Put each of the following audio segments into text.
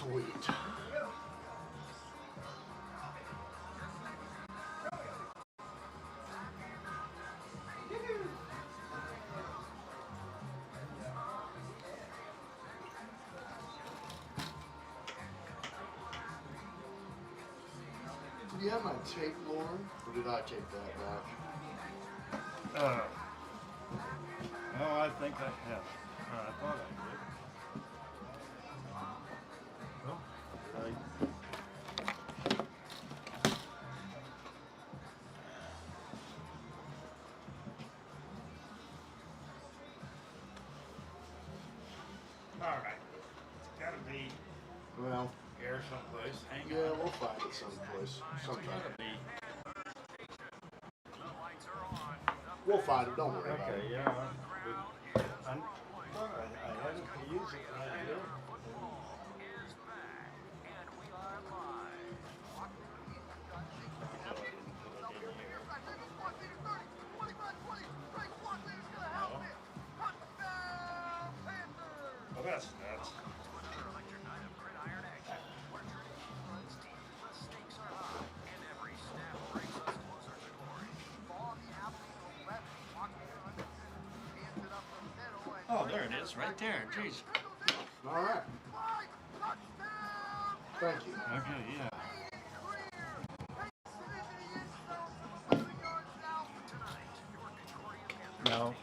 Sweet. Do you have my tape, Lauren? Or did I take that back? No, I think I have it. I thought I did. Well, all right. It's got to be Well, here someplace. Hang on. yeah, we'll find it someplace. Sometime. We'll find it. Don't worry about it. Okay, yeah. I had it to use it. I did. Oh, that's nuts. Oh, there it is, right there. Jeez. All right. Thank you. Okay, yeah. No.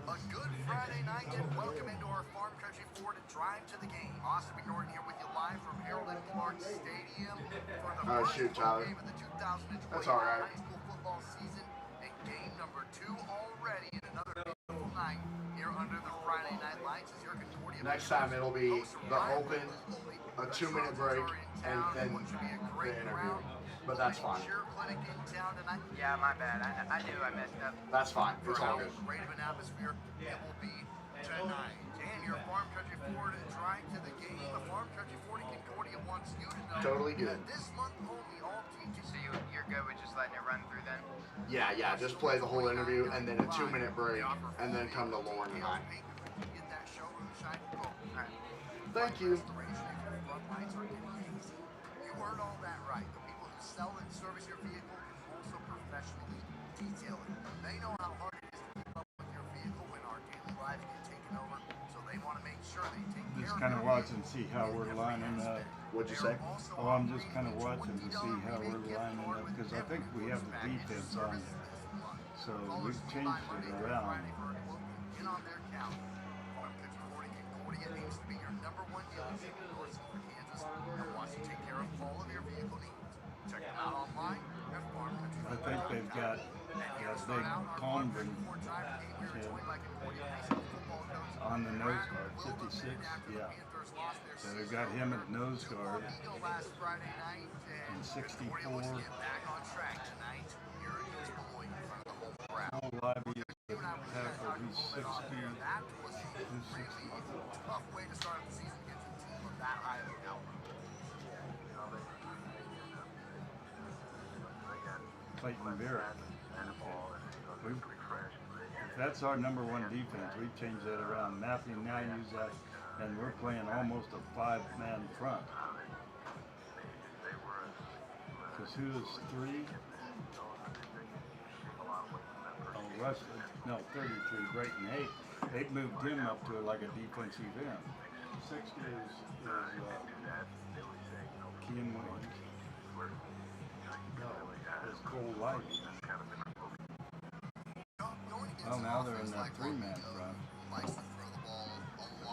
A good Friday night and welcome into our Farm Country Ford Drive to the Game. Austin McNorton here with you live from Harold M. Clark Stadium for the first shoot, Tyler. game of the 2020 That's all right. high school football season and game number 2 already in another beautiful night here under the Friday night lights as your Concordia. Next time it'll be the open, a 2-minute break, and then the interview. But that's fine. Yeah, my bad. I knew I messed up. That's fine. It's all good. Great of an atmosphere it will be tonight. And your Farm Country Ford Drive to the Game. The Farm Country Ford in Concordia wants you to know Totally good. that this month only all teachers. So you're good with just letting it run through then? Yeah. Just play the whole interview and then a 2-minute break, and then come to Lauren and I. Get that showroom shine gold. All right. Thank you. Restoration if your front lights are getting hazy. You heard all that right. The people who sell and service your vehicle can also professionally detail it. They know how hard it is to keep up with your vehicle when our daily lives get taken over, so they want to make sure they take care Just of kind of your watch vehicle and see how we're lining up. What'd you say? Oh, I'm just kind of watching to see how we're lining up because I think we have the defense on there. So we've changed it around. Get on their count. Farm Country Ford in Concordia aims to be your #1 dealership in North Central Kansas and wants to take care of all of your vehicle needs. Check them out online at Farm Country I Ford. think they've got that big Convin on the nose guard, 56, yeah. So they've got him at nose guard and 64. Paul Lively is the tackle, he's 60, 260. Tough way to start the season against a team of that high of a caliber. Clayton Barrett. If that's our #1 defense, we've changed that around. Matthew now use that, and we're playing almost a 5-man front. Because who is 3? no, 33, Brayton Hake. They moved him up to like a defensive end. 60 is Kean Williams. No, it's Cole Light. Well, now they're in that three-man front.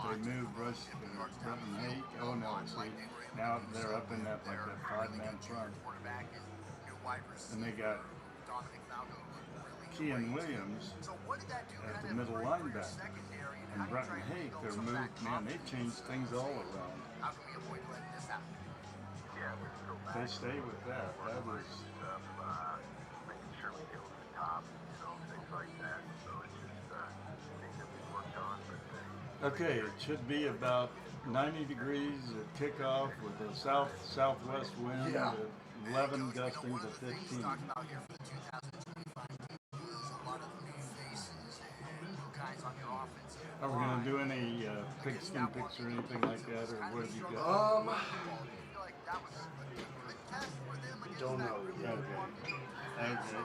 They moved Brayton Hake. Oh no, see, now they're up in that like that five-man front. And they got Kean Williams at the middle linebacker. And Brayton Hake, they're moved, man, they changed things all around. They stay with that. That was okay. It should be about 90 degrees at kickoff with a southwest wind at 11 gusting to 15. Are we going to do any pigskin picks or anything like that, or what have you got? Don't know yet. Okay.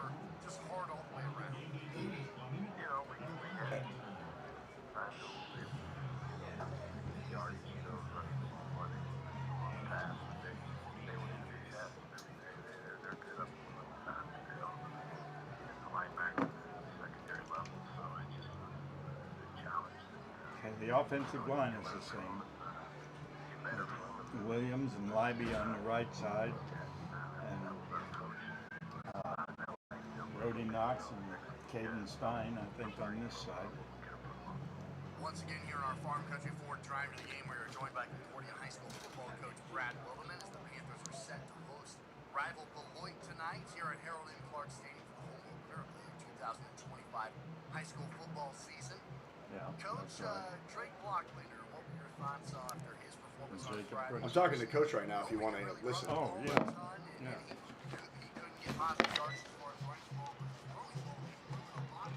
The offensive line is the same. Williams and Libby on the right side, and Brody Knox and Caden Stein, I think, on this side. Once again, here in our farm country, fourth drive to the game, we are joined by Concordia High School football coach Brad Wilderman as the Panthers are set to host rival Beloit tonight here at Harold M. Clark Stadium for the home opener of the 2025 high school football season. Yeah, Coach Drake Blockleader, what were your thoughts after his performance on Friday? I'm talking to Coach right now if you want to listen. Oh, yeah. Yeah. He couldn't get positive yards as far as running the ball, but throwing the ball, he moved a lot.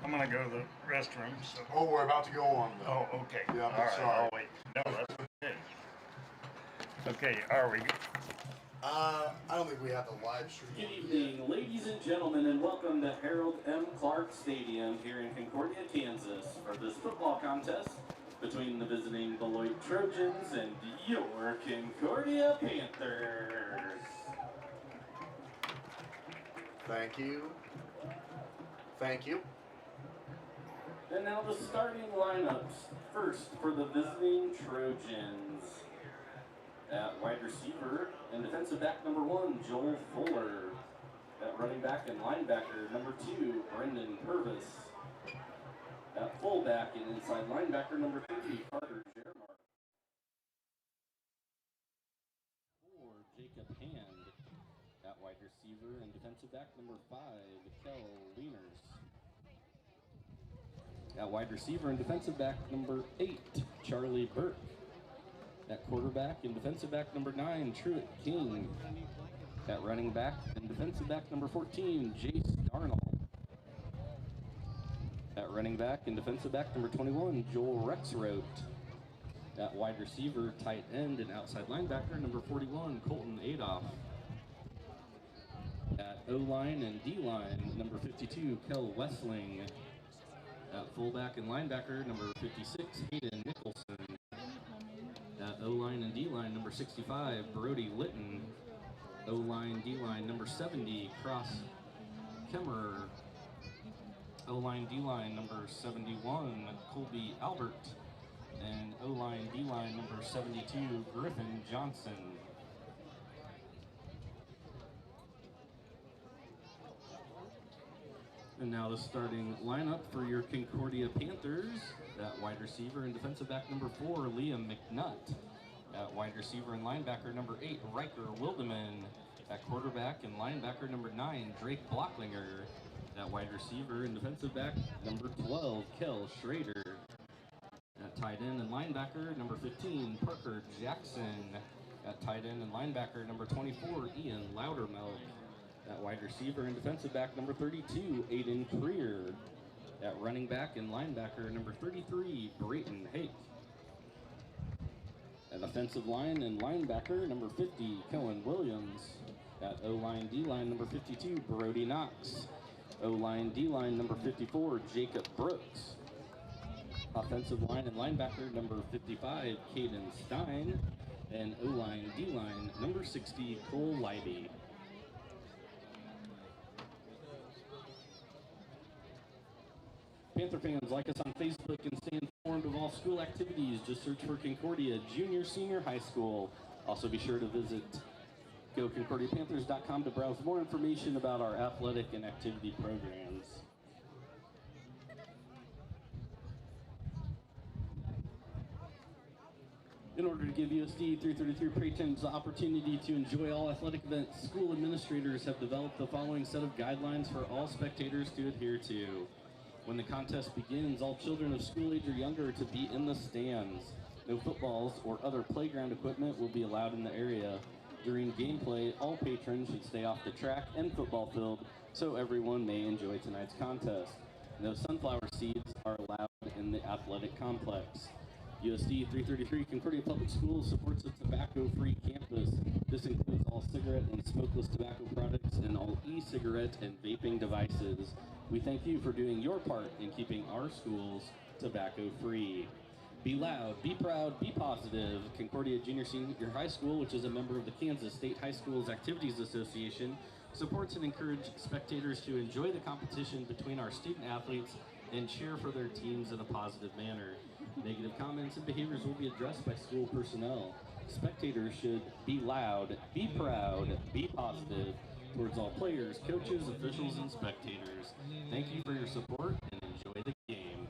I'm gonna go to the restroom. So. Oh, we're about to go on. Though. Oh, okay. Yeah, all right. sorry. I'll wait. No, that's okay. Okay, are we? I don't think we have the live stream. Good evening, ladies and gentlemen, and welcome to Harold M. Clark Stadium here in Concordia, Kansas, for this football contest between the visiting Beloit Trojans and your Concordia Panthers. Thank you. Thank you. And now the starting lineups. First for the visiting Trojans. At wide receiver and defensive back number 1, Joel Fuller. At running back and linebacker number 2, Brendan Purvis. At fullback and inside linebacker number 3, Carter Jermar. 4, Jacob Hand. At wide receiver and defensive back number 5, Kel Leaners. At wide receiver and defensive back number 8, Charlie Burke. At quarterback and defensive back number 9, Truett King. At running back and defensive back number 14, Jace Darnell. At running back and defensive back number 21, Joel Rexroth. At wide receiver, tight end, and outside linebacker number 41, Colton Adolph. At O-line and D-line, number 52, Kel Wessling. At fullback and linebacker, number 56, Hayden Nicholson. At O-line and D-line, number 65, Brody Litton. O-line, D-line, number 70, Cross Kemmerer. O-line, D-line, number 71, Colby Albert. And O-line, D-line, number 72, Griffin Johnson. And now the starting lineup for your Concordia Panthers. At wide receiver and defensive back number 4, Liam McNutt. At wide receiver and linebacker number 8, Riker Wildeman. At quarterback and linebacker number 9, Drake Blocklinger. At wide receiver and defensive back number 12, Kel Schrader. At tight end and linebacker number 15, Parker Jackson. At tight end and linebacker number 24, Ian Loudermilk. At wide receiver and defensive back number 32, Aiden Creer. At running back and linebacker number 33, Brayton Hake. At offensive line and linebacker number 50, Kellen Williams. At O-line D-line number 52, Brody Knox. O-line D-line number 54, Jacob Brooks. Offensive line and linebacker number 55, Caden Stein. And O-line D-line number 60, Cole Leiby. Panther fans, like us on Facebook and stay informed of all school activities. Just search for Concordia Junior Senior High School. Also be sure to visit GoConcordiaPanthers.com to browse more information about our athletic and activity programs. In order to give USD 333 patrons the opportunity to enjoy all athletic events, school administrators have developed the following set of guidelines for all spectators to adhere to. When the contest begins, all children of school age or younger are to be in the stands. No footballs or other playground equipment will be allowed in the area. During gameplay, all patrons should stay off the track and football field so everyone may enjoy tonight's contest. No sunflower seeds are allowed in the athletic complex. USD 333 Concordia Public Schools supports a tobacco-free campus. This includes all cigarettes cigarette and smokeless tobacco products, and all e-cigarette and vaping devices. We thank you for doing your part in keeping our schools tobacco-free. Be loud, be proud, be positive. Concordia Junior Senior High School, which is a member of the Kansas State High Schools Activities Association, supports and encourages spectators to enjoy the competition between our student athletes and cheer for their teams in a positive manner. Negative comments and behaviors will be addressed by school personnel. Spectators should be loud, be proud, be positive towards all players, coaches, officials, and spectators. Thank you for your support and enjoy the game.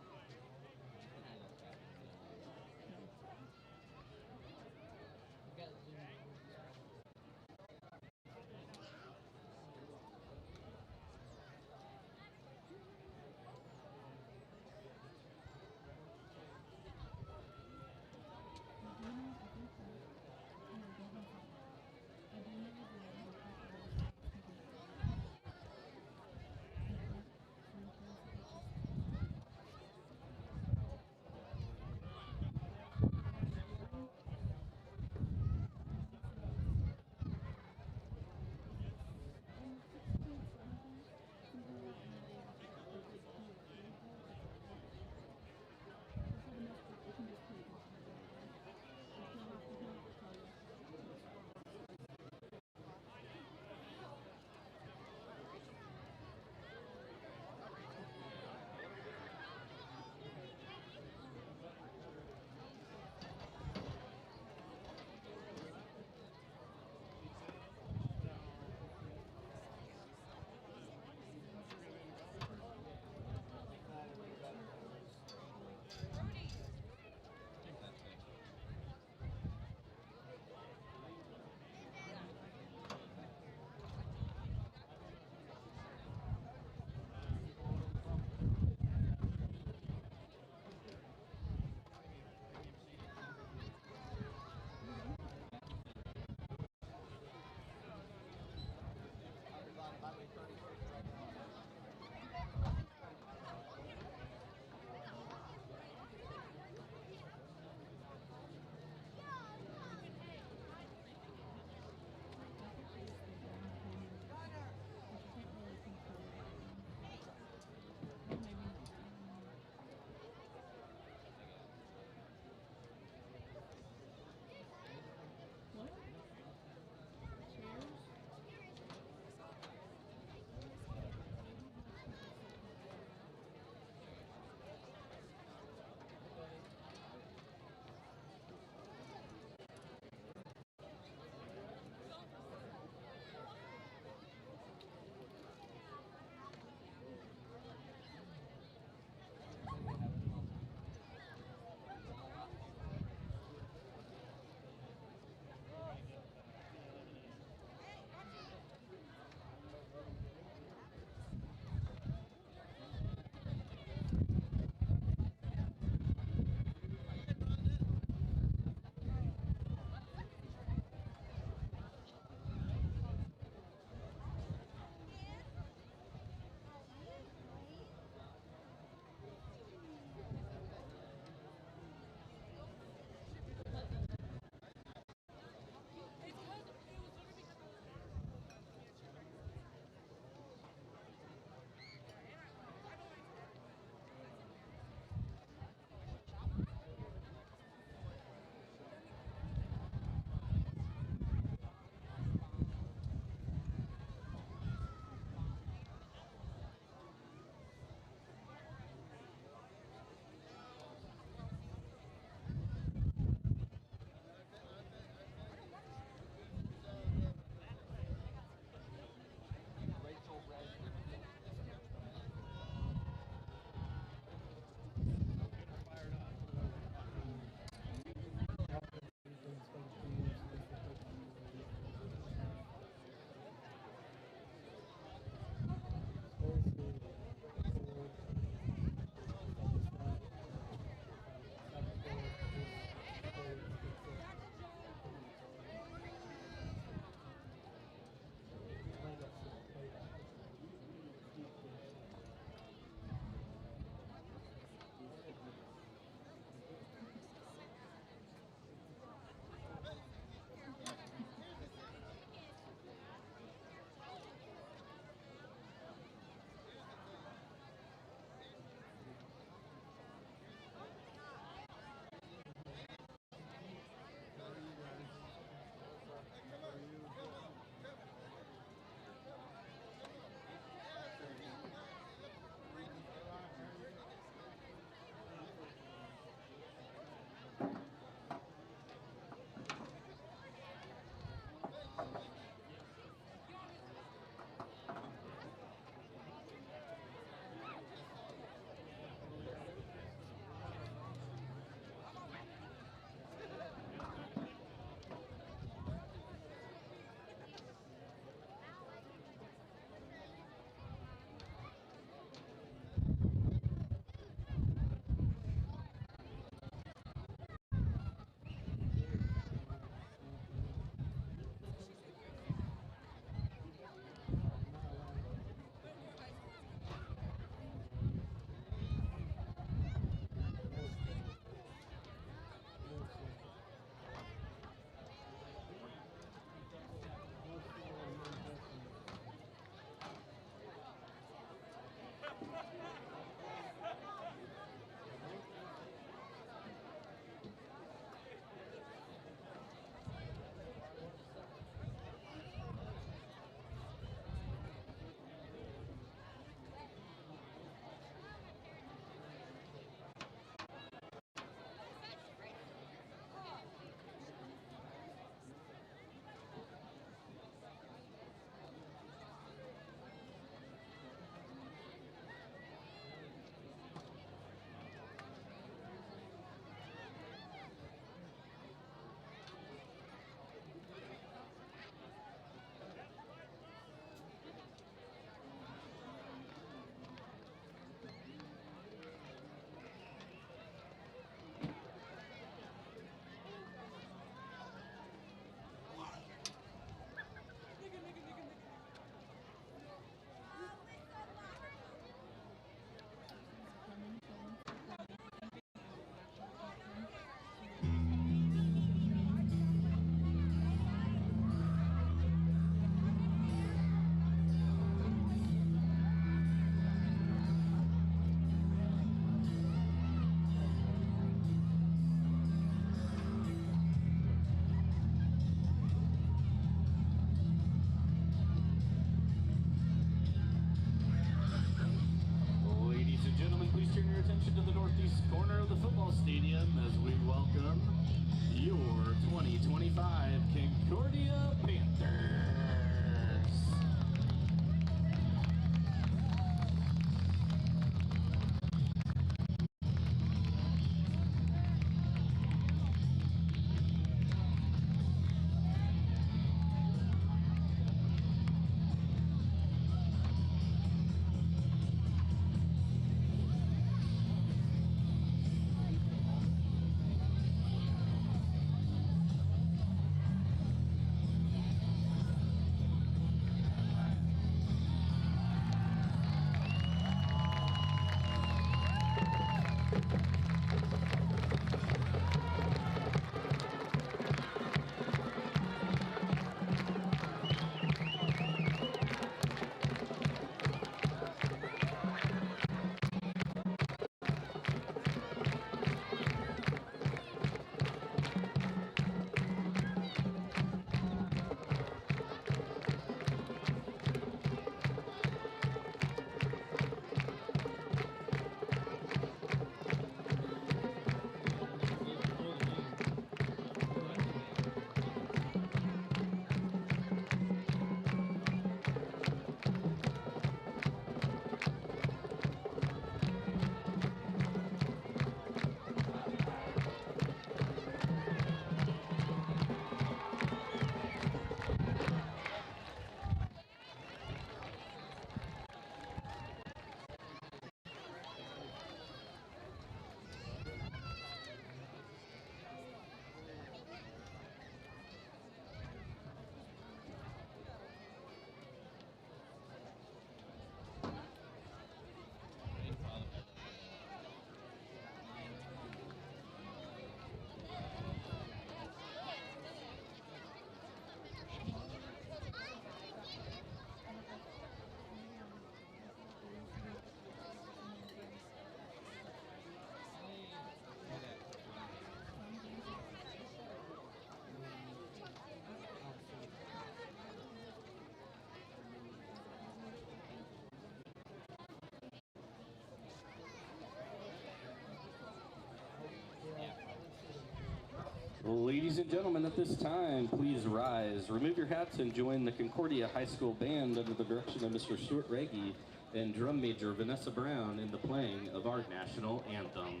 Ladies and gentlemen, at this time, please rise, remove your hats, and join the Concordia High School Band under the direction of Mr. Stuart Reggie and drum major Vanessa Brown in the playing of our national anthem.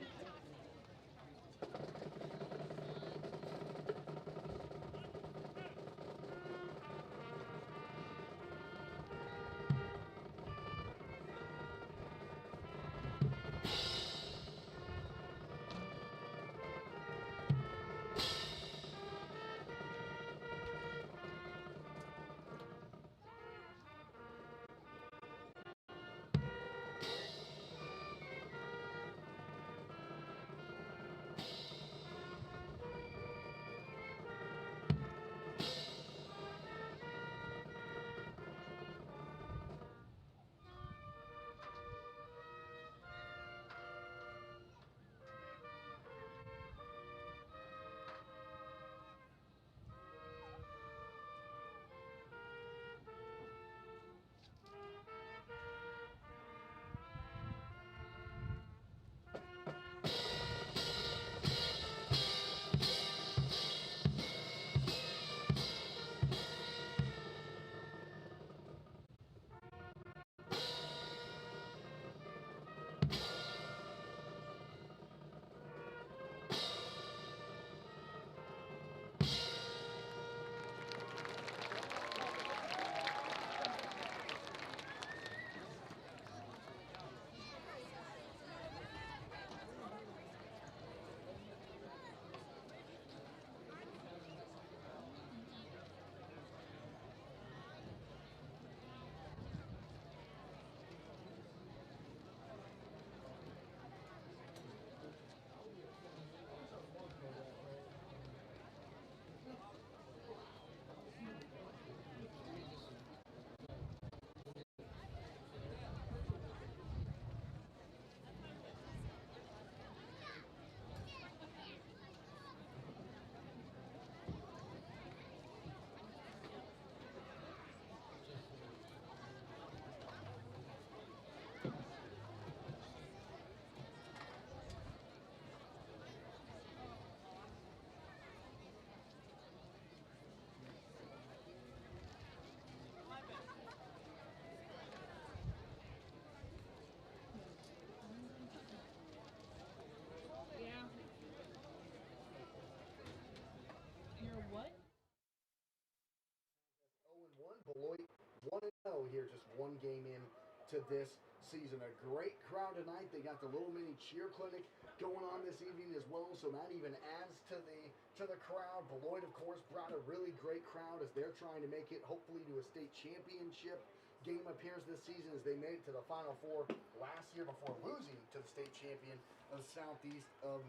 Beloit 1-0 here, just one game in to this season. A great crowd tonight. They got the little mini cheer clinic going on this evening as well, so that even adds to the crowd. Beloit, of course, brought a really great crowd as they're trying to make it hopefully to a state championship game appearance this season, as they made it to the Final Four last year before losing to the state champion of Southeast of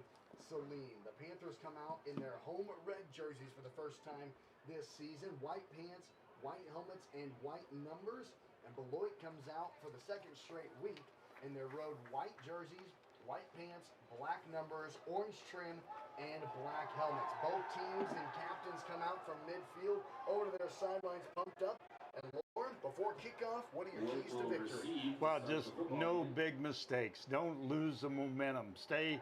Saline. The Panthers come out in their home red jerseys for the first time this season. White pants, white helmets, and white numbers. And Beloit comes out for the second straight week in their road white jerseys, white pants, black numbers, orange trim, and black helmets. Both teams and captains come out from midfield over to their sidelines pumped up. And Lauren, before kickoff, what are your keys to victory? Well, just no big mistakes. Don't lose the momentum. Stay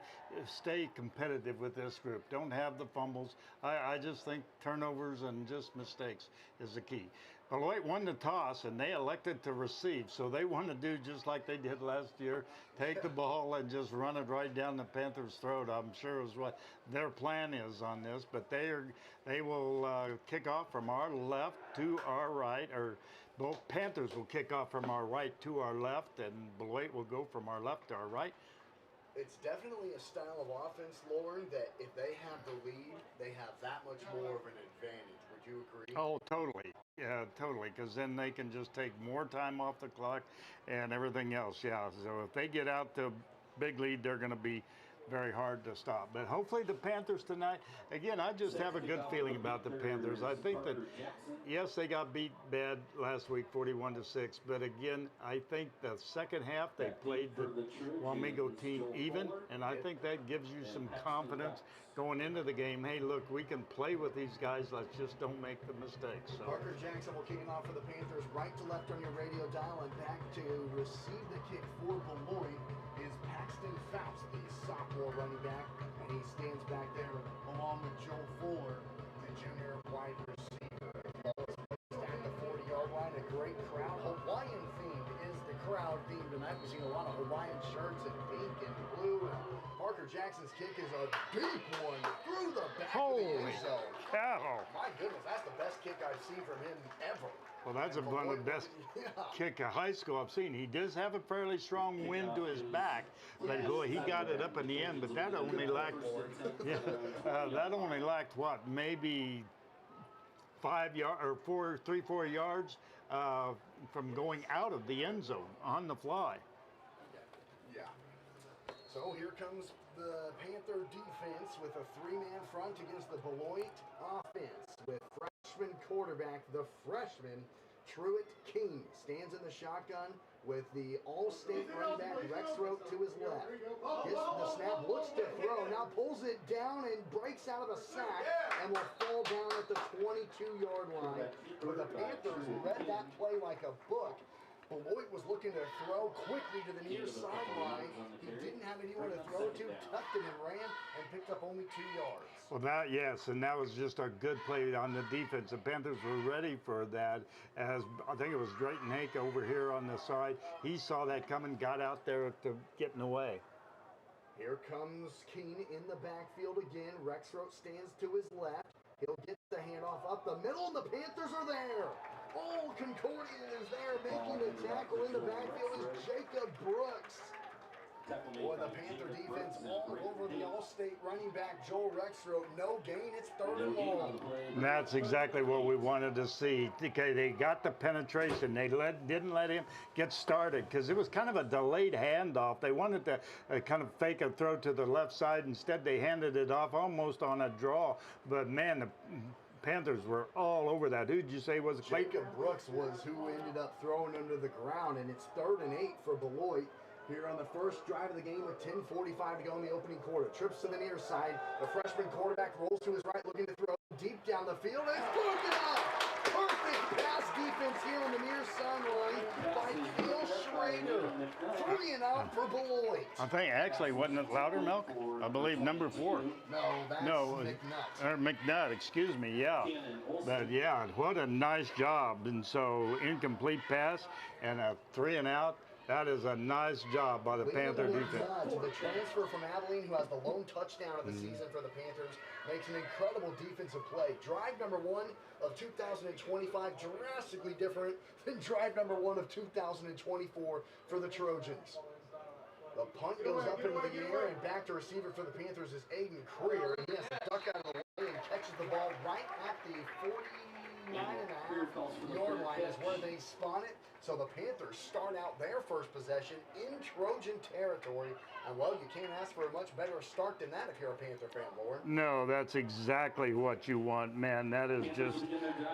competitive with this group. Don't have the fumbles. I just think turnovers and just mistakes is the key. Beloit won the toss, and they elected to receive, so they want to do just like they did last year, take the ball and just run it right down the Panthers' throat. I'm sure is what their plan is on this, but they will kick off from our left to our right, or both Panthers will kick off from our right to our left, and Beloit will go from our left to our right. It's definitely a style of offense, Lauren, that if they have the lead, they have that much more of an advantage. Would you agree? Oh, totally. Yeah, totally. Because then they can just take more time off the clock and everything else. Yeah. So if they get out to big lead, they're going to be very hard to stop. But hopefully the Panthers tonight, again, I just have a good feeling about the Panthers. I think that, yes, they got beat bad last week, 41-6. But again, I think the second half they played the Wamego team even, and I think that gives you some confidence going into the game. Hey, look, we can play with these guys. Let's just don't make the mistakes. So. Parker Jackson will kick it off for the Panthers, right to left on your radio dial, and back to receive the kick for Beloit. is Paxton Faust, the sophomore running back, and he stands back there along with Joel Fuller, the junior wide receiver. Ball is placed at the 40-yard line. A great crowd. Hawaiian themed is the crowd theme tonight. We've seen a lot of Hawaiian shirts in pink and blue. And Parker Jackson's kick is a deep one through the back of the end zone. Cow. My goodness, that's the best kick I've seen from him ever. Well, that's one of the best kick of high school I've seen. He does have a fairly strong wind to his back, but boy, he got it up in the end. But that only lacked, that only lacked what, maybe 5 yards or 4 yards from going out of the end zone on the fly. Yeah. So here comes the Panther defense with a three-man front against the Beloit offense with freshman quarterback, the freshman Truett King, stands in the shotgun with the all-state running back Rexroth to his left. Gets the snap, looks to throw, now pulls it down and breaks out of a sack and will fall down at the 22-yard line. But the Panthers read that play like a book. Beloit was looking to throw quickly to the near sideline. He didn't have anyone to throw to, tucked it and ran, and picked up only 2 yards. Well, and that was just a good play on the defense. The Panthers were ready for that. As I think it was Drayton Hake over here on the side. He saw that coming, got out there to get in the way. Here comes Keene in the backfield again. Rexroth stands to his left. He'll get the handoff up the middle, and the Panthers are there. Oh, Concordia is there making the tackle in the backfield is Jacob Brooks. Boy, the Panther defense all over the all-state running back Joel Rexroth. No gain, it's 3rd and long. That's exactly what we wanted to see. Okay, they got the penetration. They didn't let him get started because it was kind of a delayed handoff. They wanted to kind of fake a throw to the left side. Instead, they handed it off almost on a draw. But, man, the Panthers were all over that. Who did you say was Clayton? Jacob Brooks was who ended up throwing under the ground, and it's 3rd and 8 for Beloit. Here on the first drive of the game with 10:45 to go in the opening quarter. Trips to the near side. The freshman quarterback rolls to his right looking to throw deep down the field. And it's broken up. Perfect pass defense here on the near sideline by Cale Schrader. 3 and out for Beloit. I think actually, wasn't it Loudermilk? I believe number 4. No, that's McNutt. Or McNutt, excuse me, yeah. But yeah, what a nice job. And so incomplete pass and a 3 and out. That is a nice job by the Panther defense. The transfer from Abilene, who has the lone touchdown of the season for the Panthers, makes an incredible defensive play. Drive number 1 of 2025, drastically different than drive number 1 of 2024 for the Trojans. The punt goes up into the air, and back to receiver for the Panthers is Aiden Creer. He has to duck out of the way and catches the ball right at the 49.5-yard line is where they spawn it. So the Panthers start out their first possession in Trojan territory. And, well, you can't ask for a much better start than that if you're a Panther fan, Lauren. No, that's exactly what you want, man. That is just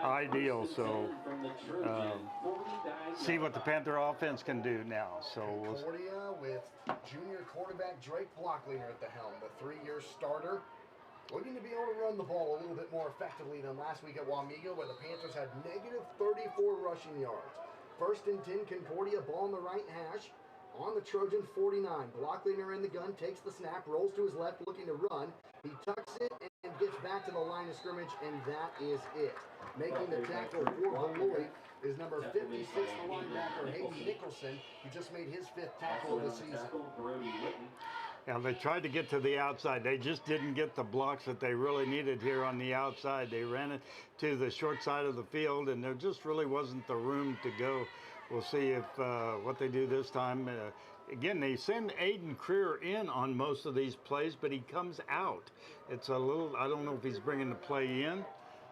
ideal. So see what the Panther offense can do now. So Concordia with junior quarterback Drake Blockleiner at the helm, the 3-year starter. Looking to be able to run the ball a little bit more effectively than last week at Wamego, where the Panthers had negative 34 rushing yards. 1st and 10, Concordia, ball on the right hash. On the Trojan 49, Blockleiner in the gun, takes the snap, rolls to his left, looking to run. He tucks it and gets back to the line of scrimmage, and that is it. Making the tackle for Beloit is number 56, the linebacker, Hayden Nicholson, who just made his 5th tackle of the season. Yeah, they tried to get to the outside. They just didn't get the blocks that they really needed here on the outside. They ran it to the short side of the field, and there just really wasn't the room to go. We'll see if what they do this time. Again, they send Aiden Creer in on most of these plays, but he comes out. It's a little, I don't know if he's bringing the play in,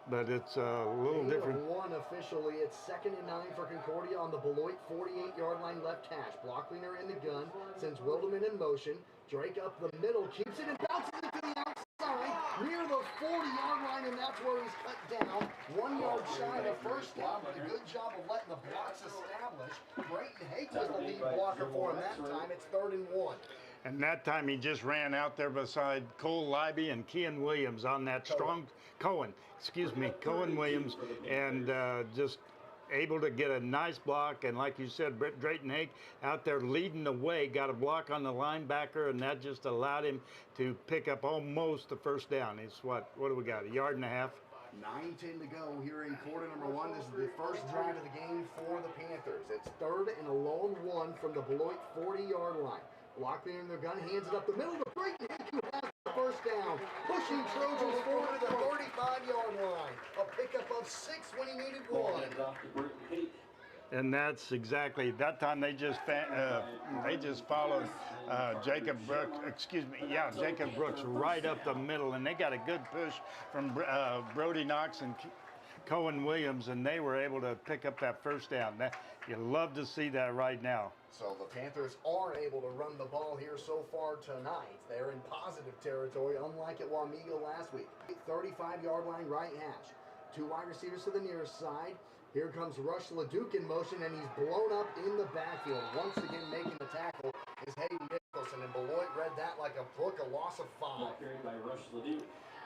but it's a little different. 1 officially. It's 2nd and 9 for Concordia on the Beloit 48-yard line left hash. Blockleiner in the gun, sends Wilderman in motion. Drake up the middle, keeps it and bounces it to the outside near the 40-yard line, and that's where he's cut down. 1 yard shy of the first down, but a good job of letting the blocks establish. Drayton Hake was the lead blocker for him that time. It's 3rd and 1. And that time he just ran out there beside Cole Libby and Kean Williams on that strong Cohen Williams, and just able to get a nice block, and like you said, Drayton Hake out there leading the way, got a block on the linebacker, and that just allowed him to pick up almost the first down. It's what do we got, a yard and a half? 9:10 to go here in quarter number one. This is the first drive of the game for the Panthers. It's 3rd and a long 1 from the Beloit 40-yard line. Locked in their gun, hands it up the middle to Drayton Hake, who has the first down. Pushing Trojans forward to the 35-yard line. A pickup of 6 when he needed 1. And that's exactly that time. They just followed Jacob Brooks right up the middle, and they got a good push from Brody Knox and Cohen Williams, and they were able to pick up that first down. You love to see that right now. So the Panthers are able to run the ball here so far tonight. They're in positive territory, unlike at Wamego last week. 35-yard line right hash. 2 wide receivers to the near side. Here comes Rush Leduc in motion, and he's blown up in the backfield. Once again making the tackle is Hayden Nicholson, and Beloit read that like a book, a loss of 5. Carried by Rush Leduc.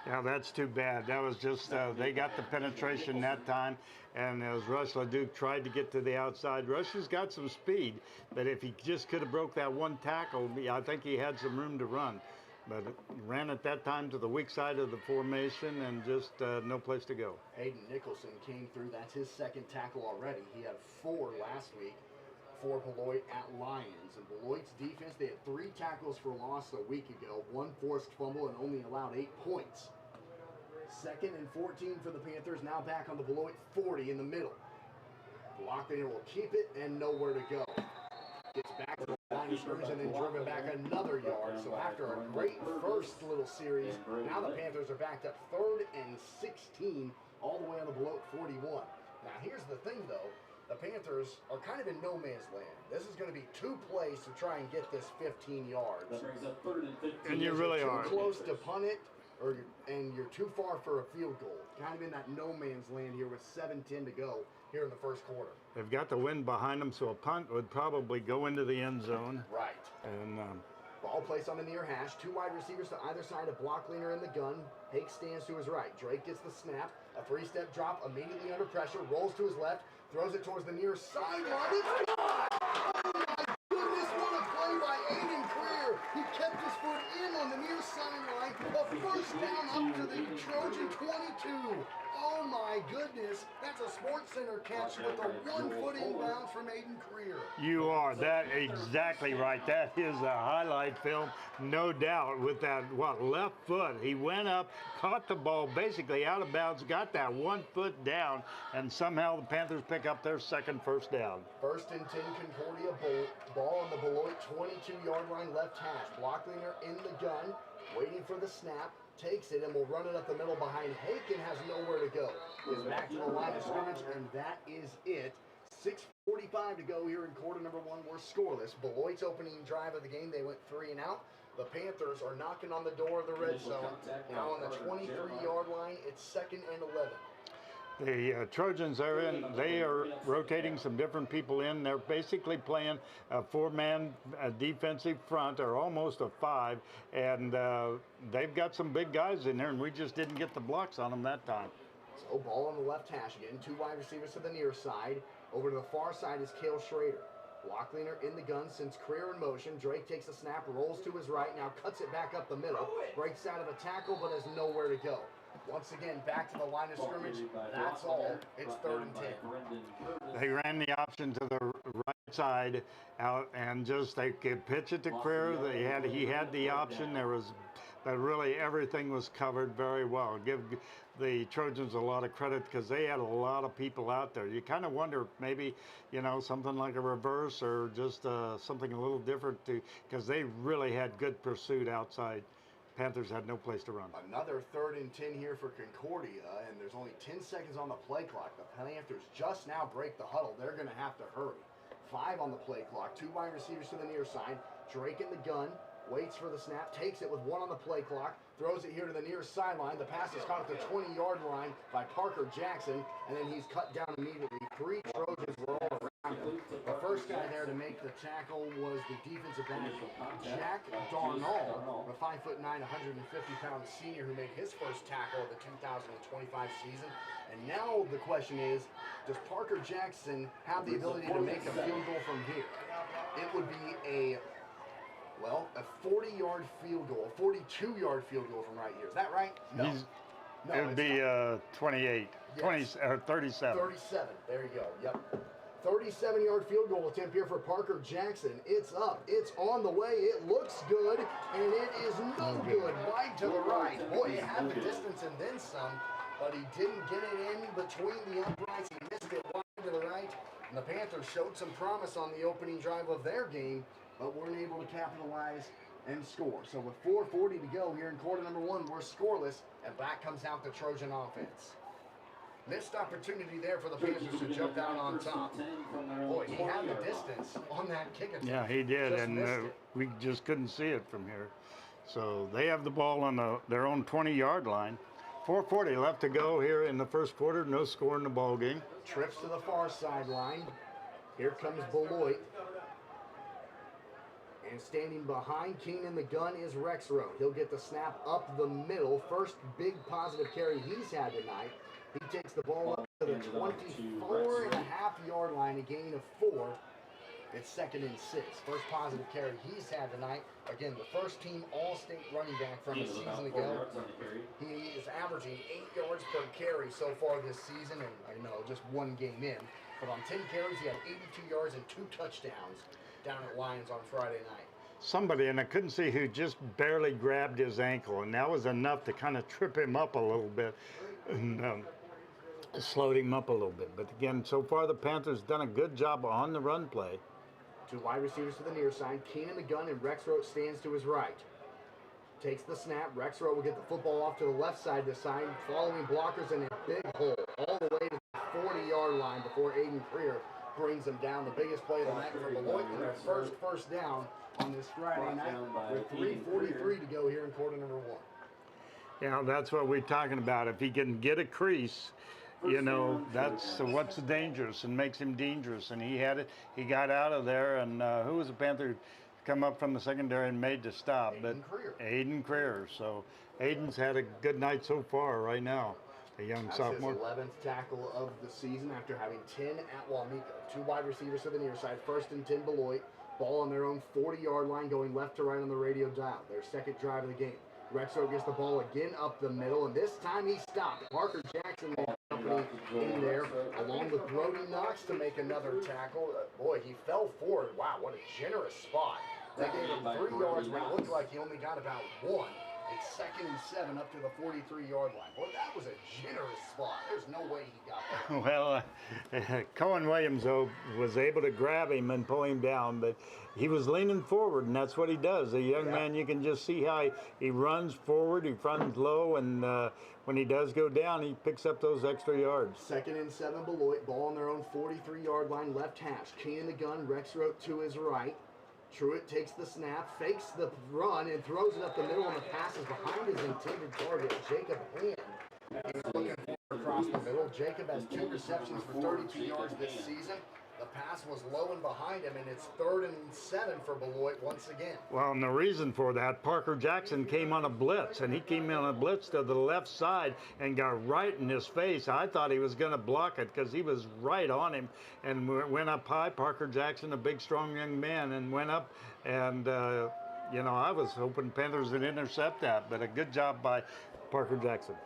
Yeah, that's too bad. That was just, they got the penetration that time, and as Rush Leduc tried to get to the outside, Rush has got some speed, but if he just could have broke that one tackle, I think he had some room to run. But ran at that time to the weak side of the formation and just no place to go. Hayden Nicholson came through. That's his 2nd tackle already. He had 4 last week for Beloit at Lions. And Beloit's defense, they had 3 tackles for loss a week ago, 1 forced fumble, and only allowed 8 points. 2nd and 14 for the Panthers, now back on the Beloit 40 in the middle. Locklear will keep it and nowhere to go. Gets back to the line of scrimmage and then driven back another yard. So after a great first little series, now the Panthers are backed up 3rd and 16 all the way on the Beloit 41. Now here's the thing though, the Panthers are kind of in no man's land. This is going to be 2 plays to try and get this 15 yards. That brings up 3rd and 15. And you really too are. Close to punt it, and you're too far for a field goal. Kind of in that no man's land here with 7:10 to go here in the first quarter. They've got the wind behind them, so a punt would probably go into the end zone. Right. And ball placed on the near hash. 2 wide receivers to either side. A block leaner in the gun. Hake stands to his right. Drake gets the snap. A 3-step drop immediately under pressure. Rolls to his left. Throws it towards the near sideline. It's gone! Oh my goodness, what a play by Aiden Creer. He kept his foot in on the near sideline. A first down up to the Trojan 22. Oh my goodness, that's a Sports Center catch with a 1-foot inbounds from Aiden Creer. you are that exactly right. That is a highlight film, no doubt, with that left foot. He went up, caught the ball basically out of bounds, got that 1 foot down, and somehow the Panthers pick up their 2nd first down. 1st and 10 Concordia, ball on the Beloit 22-yard line left hash. Blocklinger in the gun, waiting for the snap. Takes it and will run it up the middle behind Hake and has nowhere to go. Is back to the line of scrimmage, and that is it. 6:45 to go here in quarter number 1. We're scoreless. Beloit's opening drive of the game, they went 3 and out. The Panthers are knocking on the door of the red zone. Now on the 23-yard line, it's 2nd and 11. The Trojans are in. They are rotating some different people in. They're basically playing a 4-man defensive front, or almost a 5, and they've got some big guys in there, and we just didn't get the blocks on them that time. So ball on the left hash again. 2 wide receivers to the near side. Over to the far side is Cale Schrader. Lockleaner in the gun, sends Creer in motion. Drake takes the snap, rolls to his right, now cuts it back up the middle. Breaks out of a tackle, but has nowhere to go. Once again, back to the line of scrimmage. That's all. It's 3rd and 10. They ran the option to the right side out, and just they could pitch it to Creer. He had the option. But really everything was covered very well. Give the Trojans a lot of credit because they had a lot of people out there. You kind of wonder if maybe, something like a reverse or just something a little different because they really had good pursuit outside. Panthers had no place to run. Another 3rd and 10 here for Concordia, and there's only 10 seconds on the play clock. The Panthers just now break the huddle. They're going to have to hurry. 5 on the play clock. 2 wide receivers to the near side. Drake in the gun. Waits for the snap. Takes it with 1 on the play clock. Throws it here to the near sideline. The pass is caught at the 20-yard line by Parker Jackson, and then he's cut down immediately. 3 Trojans were all around The first guy there to make the tackle was the defensive back, Jack Darnall, the 5'9", 150-pound senior who made his first tackle of the 2025 season. And now the question is, does Parker Jackson have the ability to make a field goal from here? It would be a 40-yard field goal, a 42-yard field goal from right here. Is that right? No. No, it would be 28, yes. 37. 37, there you go, yep. 37-yard field goal attempt here for Parker Jackson. It's up, it's on the way, it looks good, and it is no good. Wide to the right. Boy, it had the distance and then some, but he didn't get it in between the uprights. He missed it wide to the right, and the Panthers showed some promise on the opening drive of their game, but weren't able to capitalize and score. So with 4:40 to go here in quarter number one, we're scoreless, and back comes out the Trojan offense. Missed opportunity there for the Panthers to jump down on top. Boy, he had the distance on that kick attempt. Yeah, he did, and we just couldn't see it from here. So they have the ball on their own 20-yard line. 4:40 left to go here in the first quarter. No score in the ball game. Trips to the far sideline. Here comes Beloit. And standing behind King in the gun is Rexroad. He'll get the snap up the middle. First big positive carry he's had tonight. He takes the ball up to the 24.5-yard line, a gain of 4. It's 2nd and 6. First positive carry he's had tonight. Again, the first team All-State running back from a season ago. He is averaging 8 yards per carry so far this season, and I know just one game in. But on 10 carries, he had 82 yards and 2 touchdowns down at Lions on Friday night. Somebody, and I couldn't see who, just barely grabbed his ankle, and that was enough to kind of trip him up a little bit and slowed him up a little bit. But again, so far the Panthers done a good job on the run play. 2 wide receivers to the near side. Keen in the gun, and Rexroad stands to his right. Takes the snap. Rexroad will get the football off to the left side this time, following blockers in a big hole all the way to the 40-yard line before Aiden Creer brings them down. The biggest play of the night for Beloit in their first down on this Friday night with 3:43 to go here in quarter number one. Yeah, that's what we're talking about. If he can get a crease, you know, that's what's dangerous and makes him dangerous. And he had it. He got out of there. And who was the Panther come up from the secondary and made the stop? Aiden Creer. So Aiden's had a good night so far right now. A young sophomore. His 11th tackle of the season after having 10 at Wamika. 2 wide receivers to the near side. 1st and 10 Beloit. Ball on their own 40-yard line going left to right on the radio dial. Their second drive of the game. Rexroad gets the ball again up the middle, and this time he stopped. Parker Jackson and company in there, along with Brody Knox to make another tackle. Boy, he fell forward. Wow, what a generous spot. They gave him 3 yards, but it looked like he only got about 1. It's 2nd and 7 up to the 43-yard line. Boy, that was a generous spot. There's no way he got that. Well, Cohen Williams, though, was able to grab him and pull him down, but he was leaning forward, and that's what he does. A young man, you can just see how he runs forward, he runs low, and when he does go down, he picks up those extra yards. 2nd and 7, Beloit, ball on their own 43-yard line, left hash. Key in the gun, Rexroad to his right. Truitt takes the snap, fakes the run, and throws it up the middle, and the pass is behind his intended target, Jacob Hand. He's looking across the middle. Jacob has 2 receptions for 32 yards this season. The pass was low and behind him, and it's 3rd and 7 for Beloit once again. Well, and the reason for that, Parker Jackson came on a blitz, and he came in on a blitz to the left side and got right in his face. I thought he was going to block it because he was right on him and went up high. Parker Jackson, a big, strong young man, and went up, and, you know, I was hoping Panthers would intercept that, but a good job by Parker Jackson.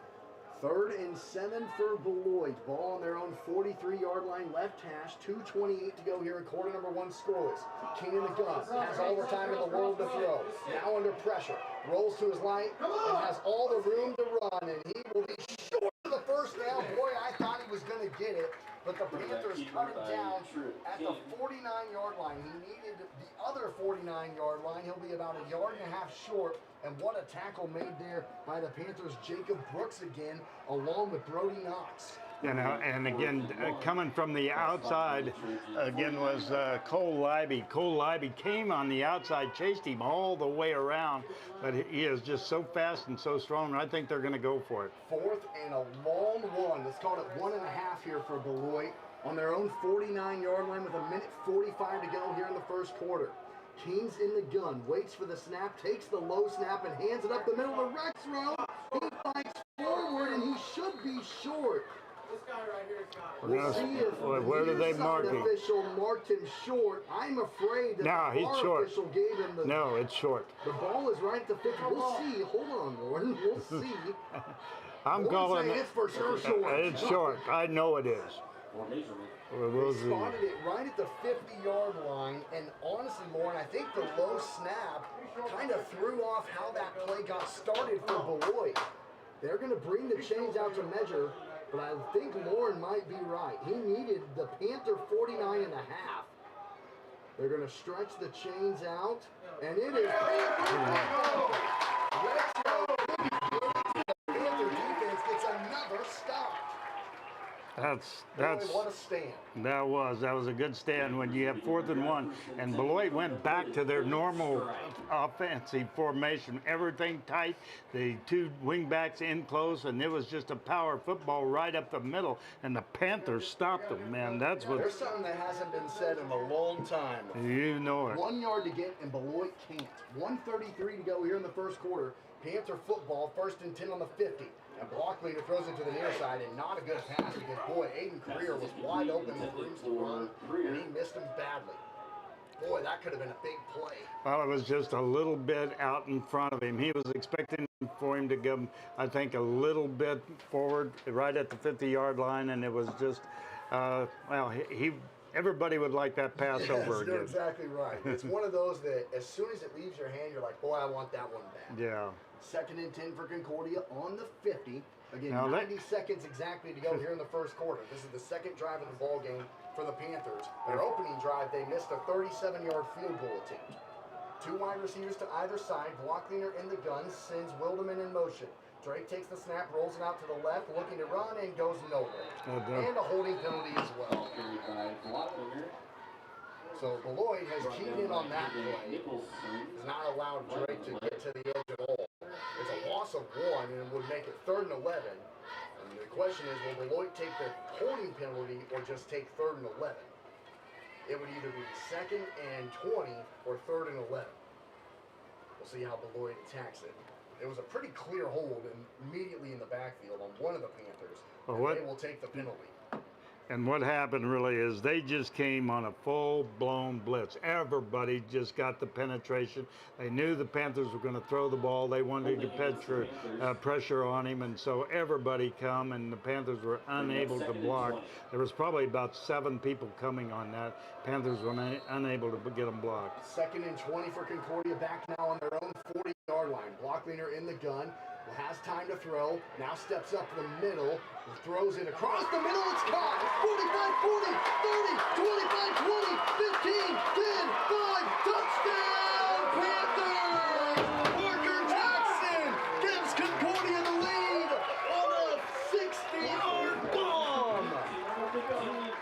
3rd and 7 for Beloit. Ball on their own 43-yard line, left hash. 2:28 to go here in quarter number one, scoreless. King in the gun, has all the time in the world to throw. Now under pressure, rolls to his right, and has all the room to run, and he will be short of the first down. Boy, I thought he was going to get it, but the Panthers cut it down at the 49-yard line. He needed the other 49-yard line. He'll be about 1.5 yards short. And what a tackle made there by the Panthers. Jacob Brooks again, along with Brody Knox. You know, and again, coming from the outside, again was Cole Libby. Cole Libby came on the outside, chased him all the way around, but he is just so fast and so strong. I think they're going to go for it. 4th and a long one. Let's call it 1.5 here for Beloit on their own 49-yard line with 1:45 to go here in the first quarter. Keen's in the gun, waits for the snap, takes the low snap and hands it up the middle to Rexrow. He fights forward and he should be short. This guy right here is not. We'll see if Where do they mark him? official marked him short. I'm afraid that No, the he's VAR short. official gave him the. No, it's short. The ball is right at the 50. We'll see. Hold on, Lauren. We'll see. I'm Lauren's calling saying it. it's for sure short. It's short. I know it is. We'll They see. spotted it right at the 50-yard line, and honestly, Lauren, I think the low snap kind of threw off how that play got started for Beloit. They're going to bring the chains out to measure, but I think Lauren might be right. He needed the Panther 49 and a half. They're going to stretch the chains out, and it is Panther. Panther defense gets another stop. That's What a stand. that was a good stand when you have 4th and 1, and Beloit went back to their normal offensive formation, everything tight, the 2 wingbacks in close, and it was just a power football right up the middle, and the Panthers stopped them, man. That's what There's something that hasn't been said in a long time. you know it. 1 yard to get, and Beloit can't. 1:33 to go here in the first quarter. Panther football, 1st and 10 on the 50. And Blockleader throws it to the near side, and not a good pass because, boy, Aiden Career was wide open with rooms to run, and he missed him badly. Boy, that could have been a big play. Well, it was just a little bit out in front of him. He was expecting for him to go, I think, a little bit forward, right at the 50-yard line, and it was just, well, everybody would like that pass over again. You're exactly right. It's one of those that as soon as it leaves your hand, you're like, boy, I want that one back. Yeah. 2nd and 10 for Concordia on the 50. Again, Now 90 seconds exactly to go here in the first quarter. This is the second drive of the ball game for the Panthers. Their opening drive, they missed a 37-yard field goal attempt. 2 wide receivers to either side. Blockleaner in the gun, sends Wildeman in motion. Drake takes the snap, rolls it out to the left, looking to run, and goes nowhere. And a holding penalty as well. So Beloit has keyed in on that play. Has not allowed Drake to get to the edge at all. It's a loss of 1 and would make it 3rd and 11. And the question is, will Beloit take the holding penalty or just take 3rd and 11? It would either be 2nd and 20 or 3rd and 11. We'll see how Beloit attacks it. It was a pretty clear hold and immediately in the backfield on one of the Panthers. Well, they will take the penalty. And what happened really is they just came on a full-blown blitz. Everybody just got the penetration. They knew the Panthers were going to throw the ball. They wanted to put pressure on him, and so everybody come, and the Panthers were unable to block. There was probably about 7 people coming on that. Panthers were unable to get them blocked. 2nd and 20 for Concordia, back now on their own 40-yard line. Blockleaner in the gun. Has time to throw, now steps up the middle, throws it across the middle, it's caught, 45, 40, 30, 25, 20, 15, 10, 5, touchdown, Panther! Parker Jackson gives Concordia the lead on a 60-yard bomb!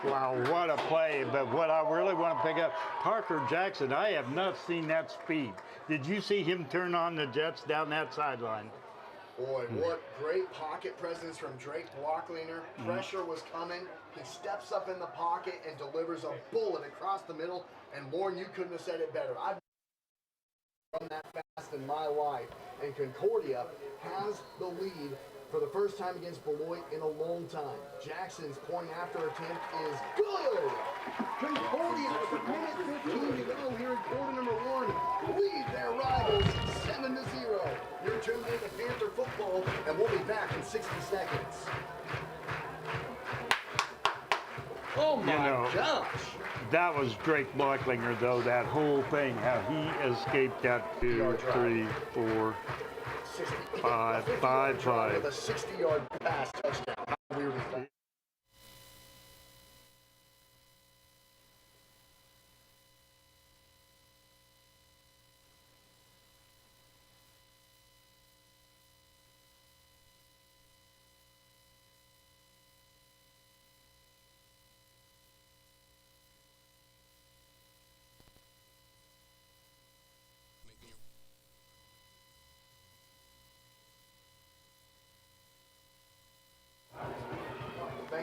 Wow, what a play. But what I really want to pick up, Parker Jackson, I have not seen that speed. Did you see him turn on the Jets down that sideline? Boy, what great pocket presence from Drake Blockleaner. Pressure was coming. He steps up in the pocket and delivers a bullet across the middle. And Lauren, you couldn't have said it better. I've run that fast in my life. And Concordia has the lead for the first time against Beloit in a long time. Jackson's point after attempt is good. Concordia with a minute 15 to go here in quarter number 1. Lead their rivals 7-0. You're tuned in to Panther football, and we'll be back in 60 seconds. Oh my gosh. That was Drake Blocklinger, though, that whole thing, how he escaped that 2, 3, 4, 5, 5. With a 60-yard pass touchdown. How weird is that?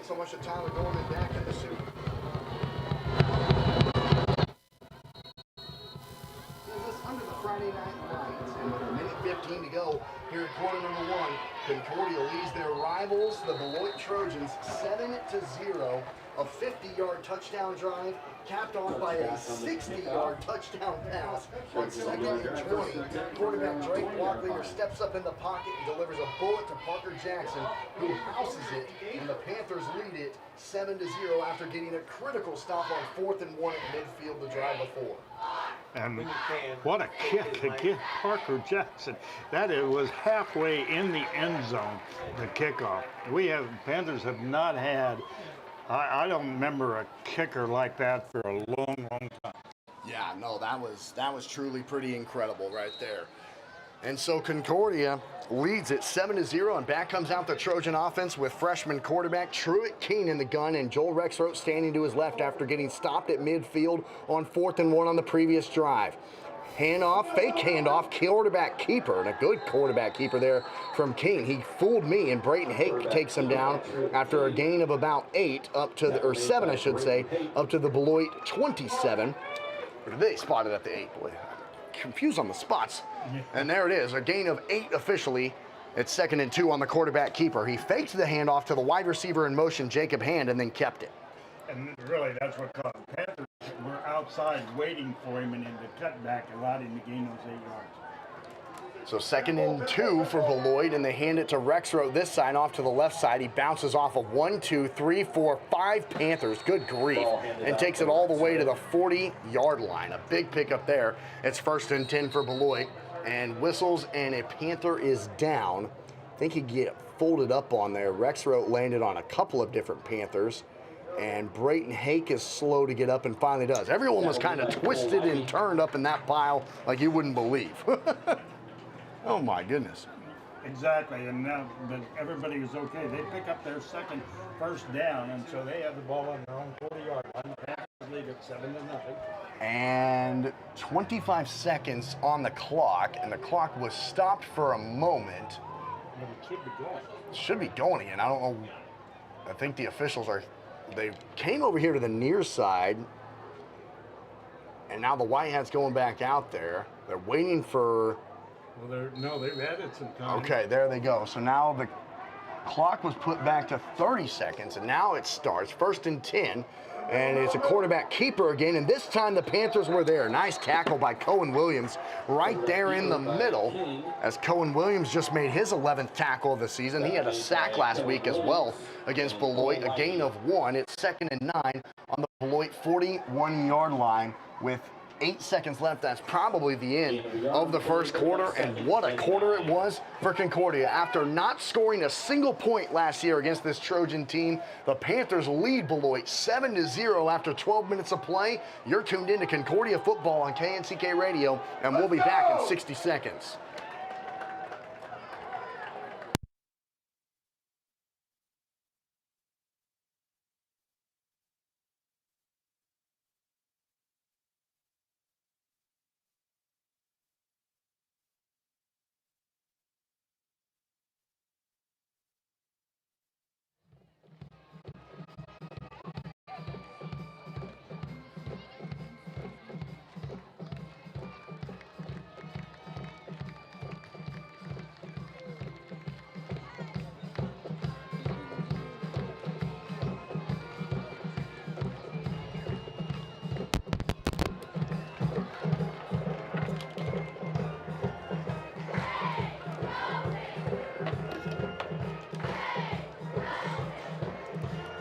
Thanks so much to Tyler Dorman back in the suit. Under the Friday night lights, and with a minute 15 to go here at quarter number 1, Concordia leads their rivals, the Beloit Trojans, 7-0. A 50-yard touchdown drive, capped off by a 60-yard touchdown pass on 2nd and 20. Quarterback Drake Blockleader steps up in the pocket and delivers a bullet to Parker Jackson, who houses it, and the Panthers lead it 7-0 after getting a critical stop on 4th and 1 at midfield the drive before. And what a kick against Parker Jackson. That it was halfway in the end zone, the kickoff. Panthers have not had, I don't remember a kicker like that for a long, long time. Yeah, no, that was truly pretty incredible right there. And so Concordia leads it 7-0, and back comes out the Trojan offense with freshman quarterback Truett Keene in the gun and Joel Rexroth standing to his left after getting stopped at midfield on 4th and 1 on the previous drive. Handoff, fake handoff, quarterback keeper, and a good quarterback keeper there from Keene. He fooled me, and Brayton Hake takes him down after a gain of about 7, I should say, up to the Beloit 27. They spotted at the 8, boy. Confused on the spots. And there it is, a gain of 8 officially. It's 2nd and 2 on the quarterback keeper. He faked the handoff to the wide receiver in motion, Jacob Hand, and then kept it. And really, that's what caused the Panthers were outside waiting for him, and in the cutback allowed him to gain those 8 yards. So 2nd and 2 for Beloit, and they hand it to Rexroth this side off to the left side. He bounces off of 1, 2, 3, 4, 5 Panthers, good grief, and takes it all the way to the 40-yard line. A big pickup there. It's 1st and 10 for Beloit, and whistles, and a Panther is down. I think he get folded up on there. Rexroth landed on a couple of different Panthers, and Brayton Hake is slow to get up and finally does. Everyone was kind of twisted and turned up in that pile like you wouldn't believe. Oh my goodness. Exactly, and now but everybody was okay. They pick up their second first down, and so they have the ball on their own 40-yard line. The Panthers lead at 7-0. And 25 seconds on the clock, and the clock was stopped for a moment. But it should be going. It should be going again. I don't know. I think the officials they came over here to the near side, and now the White Hats going back out there. They're waiting for... Well, they've added some time. Okay, there they go. So now the clock was put back to 30 seconds, and now it starts 1st and 10, and it's a quarterback keeper again, and this time the Panthers were there. Nice tackle by Cohen Williams right there in the middle, as Cohen Williams just made his 11th tackle of the season. He had a sack last week as well against Beloit, a gain of 1. It's 2nd and 9 on the Beloit 41-yard line with 8 seconds left. That's probably the end of the first quarter, and what a quarter it was for Concordia. After not scoring a single point last year against this Trojan team, the Panthers lead Beloit 7-0 after 12 minutes of play. You're tuned into Concordia football on KNCK Radio, and we'll be back in 60 seconds.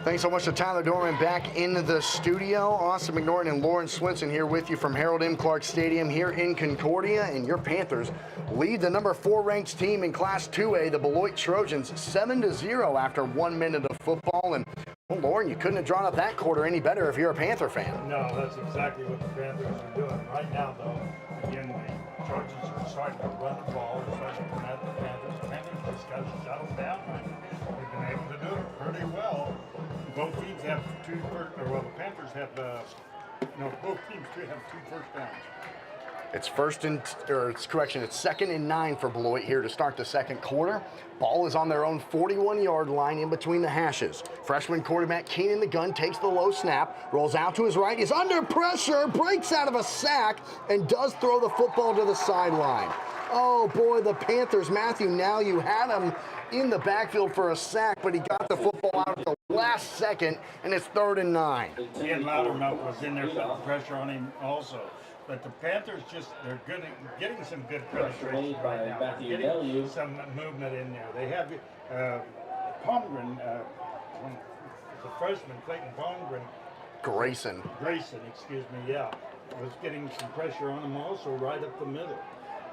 Thanks so much to Tyler Dorman back in the studio. Austin McNorton and Lauren Swinson here with you from Harold M. Clark Stadium here in Concordia. And your Panthers lead the number 4 ranked team in Class 2A, the Beloit Trojans, 7-0 after 1 minute of football. And well, Lauren, you couldn't have drawn up that quarter any better if you're a Panther fan. No, that's exactly what the Panthers are doing. Right now, though, again, the Trojans are starting to run the ball. They're starting to come at the Panthers. The Panthers just got to shut them down right now. They've been able to do it pretty well. Both teams have the Panthers have, both teams have 2 first downs. It's it's second and 9 for Beloit here to start the second quarter. Ball is on their own 41-yard line in between the hashes. Freshman quarterback Keen in the gun takes the low snap, rolls out to his right, is under pressure, breaks out of a sack, and does throw the football to the sideline. Oh boy, the Panthers, Matthew, now you had him in the backfield for a sack, but he got the football out at the last second, and it's 3rd and 9. Ian Loudermilk was in there putting pressure on him also. But the Panthers they're good at getting some good penetration right now. They're getting some movement in there. They have Palmgren, the freshman, Clayton Palmgren. Grayson, excuse me, yeah. Was getting some pressure on him also right up the middle.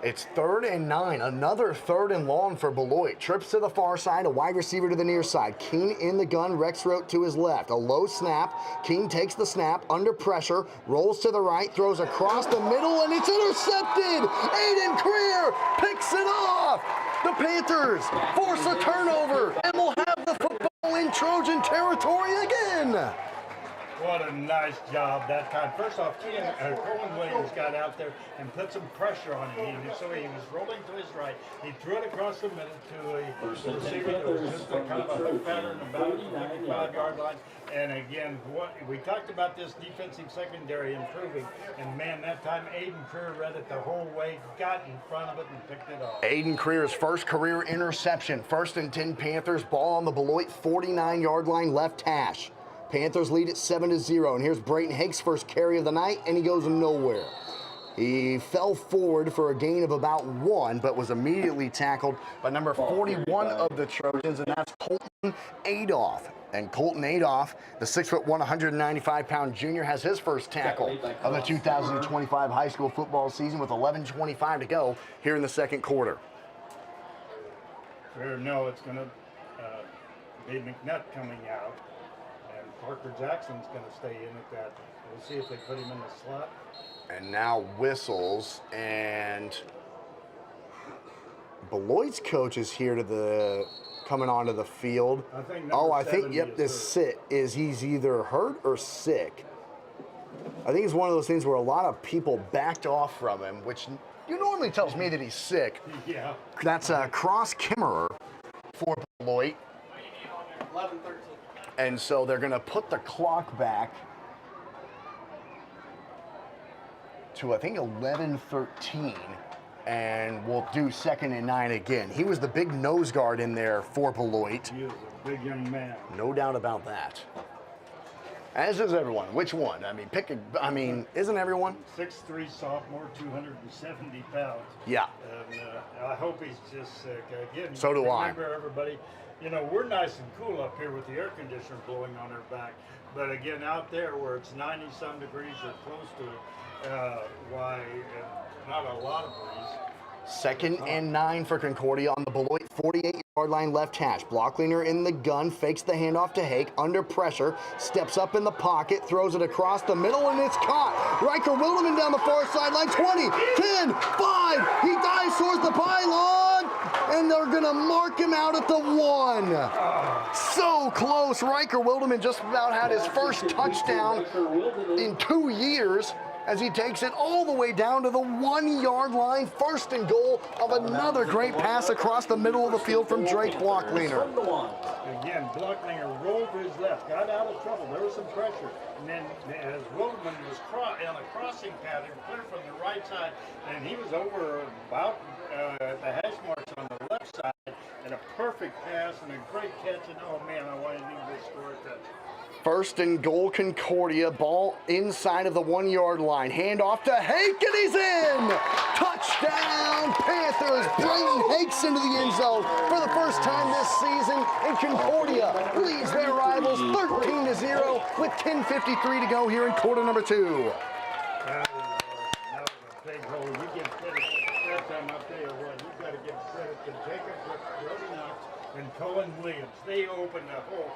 It's 3rd and 9, another 3rd and long for Beloit. Trips to the far side, a wide receiver to the near side. Keen in the gun, Rexroth to his left. A low snap, Keen takes the snap, under pressure, rolls to the right, throws across the middle, and it's intercepted! Aiden Creer picks it off! The Panthers force a turnover, and will have the football in Trojan territory again! What a nice job that time. First off, Colin Williams got out there and put some pressure on him. So he was rolling to his right. He threw it across the middle to a receiver that was just a kind of a pattern about the 55-yard line. And again, we talked about this defensive secondary improving. And man, that time Aiden Creer read it the whole way, got in front of it and picked it off. Aiden Creer's first career interception. 1st and 10 Panthers, ball on the Beloit 49-yard line, left hash. Panthers lead at 7-0, and here's Brayton Hake's first carry of the night, and he goes nowhere. He fell forward for a gain of about 1, but was immediately tackled by number 41 of the Trojans, and that's Colton Adolph. And Colton Adolph, the 6'1", 195-pound junior, has his first tackle of the 2025 high school football season with 11:25 to go here in the second quarter. No, it's going to be McNutt coming out. Parker Jackson's going to stay in at that. We'll see if they put him in the slot. And now whistles, and Beloit's coach is here coming onto the field. I think he's either hurt or sick. I think it's one of those things where a lot of people backed off from him, which normally tells me that he's sick. Yeah. That's Cross Kimmerer for Beloit. 11-13. And so they're going to put the clock back to, I think, 11:13, and we'll do 2nd and 9 again. He was the big nose guard in there for Beloit. He was a big young man. No doubt about that. As is everyone. Which one? Isn't everyone? 6'3" sophomore, 270 pounds. Yeah. And I hope he's just sick. Again, so do I. Remember, everybody, we're nice and cool up here with the air conditioner blowing on our back. But again, out there where it's 90-some degrees or close to it, not a lot of breeze. 2nd and 9 for Concordia on the Beloit 48-yard line left hash. Blockleaner in the gun, fakes the handoff to Hake, under pressure, steps up in the pocket, throws it across the middle, and it's caught. Riker Wilderman down the far sideline, 20, 10, 5, he dives towards the pylon, and they're going to mark him out at the 1. So close. Riker Wilderman just about had his first touchdown in 2 years, as he takes it all the way down to the 1-yard line. 1st and goal of another great pass across the middle of the field from Drake Blockleaner. Again, Blockleaner rolled to his left, got out of trouble. There was some pressure. And then as Wilderman was on a crossing pattern, clear from the right side, and he was over about the hash marks on the left side, and a perfect pass and a great catch. And oh man, I wanted him to score a touch. 1st and goal, Concordia. Ball inside of the 1-yard line. Hand off to Hake, and he's in! Touchdown, Panthers! Brayton Hake's into the end zone for the first time this season, and Concordia leads their rivals 13-0 with 10:53 to go here in quarter number 2. That was a big hole. You give credit that time. I'll tell you what, you've got to give credit to Jacob Brody Knox and Colin Williams. They opened the hole.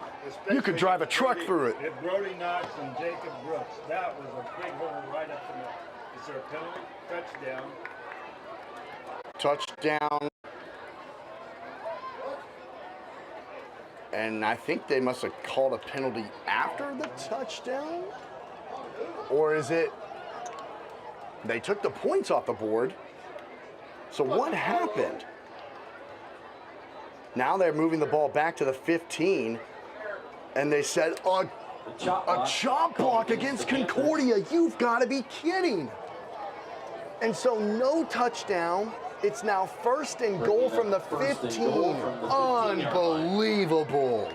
You could drive a truck through it. Brody Knox and Jacob Brooks. That was a big hole right up the middle. Is there a penalty? Touchdown. And I think they must have called a penalty after the touchdown. Or is it? They took the points off the board. So what happened? Now they're moving the ball back to the 15, and they said, a chop block against Concordia. You've got to be kidding. And so no touchdown. It's now first and goal from the 15. Unbelievable.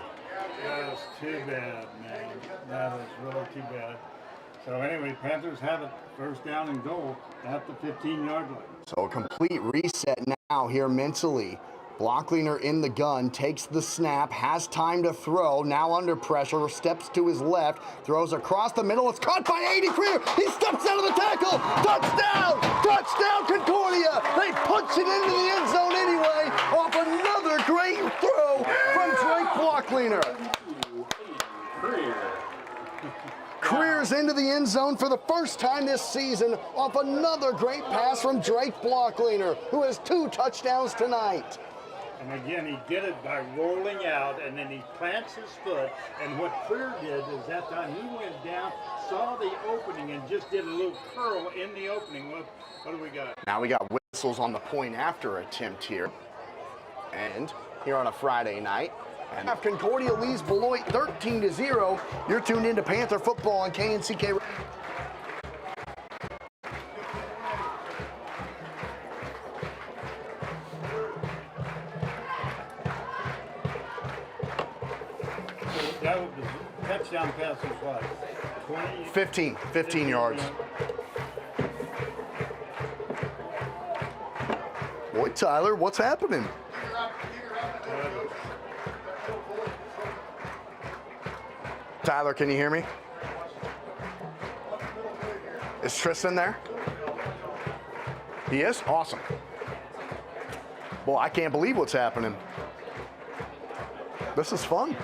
That is too bad, man. That is really too bad. So anyway, Panthers have it first down and goal at the 15-yard line. So a complete reset now here mentally. Blockleaner in the gun, takes the snap, has time to throw, now under pressure, steps to his left, throws across the middle, it's caught by Aiden Creer, he steps out of the tackle, touchdown, touchdown Concordia, they punch it into the end zone anyway, off another great throw from Drake Blockleaner. Creer's into the end zone for the first time this season off another great pass from Drake Blockleaner, who has 2 touchdowns tonight. And again, he did it by rolling out, and then he plants his foot. And what Creer did is that time he went down, saw the opening, and just did a little curl in the opening. What do we got? Now we got whistles on the point after attempt here. And here on a Friday night. And Concordia leads Beloit 13-0. You're tuned into Panther football on KNCK. That was the touchdown pass was what? 20? 15 yards. Boy, Tyler, what's happening? Tyler, can you hear me? Is Tristan there? He is? Awesome. Boy, I can't believe what's happening. This is fun.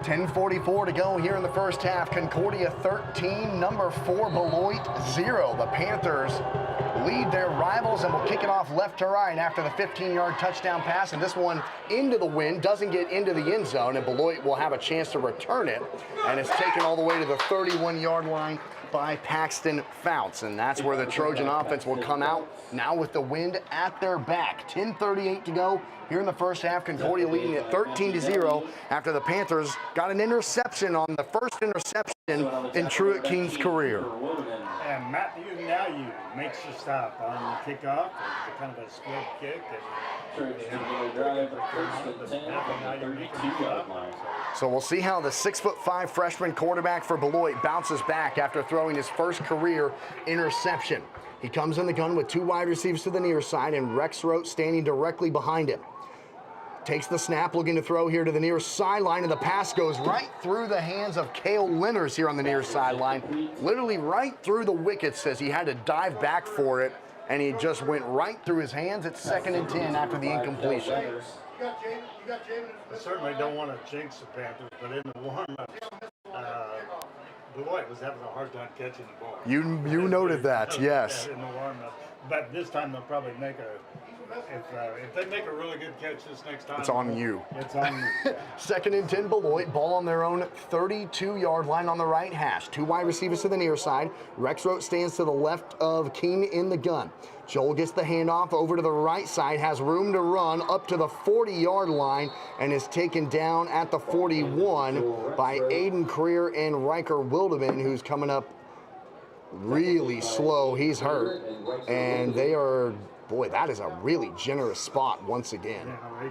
.44 to go here in the first half. Concordia 13, number 4 Beloit 0. The Panthers lead their rivals and will kick it off left to right after the 15-yard touchdown pass. And this one into the wind, doesn't get into the end zone, and Beloit will have a chance to return it. And it's taken all the way to the 31-yard line by Paxton Fouts. And that's where the Trojan offense will come out now with the wind at their back. 10:38 to go here in the first half. Concordia leading at 13-0 after the Panthers got an interception on the first interception in Truett King's career. And Matthew Now makes the stop on the kickoff. It's kind of a split kick. So we'll see how the 6'5" freshman quarterback for Beloit bounces back after throwing his first career interception. He comes in the gun with 2 wide receivers to the near side and Rex Rote standing directly behind him. Takes the snap, looking to throw here to the near sideline, and the pass goes right through the hands of Cale Lenners here on the near sideline. Literally right through the wickets, says he had to dive back for it, and he just went right through his hands. It's 2nd and 10 after the incompletion. I certainly don't want to jinx the Panthers, but in the warm-up, Beloit was having a hard time catching the ball. You noted that, yes. In the warm-up. But this time they'll probably make if they make a really good catch this next time. It's on you. It's on you. 2nd and 10 Beloit, ball on their own 32-yard line on the right hash. 2 wide receivers to the near side. Rex Rote stands to the left of King in the gun. Joel gets the handoff over to the right side, has room to run up to the 40-yard line, and is taken down at the 41 by Aiden Creer and Riker Wildeman, who's coming up really slow. He's hurt, and they are... Boy, that is a really generous spot once again.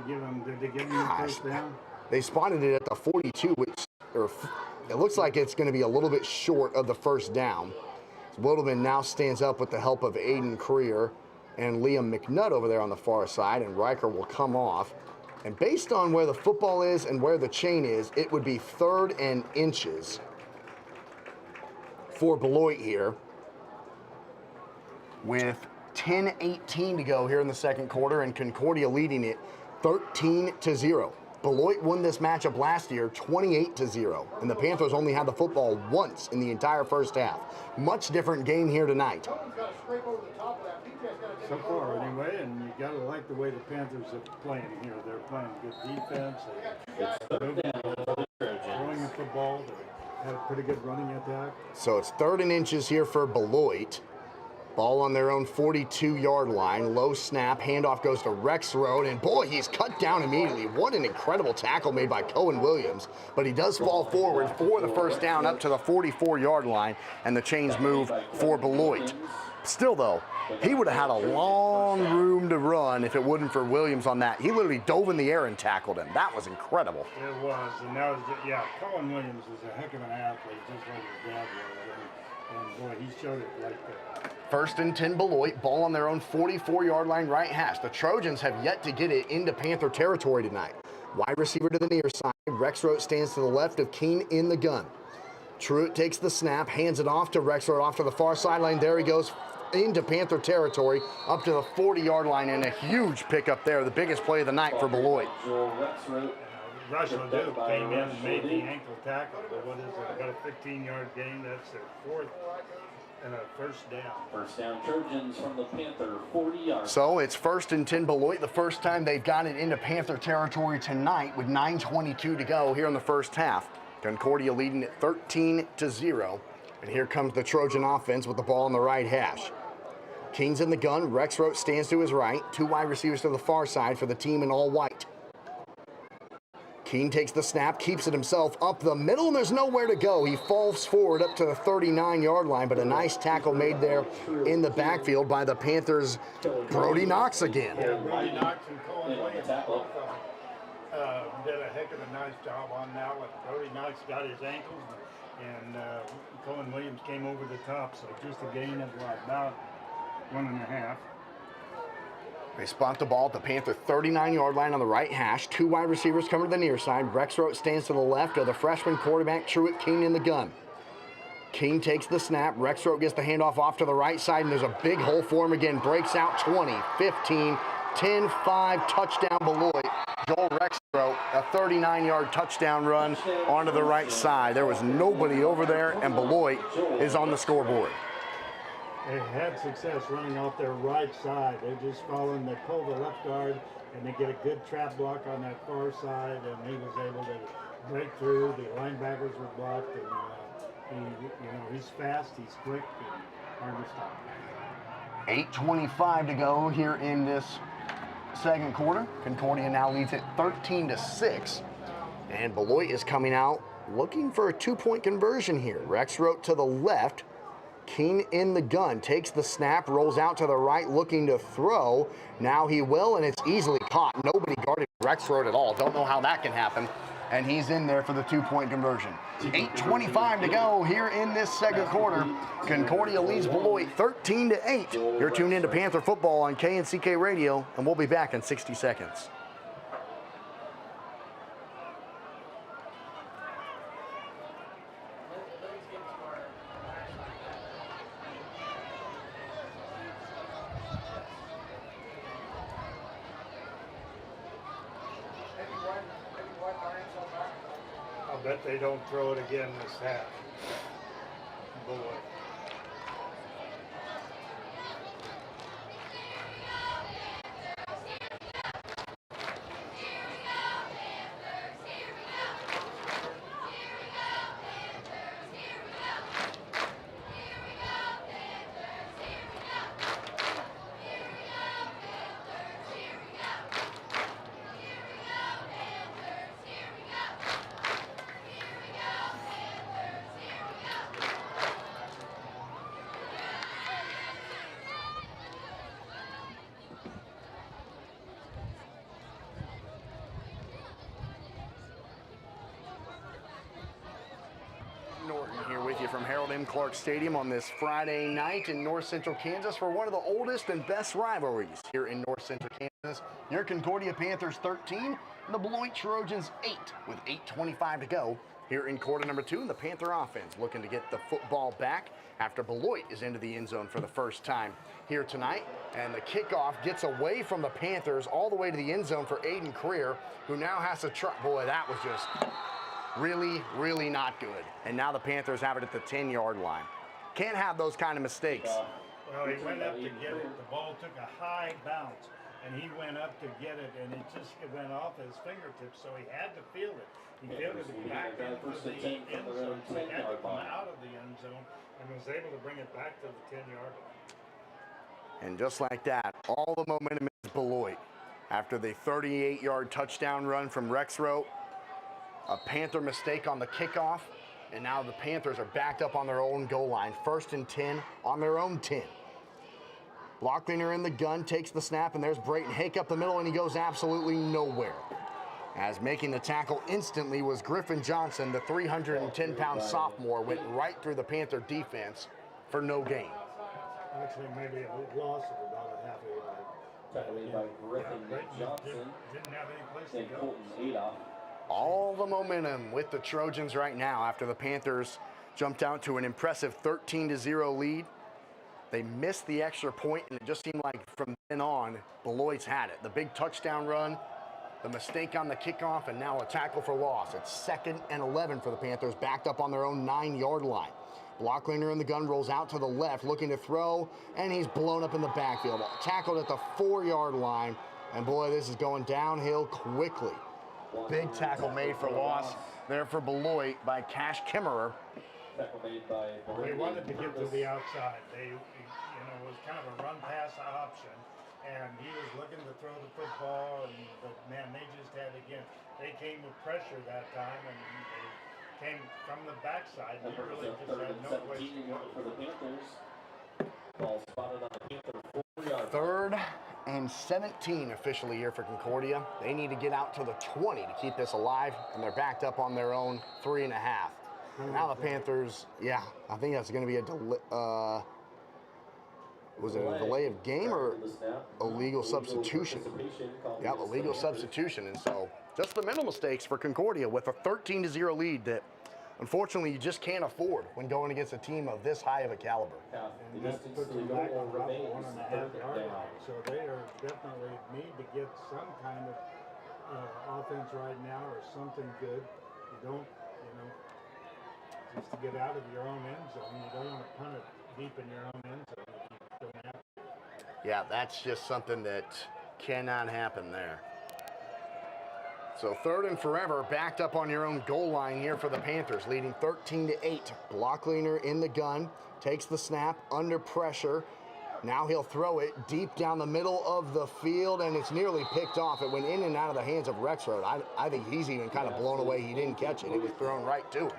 Yeah, did they give him the first down? They spotted it at the 42, it looks like it's going to be a little bit short of the first down. Wildeman now stands up with the help of Aiden Creer and Liam McNutt over there on the far side, and Riker will come off. And based on where the football is and where the chain is, it would be 3rd and inches for Beloit here with 10:18 to go here in the second quarter, and Concordia leading it 13-0. Beloit won this matchup last year 28-0, and the Panthers only had the football once in the entire first half. Much different game here tonight. So far, anyway, and you got to like the way the Panthers are playing here. They're playing good defense. They're throwing the football. They have a pretty good running attack. So it's 3rd and inches here for Beloit. Ball on their own 42-yard line. Low snap. Handoff goes to Rexroad. And boy, he's cut down immediately. What an incredible tackle made by Cohen Williams. But he does fall forward for the first down up to the 44-yard line. And the chains move for Beloit. Still, though, he would have had a long room to run if it wasn't for Williams on that. He literally dove in the air and tackled him. That was incredible. It was. And that was, yeah, Cohen Williams is a heck of an athlete, just like his dad was. And boy, he showed it right there. 1st and 10 Beloit, ball on their own 44-yard line right hash. The Trojans have yet to get it into Panther territory tonight. Wide receiver to the near side. Rexroad stands to the left of Keene in the gun. Truitt takes the snap, hands it off to Rexroad off to the far sideline. There he goes into Panther territory up to the 40-yard line, and a huge pickup there, the biggest play of the night for Beloit. Russell came in and made the ankle tackle, but what is it, about a 15-yard gain? That's their 4th and a first down. First down, Trojans from the Panther, 40 yards. So it's 1st and 10 Beloit, the first time they've got it into Panther territory tonight with 9:22 to go here in the first half. Concordia leading at 13-0. And here comes the Trojan offense with the ball on the right hash. Keene's in the gun. Rexroad stands to his right. 2 wide receivers to the far side for the team in all white. Keene takes the snap, keeps it himself up the middle, and there's nowhere to go. He falls forward up to the 39-yard line, but a nice tackle made there in the backfield by the Panthers' Brody Knox again. Yeah, Brody Knox and Cohen Williams both did a heck of a nice job on that one. Brody Knox got his ankles, and Cohen Williams came over the top, so just a gain of about 1.5. They spot the ball at the Panther 39-yard line on the right hash. 2 wide receivers coming to the near side. Rexroad stands to the left of the freshman quarterback, Truitt Keene in the gun. Keene takes the snap. Rexroad gets the handoff off to the right side, and there's a big hole for him again. Breaks out 20, 15, 10, 5, touchdown Beloit. Joel Rexroad, a 39-yard touchdown run onto the right side. There was nobody over there, and Beloit is on the scoreboard. They had success running off their right side. They're just following, they pull the left guard, and they get a good trap block on that far side, and he was able to break through. The linebackers were blocked, and he's fast, he's quick, and hard to stop. 8:25 to go here in this second quarter. Concordia now leads it 13-6, and Beloit is coming out looking for a 2-point conversion here. Rexroad to the left. Keene in the gun, takes the snap, rolls out to the right, looking to throw. Now he will, and it's easily caught. Nobody guarded Rexroad at all. Don't know how that can happen. And he's in there for the 2-point conversion. 8:25 to go here in this second quarter. Concordia leads Beloit 13-8. You're tuned into Panther football on KNCK Radio, and we'll be back in 60 seconds. I'll bet they don't throw it again this half. Beloit. Norton here with you from Harold M. Clark Stadium on this Friday night in North Central Kansas for one of the oldest and best rivalries here in North Central Kansas. Your Concordia Panthers 13, and the Beloit Trojans 8 with 8:25 to go here in quarter number 2. And the Panther offense looking to get the football back after Beloit is into the end zone for the first time here tonight. And the kickoff gets away from the Panthers all the way to the end zone for Aiden Creer, who now has to try. Boy, that was just really, really not good. And now the Panthers have it at the 10-yard line. Can't have those kind of mistakes. Well, he went up to get it. The ball took a high bounce, and he went up to get it, and it went off his fingertips, so he had to field it. He fielded it back into the end zone, so he had to come out of the end zone and was able to bring it back to the 10-yard line. And just like that, all the momentum is Beloit. After the 38-yard touchdown run from Rexroth, a Panther mistake on the kickoff, and now the Panthers are backed up on their own goal line. 1st and 10 on their own 10. Blocklinger in the gun, takes the snap, and there's Brayton Hake up the middle, and he goes absolutely nowhere. As making the tackle instantly was Griffin Johnson, the 310-pound sophomore, went right through the Panther defense for no gain. Actually, maybe a loss of about a half a yard. Tackled by Griffin Johnson. Didn't have any place to And go. Colton Adolph. All the momentum with the Trojans right now after the Panthers jumped out to an impressive 13-0 lead. They missed the extra point, and it just seemed like from then on, Beloit's had it. The big touchdown run, the mistake on the kickoff, and now a tackle for loss. It's 2nd and 11 for the Panthers, backed up on their own 9-yard line. Blocklinger in the gun rolls out to the left, looking to throw, and he's blown up in the backfield. Tackled at the 4-yard line, and boy, this is going downhill quickly. Big tackle made for loss there for Beloit by Cash Kimmerer. Tackle made by They wanted to get to the outside. They, it was kind of a run-pass option, and he was looking to throw the football, but man, they just had they came with pressure that time, and they came from the backside. They really just had no place to go. For the Panthers. Ball spotted on the Panther 4-yard. 3rd and 17 officially here for Concordia. They need to get out to the 20 to keep this alive, and they're backed up on their own 3.5. Now the Panthers, yeah, I think that's going to be a was it a delay of game or illegal substitution? Yeah, illegal substitution. And so just the mental mistakes for Concordia with a 13-0 lead that unfortunately you just can't afford when going against a team of this high of a caliber. And that puts them back on about the 1.5 yard line. So they are definitely need to get some kind of offense right now or something good. You don't, just to get out of your own end zone. You don't want to punt it deep in your own end zone if you don't have to. Yeah, that's just something that cannot happen there. So 3rd and forever, backed up on your own goal line here for the Panthers, leading 13-8. Blocklinger in the gun, takes the snap, under pressure. Now he'll throw it deep down the middle of the field, and it's nearly picked off. It went in and out of the hands of Rexroth. I think he's even kind of blown away he didn't catch it. It was thrown right to him.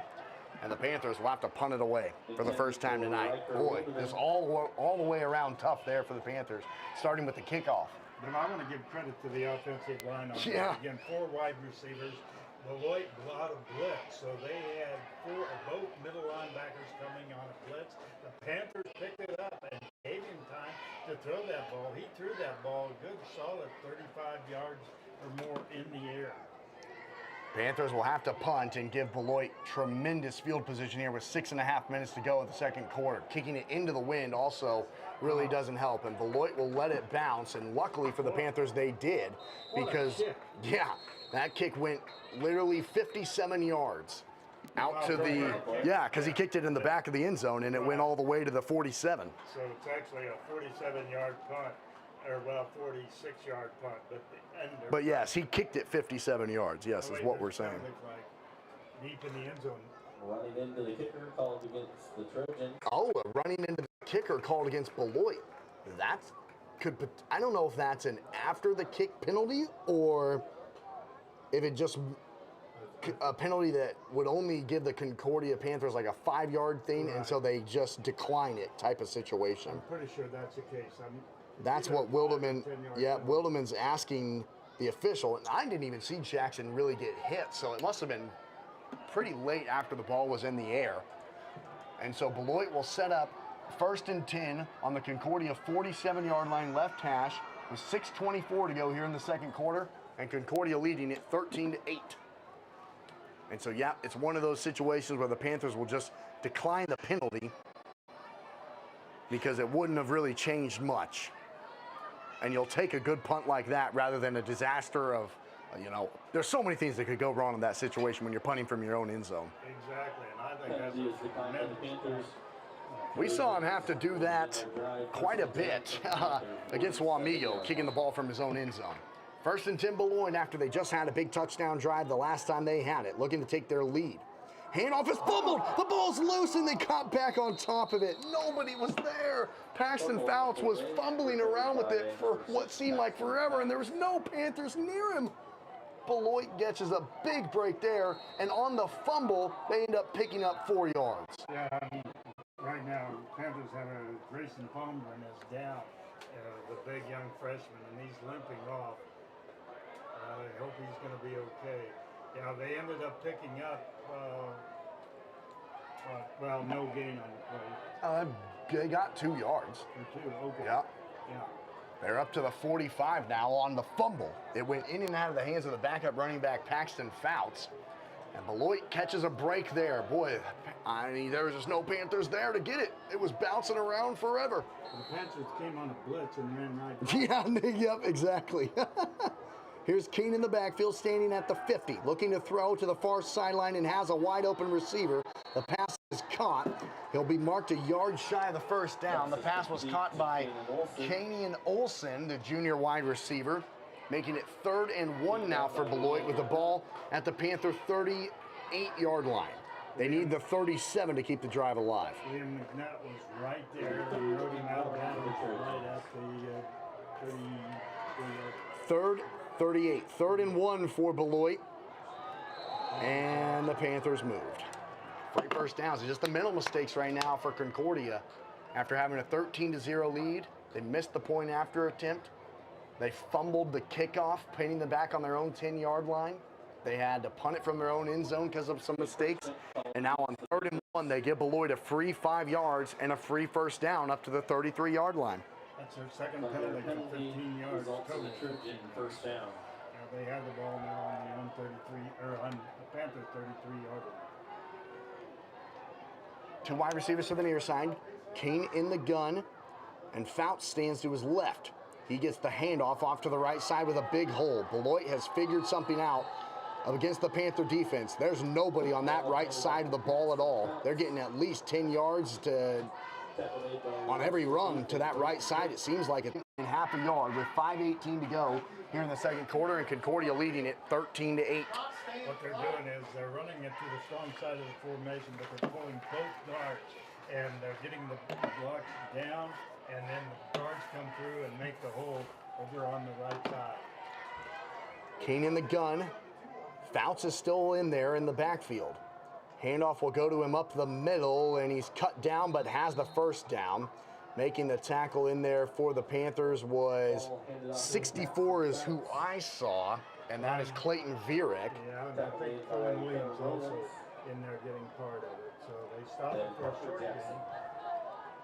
And the Panthers will have to punt it away for the first time tonight. Boy, just all the way around tough there for the Panthers, starting with the kickoff. But I want to give credit to the offensive line on Yeah. that. Again, 4 wide receivers. Beloit out of blitz, so they had both middle linebackers coming on a blitz. The Panthers picked it up and gave him time to throw that ball. He threw that ball a good solid 35 yards or more in the air. Panthers will have to punt and give Beloit tremendous field position here with 6.5 minutes to go in the second quarter. Kicking it into the wind also really doesn't help, and Beloit will let it bounce, and luckily for the Panthers they did, because yeah, that kick went literally 57 yards out to the, because he kicked it in the back of the end zone and it went all the way to the 47. So it's actually a 47-yard punt, or 46-yard punt, but yes, he kicked it 57 yards, yes, is what we're saying. Like deep in the end zone. Running into the kicker called against the Trojans. Oh, running into the kicker called against Beloit. I don't know if that's an after the kick penalty or if it just a penalty that would only give the Concordia Panthers like a 5-yard thing, and so they just decline it type of situation. I'm pretty sure that's the case. That's what Wilderman, Wilderman's asking the official. And I didn't even see Jackson really get hit, so it must have been pretty late after the ball was in the air. And so Beloit will set up 1st and 10 on the Concordia 47-yard line left hash. with 6:24 to go here in the second quarter, and Concordia leading it 13-8. And so, yeah, it's one of those situations where the Panthers will just decline the penalty because it wouldn't have really changed much. And you'll take a good punt like that rather than a disaster of, there's so many things that could go wrong in that situation when you're punting from your own end zone. Exactly, and I think that's we saw him have to do that quite a bit against Wamego, kicking the ball from his own end zone. First and 10 Beloit after they just had a big touchdown drive the last time they had it, looking to take their lead. Handoff is fumbled. The ball's loose, and they caught back on top of it. Nobody was there. Paxton Fouts was fumbling around with it for what seemed like forever, and there was no Panthers near him. Beloit catches a big break there, and on the fumble, they end up picking up 4 yards. Yeah, right now, Panthers have a Grayson Palmer is down, the big young freshman, and he's limping off. I hope he's going to be okay. Yeah, they ended up picking up, no gain on the play. They got 2 yards. For 2, okay. Yeah. Yeah. They're up to the 45 now on the fumble. It went in and out of the hands of the backup running back, Paxton Fouts. And Beloit catches a break there. Boy, there was just no Panthers there to get it. It was bouncing around forever. The Panthers came on a blitz and ran right. Yeah, yep, exactly. Here's Keene in the backfield, standing at the 50, looking to throw to the far sideline and has a wide open receiver. The pass is caught. He'll be marked a yard shy of the first down. The pass was caught by Kanian Olsen, the junior wide receiver, making it 3rd and 1 now for Beloit with the ball at the Panther 38-yard line. They need the 37 to keep the drive alive. Liam McNutt was right there. They rode him out of bounds right at the 3rd, 38. 3rd and 1 for Beloit. And the Panthers moved. 3 first downs. Just the mental mistakes right now for Concordia. After having a 13-0 lead, they missed the point after attempt. They fumbled the kickoff, pinning them back on their own 10-yard line. They had to punt it from their own end zone because of some mistakes. And now on 3rd and 1, they give Beloit a free 5 yards and a free first down up to the 33-yard line. That's their second penalty for 15 yards total. First down. They have the ball now on the Panther 33-yard line. 2 wide receivers to the near side. Kane in the gun, and Fouts stands to his left. He gets the handoff off to the right side with a big hole. Beloit has figured something out against the Panther defense. There's nobody on that right side of the ball at all. They're getting at least 10 yards on every run to that right side. It seems like it's in half a yard with 5:18 to go here in the second quarter, and Concordia leading it 13-8. What they're doing is they're running it to the strong side of the formation, but they're pulling both guards, and they're getting the block down, and then the guards come through and make the hole over on the right side. Kane in the gun. Fouts is still in there in the backfield. Handoff will go to him up the middle, and he's cut down but has the first down. Making the tackle in there for the Panthers was 64 is who I saw, and that is Clayton Vierek. Yeah, and I think Owen Williams also in there getting part of it. So they stopped it for a short game.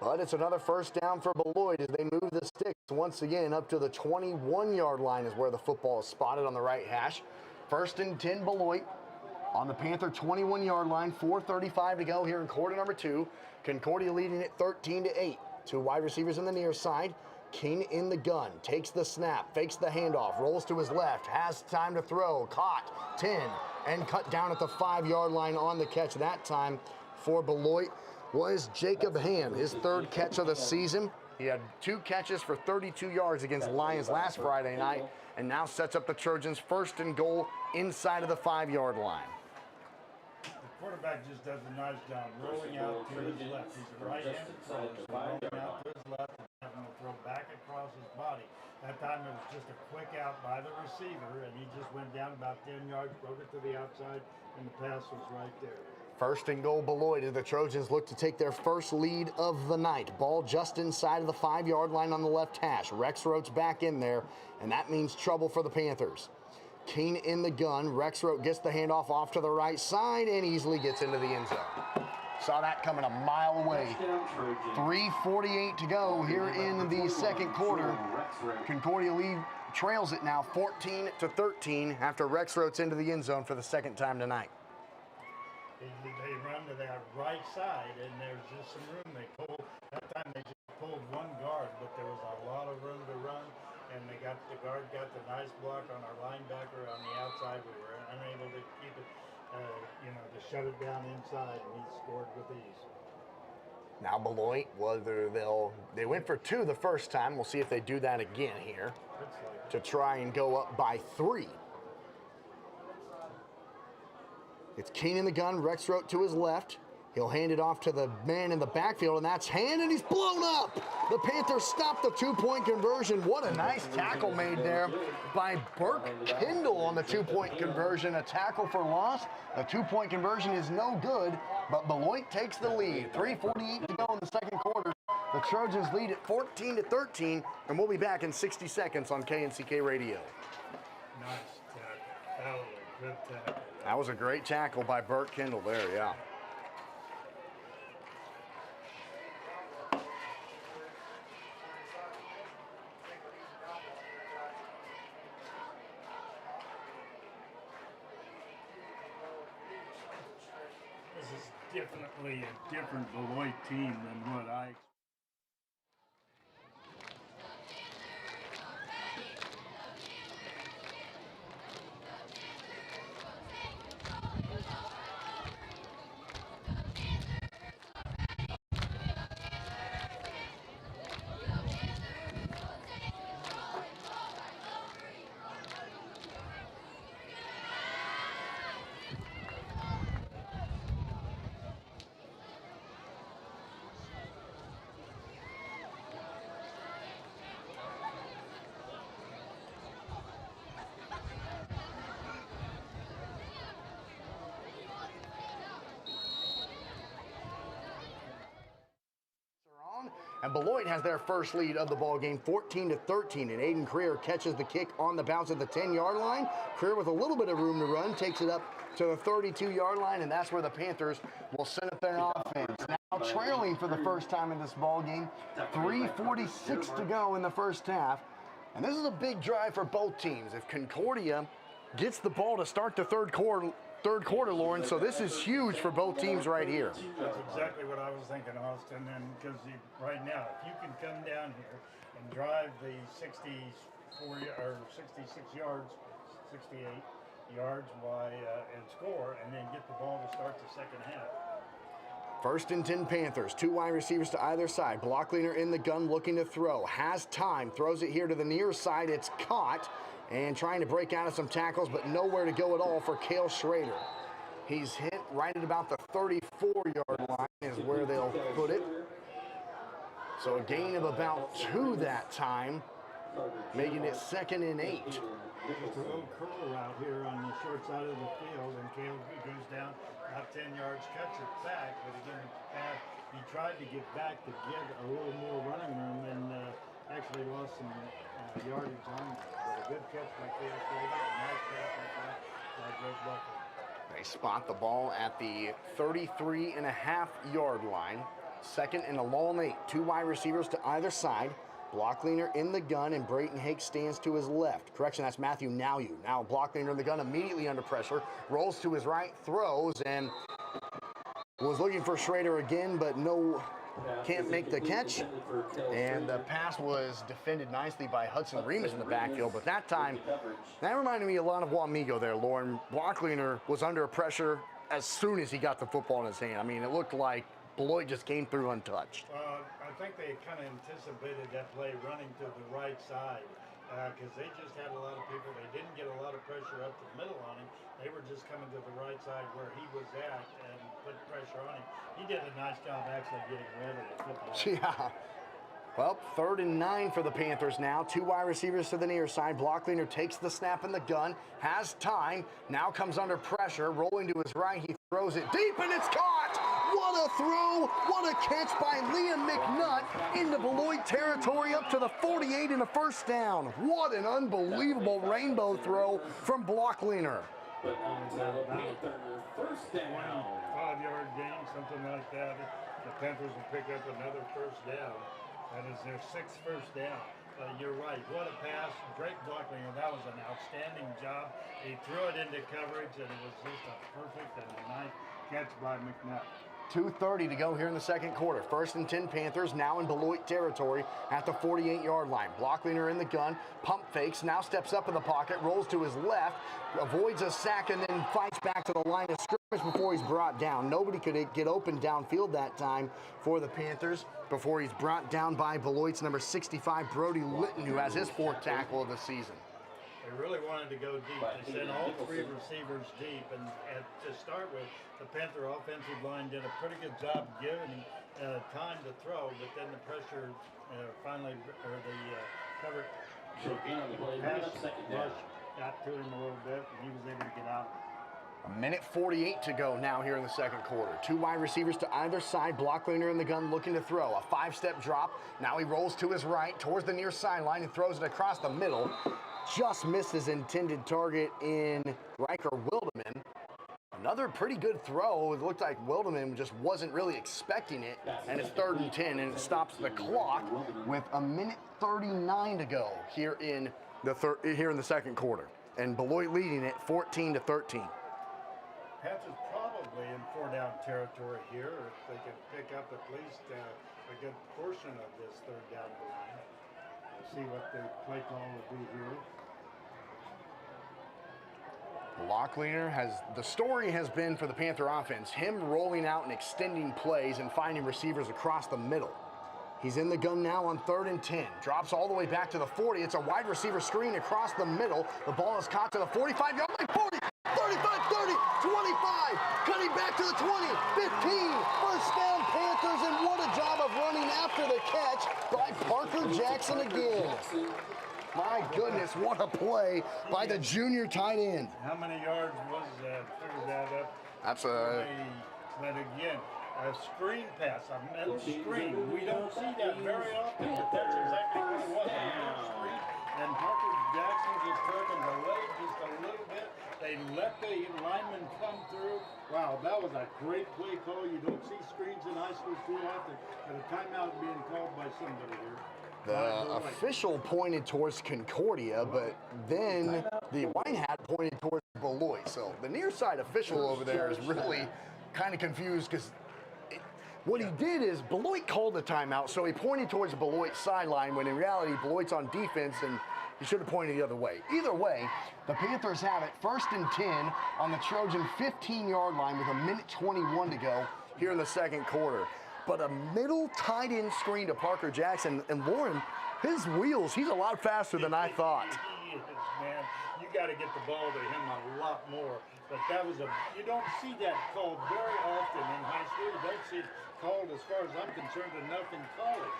But it's another first down for Beloit as they move the sticks once again up to the 21-yard line is where the football is spotted on the right hash. 1st and 10 Beloit on the Panther 21-yard line, 4:35 to go here in quarter number 2. Concordia leading it 13-8. 2 wide receivers on the near side. King in the gun, takes the snap, fakes the handoff, rolls to his left, has time to throw, caught, 10, and cut down at the 5-yard line on the catch. That time for Beloit was Jacob Ham, his 3rd catch of the season. He had 2 catches for 32 yards against Lions last Friday night, and now sets up the Trojans 1st and goal inside of the 5-yard line. The quarterback just does a nice job rolling out to his left. He's a right-handed thrower, so rolling out to his left and having to throw back across his body. That time it was just a quick out by the receiver, and he just went down about 10 yards, broke it to the outside, and the pass was right there. 1st and goal Beloit as the Trojans look to take their first lead of the night. Ball just inside of the 5-yard line on the left hash. Rexroth's back in there, and that means trouble for the Panthers. Kane in the gun. Rexroth gets the handoff off to the right side and easily gets into the end zone. Saw that coming a mile away. 3:48 to go here in the second quarter. Concordia trails it now 14-13 after Rexroth's into the end zone for the second time tonight. They run to that right side, and there's just some room. That time they just pulled one guard, but there was a lot of room to run, and the guard got the nice block on our linebacker on the outside. We were unable to keep it, to shut it down inside, and he scored with ease. Now Beloit, they went for 2 the first time. We'll see if they do that again here to try and go up by 3. It's Kane in the gun, Rexroth to his left. He'll hand it off to the man in the backfield, and that's hand, and he's blown up. The Panthers stopped the 2-point conversion. What a nice tackle made there by Burke Kendall on the 2-point conversion. A tackle for loss. The 2-point conversion is no good, but Beloit takes the lead. 3:48 to go in the second quarter. The Trojans lead at 14-13, and we'll be back in 60 seconds on KNCK Radio. Nice tackle. That was a good tackle. That was a great tackle by Burke Kendall there, yeah. This is definitely a different Beloit team than what I expected. And Beloit has their first lead of the ball game, 14-13. And Aiden Creer catches the kick on the bounce at the 10-yard line. Creer with a little bit of room to run takes it up to the 32-yard line, and that's where the Panthers will set up their offense. Now trailing for the first time in this ball game, 3:46 to go in the first half. And this is a big drive for both teams. If Concordia gets the ball to start the third quarter, Lauren, so this is huge for both teams right here. That's exactly what I was thinking, Austin, and because right now, if you can come down here and drive the 64 or 66 yards, 68 yards and score, and then get the ball to start the second half. First and 10 Panthers, 2 wide receivers to either side. Blockleaner in the gun looking to throw. Has time, throws it here to the near side. It's caught. And trying to break out of some tackles, but nowhere to go at all for Cale Schrader. He's hit right at about the 34-yard line is where they'll put it. So a gain of about 2 that time, making it 2nd and 8. Just a little curl route here on the short side of the field, and Cale goes down about 10 yards, cuts it back, but again, he tried to get back to get a little more running room and actually lost some yardage on it. But a good catch by Cale Schrader, a nice catch by Greg Buckley. They spot the ball at the 33.5-yard line. 2nd and a long 8. 2 wide receivers to either side. Blockleaner in the gun, and Brayton Hake stands to his left. Correction, that's Matthew Nauyu. Now Blockleaner in the gun, immediately under pressure. Rolls to his right, throws, and was looking for Schrader again, but can't make the catch. And the pass was defended nicely by Hudson Remus in the backfield, but that time, that reminded me a lot of Wamego there, Lauren. Blockleaner was under pressure as soon as he got the football in his hand. I mean, it looked like Beloit just came through untouched. I think they kind of anticipated that play running to the right side because they just had a lot of people. They didn't get a lot of pressure up the middle on him. They were just coming to the right side where he was at and put pressure on him. He did a nice job actually getting rid of the football. Yeah. Well, 3rd and 9 for the Panthers now. 2 wide receivers to the near side. Blockleaner takes the snap in the gun, has time, now comes under pressure, rolling to his right. He throws it deep, and it's caught! What a throw! What a catch by Liam McNutt into Beloit territory up to the 48 and a first down. What an unbelievable rainbow throw from Blockleaner. But on the Panther first down. 5-yard gain, something like that. The Panthers will pick up another first down. That is their 6th first down. you're right. What a pass. Drake Blocklinger, that was an outstanding job. He threw it into coverage, and it was just a perfect and a nice catch by McNutt. 2:30 to go here in the second quarter. 1st and 10 Panthers now in Beloit territory at the 48-yard line. Blocklinger in the gun, pump fakes, now steps up in the pocket, rolls to his left, avoids a sack, and then fights back to the line of scrimmage before he's brought down. Nobody could get open downfield that time for the Panthers before he's brought down by Beloit's number 65, Brody Litton, who has his 4th tackle of the season. They really wanted to go deep. They sent all 3 receivers deep, and to start with, the Panther offensive line did a pretty good job giving time to throw, but then the pressure finally, or the cover, pass rush got to him a little bit, and he was able to get out. 1:48 to go now here in the second quarter. 2 wide receivers to either side. Blocklinger in the gun looking to throw. A 5-step drop. Now he rolls to his right towards the near sideline and throws it across the middle. Just missed his intended target in Riker Wildeman. Another pretty good throw. It looked like Wildeman just wasn't really expecting it. And it's 3rd and 10, and it stops the clock with 1:39 to go here in the second quarter. And Beloit leading it 14-13. Panthers probably in 4-down territory here, if they can pick up at least a good portion of this 3rd down line. We'll see what the play call will be here. Blocklinger the story has been for the Panther offense, him rolling out and extending plays and finding receivers across the middle. He's in the gun now on 3rd and 10. Drops all the way back to the 40. It's a wide receiver screen across the middle. The ball is caught to the 45-yard line, 40, 35, 30, 25. Cutting back to the 20, 15. First down Panthers, and what a job of running after the catch by Parker Jackson again. My goodness, what a play by the junior tight end. How many yards was that? Figure that up. That's a... But again, a screen pass, a middle screen. We don't see that very often, but that's exactly what it was, a middle screen. And Parker Jackson just took him away just a little bit. They let the lineman come through. Wow, that was a great play call. You don't see screens in high school too often, but a timeout being called by somebody here. The official pointed towards Concordia, but then the white hat pointed towards Beloit. So the near side official over there is really kind of confused because what he did is Beloit called the timeout, so he pointed towards Beloit's sideline when in reality Beloit's on defense and he should have pointed the other way. Either way, the Panthers have it 1st and 10 on the Trojan 15-yard line with 1:21 to go here in the second quarter. But a middle tight end screen to Parker Jackson, and Lauren, his wheels, he's a lot faster than I thought. He is, man. You got to get the ball to him a lot more. But that was you don't see that called very often in high school. You don't see it called, as far as I'm concerned, enough in college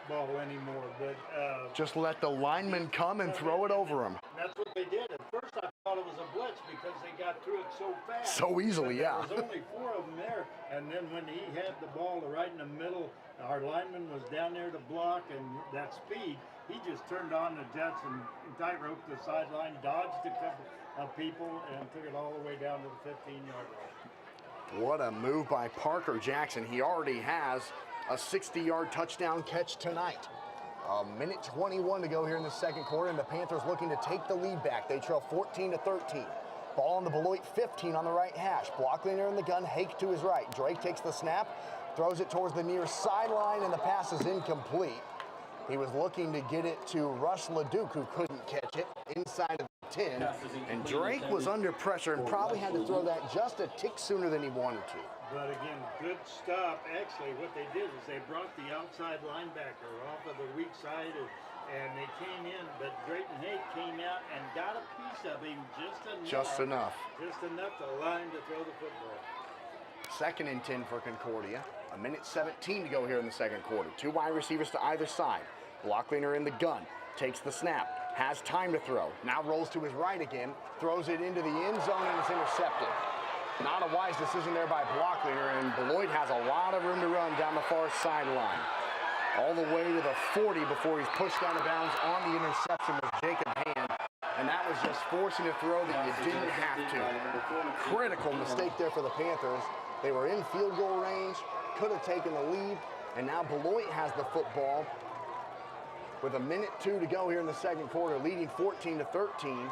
ball anymore. But just let the lineman come and throw it over him. That's what they did. At first I thought it was a blitz because they got through it so fast. So easily, yeah. There was only 4 of them there. And then when he had the ball right in the middle, our lineman was down there to block, and that speed, he just turned on the jets and tightrope the sideline, dodged a couple of people, and took it all the way down to the 15-yard line. What a move by Parker Jackson. He already has a 60-yard touchdown catch tonight. 1:21 to go here in the second quarter, and the Panthers looking to take the lead back. They trail 14-13. Ball on the Beloit 15 on the right hash. Blocklinger in the gun, Hake to his right. Drake takes the snap, throws it towards the near sideline, and the pass is incomplete. He was looking to get it to Russ Leduc, who couldn't catch it inside of the 10. And Drake was under pressure and probably had to throw that just a tick sooner than he wanted to. But again, good stop. Actually, what they did is they brought the outside linebacker off of the weak side, and they came in, but Drayton Hake came out and got a piece of him just enough. Just enough to allow him to throw the football. 2nd and 10 for Concordia. 1:17 to go here in the second quarter. 2 wide receivers to either side. Blocklinger in the gun, takes the snap, has time to throw. Now rolls to his right again, throws it into the end zone, and it's intercepted. Not a wise decision there by Blocklinger, and Beloit has a lot of room to run down the far sideline. All the way to the 40 before he's pushed out of bounds on the interception with Jacob Hand. And that was just forcing a throw that you didn't have to. Critical mistake there for the Panthers. They were in field goal range, could have taken the lead, and now Beloit has the football with 1:02 to go here in the second quarter, leading 14-13,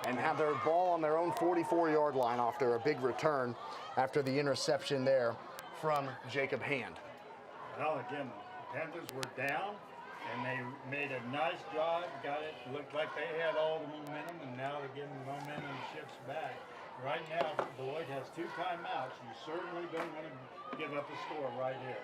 and have their ball on their own 44-yard line after a big return after the interception there from Jacob Hand. Well, again, the Panthers were down, and they made a nice drive, got it, looked like they had all the momentum, and now again, the momentum shifts back. Right now, Beloit has 2 timeouts. You certainly don't want to give up a score right here.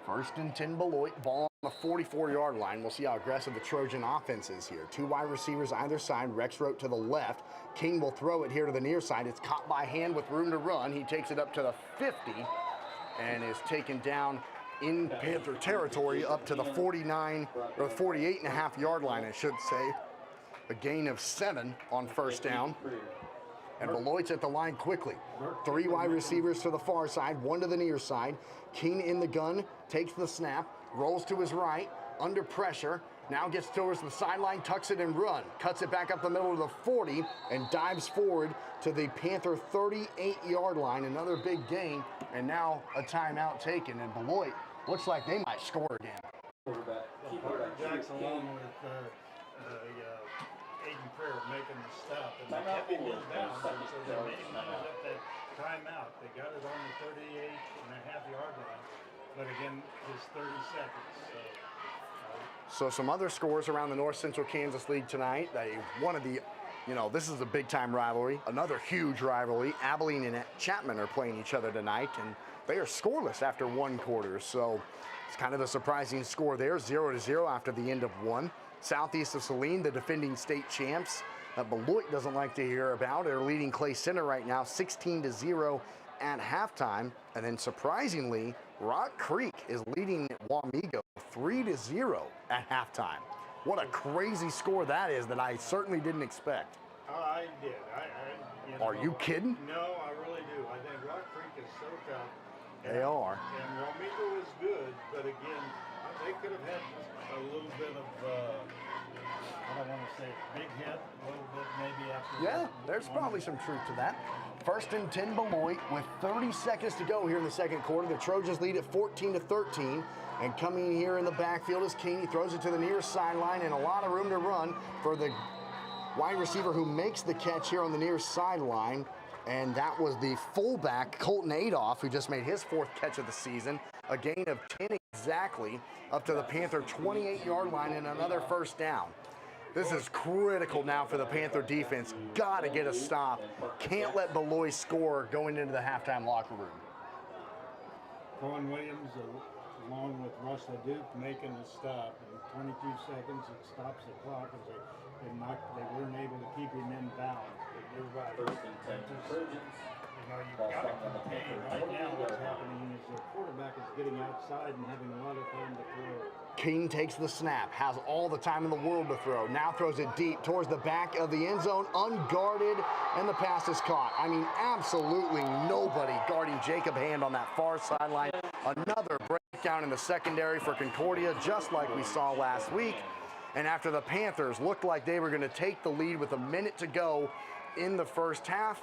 First and 10 Beloit, ball on the 44-yard line. We'll see how aggressive the Trojan offense is here. 2 wide receivers either side. Rex Rote to the left. King will throw it here to the near side. It's caught by Hand with room to run. He takes it up to the 50 and is taken down in Panther territory up to the 49 or 48.5-yard line, I should say. A gain of 7 on first down. And Beloit's at the line quickly. 3 wide receivers to the far side, 1 to the near side. King in the gun, takes the snap, rolls to his right, under pressure, now gets towards the sideline, tucks it and run. Cuts it back up the middle of the 40 and dives forward to the Panther 38-yard line. Another big gain, and now a timeout taken. And Beloit looks like they might score again. Jackson along with Aiden Prayer making the stop, and they kept him down, so they made him use up that timeout. They got it on the 38.5-yard line, but again, just 30 seconds. So some other scores around the North Central Kansas League tonight. One of the, this is a big-time rivalry, another huge rivalry. Abilene and Chapman are playing each other tonight, and they are scoreless after 1 quarter. So it's kind of a surprising score there, 0-0 after the end of 1. Southeast of Saline, the defending state champs, that Beloit doesn't like to hear about. They're leading Clay Center right now, 16-0 at halftime. And then surprisingly, Rock Creek is leading Wamego 3-0 at halftime. What a crazy score that is that I certainly didn't expect. I did. Are you kidding? No, I really do. I think Rock Creek is so tough. They are. And Wamego is good, but again, they could have had a little bit of, I don't want to say big hit, a little bit maybe after. Yeah, there's probably some truth to that. First and 10 Beloit with 30 seconds to go here in the second quarter. The Trojans lead at 14-13. And coming here in the backfield is King. He throws it to the near sideline and a lot of room to run for the wide receiver who makes the catch here on the near sideline. And that was the fullback, Colton Adolph, who just made his 4th catch of the season. A gain of 10 exactly up to the Panther 28-yard line and another first down. This is critical now for the Panther defense. Got to get a stop. Can't let Beloit score going into the halftime locker room. Cohen Williams along with Russell Duke making the stop. In 22 seconds, it stops the clock as they weren't able to keep him in bounds. But you're right. You've got to contain. Right now what's happening is the quarterback is getting outside and having a lot of time to throw. King takes the snap, has all the time in the world to throw. Now throws it deep towards the back of the end zone, unguarded, and the pass is caught. I mean, absolutely nobody guarding Jacob Hand on that far sideline. Another breakdown in the secondary for Concordia, just like we saw last week. And after the Panthers looked like they were going to take the lead with a minute to go in the first half,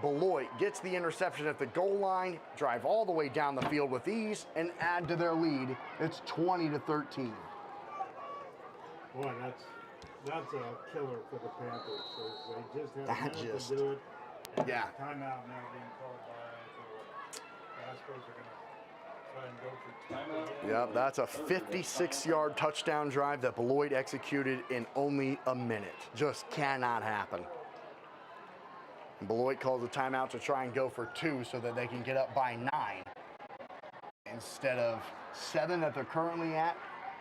Beloit gets the interception at the goal line, drive all the way down the field with ease, and add to their lead. It's 20-13. Boy, that's a killer for the Panthers. So they just have a minute to do it. And yeah. Timeout now being called by. I suppose they're going to try and go for 2 again. Yep, that's a 56-yard touchdown drive that Beloit executed in only a minute. Just cannot happen. And Beloit calls a timeout to try and go for 2 so that they can get up by 9 instead of 7 that they're currently at,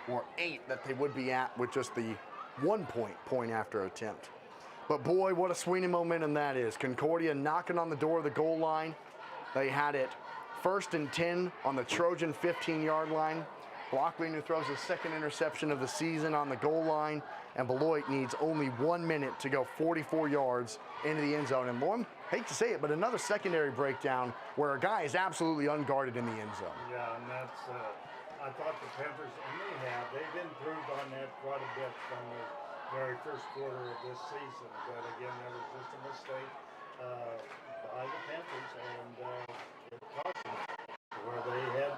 or 8 that they would be at with just the 1 point after attempt. But boy, what a swinging momentum that is. Concordia knocking on the door of the goal line. They had it 1st and 10 on the Trojan 15-yard line. Blockling, who throws his 2nd interception of the season on the goal line, and Beloit needs only 1 minute to go 44 yards into the end zone. And Lauren, hate to say it, but another secondary breakdown where a guy is absolutely unguarded in the end zone. Yeah, and that's, I thought the Panthers, and they've improved on that quite a bit from the very first quarter of this season. But again, that was just a mistake by the Panthers, and it cost them where they had,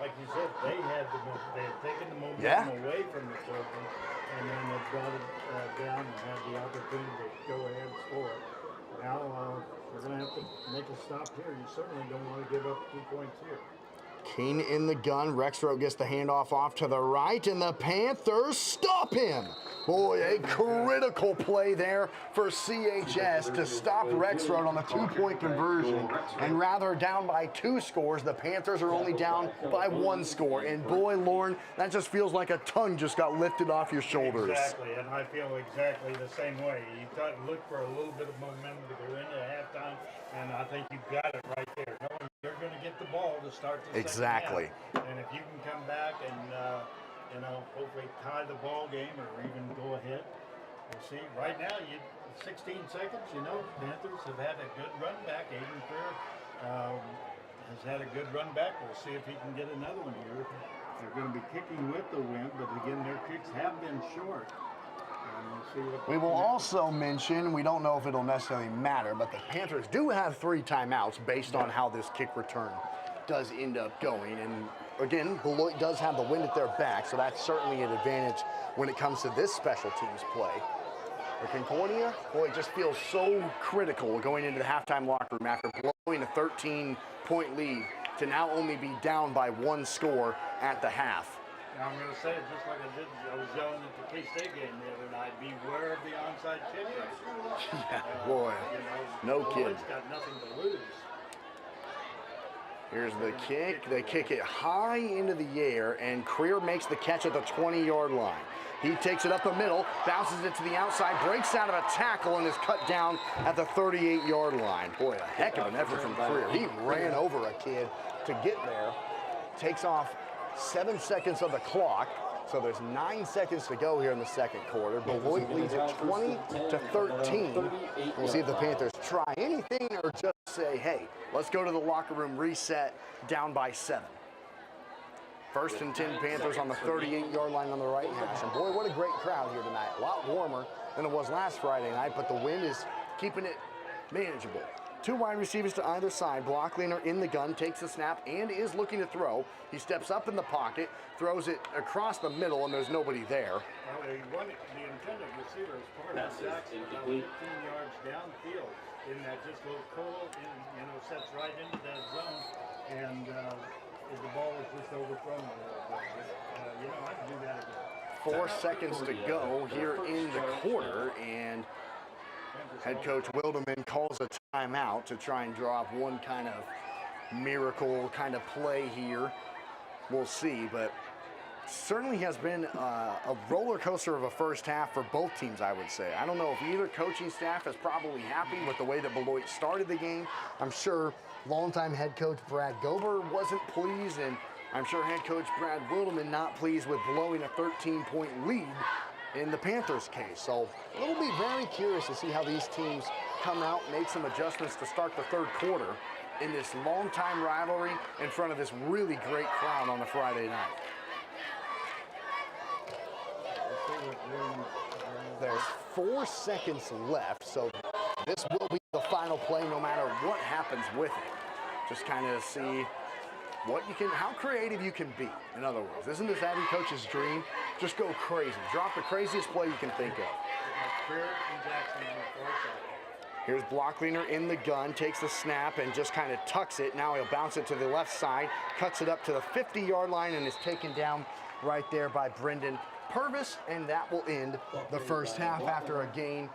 like you said, they had taken the momentum Yeah. away from the Trojans, and then they brought it down and had the opportunity to go ahead and score. Now we're going to have to make a stop here. You certainly don't want to give up 2 points here. King in the gun. Rexroth gets the handoff off to the right, and the Panthers stop him. Boy, a critical play there for CHS to stop Rexroth on the 2-point conversion. And rather down by 2 scores, the Panthers are only down by 1 score. And boy, Lauren, that just feels like a tongue just got lifted off your shoulders. Exactly, and I feel exactly the same way. You got to look for a little bit of momentum to go into halftime, and I think you've got it right there. Knowing you're going to get the ball to start the Exactly. second half. And if you can come back and hopefully tie the ball game or even go ahead, we'll see. Right now, 16 seconds. Panthers have had a good run back. Aiden Fair has had a good run back. We'll see if he can get another one here. They're going to be kicking with the wind, but again, their kicks have been short. We will also mention, we don't know if it'll necessarily matter, but the Panthers do have 3 timeouts based on how this kick return does end up going. And again, Beloit does have the wind at their back, so that's certainly an advantage when it comes to this special teams play. For Concordia, boy, it just feels so critical going into the halftime locker room after blowing a 13-point lead to now only be down by 1 score at the half. Now I'm going to say it just like I was yelling at the K-State game the other night, beware of the onside kick right Yeah, boy, no kidding. Beloit's got nothing to lose. Here's the kick. They kick it high into the air, and Creer makes the catch at the 20-yard line. He takes it up the middle, bounces it to the outside, breaks out of a tackle, and is cut down at the 38-yard line. Boy, a heck of an effort from Creer. He ran over a kid to get there. Takes off 7 seconds of the clock, so there's 9 seconds to go here in the second quarter. Beloit leads it 20-13. We'll see if the Panthers try anything or just say, hey, let's go to the locker room, reset, down by 7. First and 10 Panthers on the 38-yard line on the right hash. And boy, what a great crowd here tonight. A lot warmer than it was last Friday night, but the wind is keeping it manageable. 2 wide receivers to either side. Blockleaner in the gun, takes the snap, and is looking to throw. He steps up in the pocket, throws it across the middle, and there's nobody there. Well, the intended receiver is part of Jackson, about 15 yards downfield in that just little curl, sets right into that zone, and the ball is just overthrown a little bit. I can do that again. 4 seconds to go here in the quarter, and head coach Wilderman calls a timeout to try and draw up one kind of miracle kind of play here. We'll see, but certainly has been a roller coaster of a first half for both teams, I would say. I don't know if either coaching staff is probably happy with the way that Beloit started the game. I'm sure longtime head coach Brad Gober wasn't pleased, and I'm sure head coach Brad Wilderman not pleased with blowing a 13-point lead in the Panthers case. So we'll be very curious to see how these teams come out, make some adjustments to start the third quarter in this long-time rivalry in front of this really great crowd on a Friday night. There's 4 seconds left, so this will be the final play no matter what happens with it. Just kind of see how creative you can be. In other words, isn't this every coach's dream? Just go crazy. Drop the craziest play you can think of. Here's Blockleaner in the gun, takes the snap and just kind of tucks it. Now he'll bounce it to the left side, cuts it up to the 50-yard line, and is taken down right there by Brendan Purvis, and that will end the first half after a gain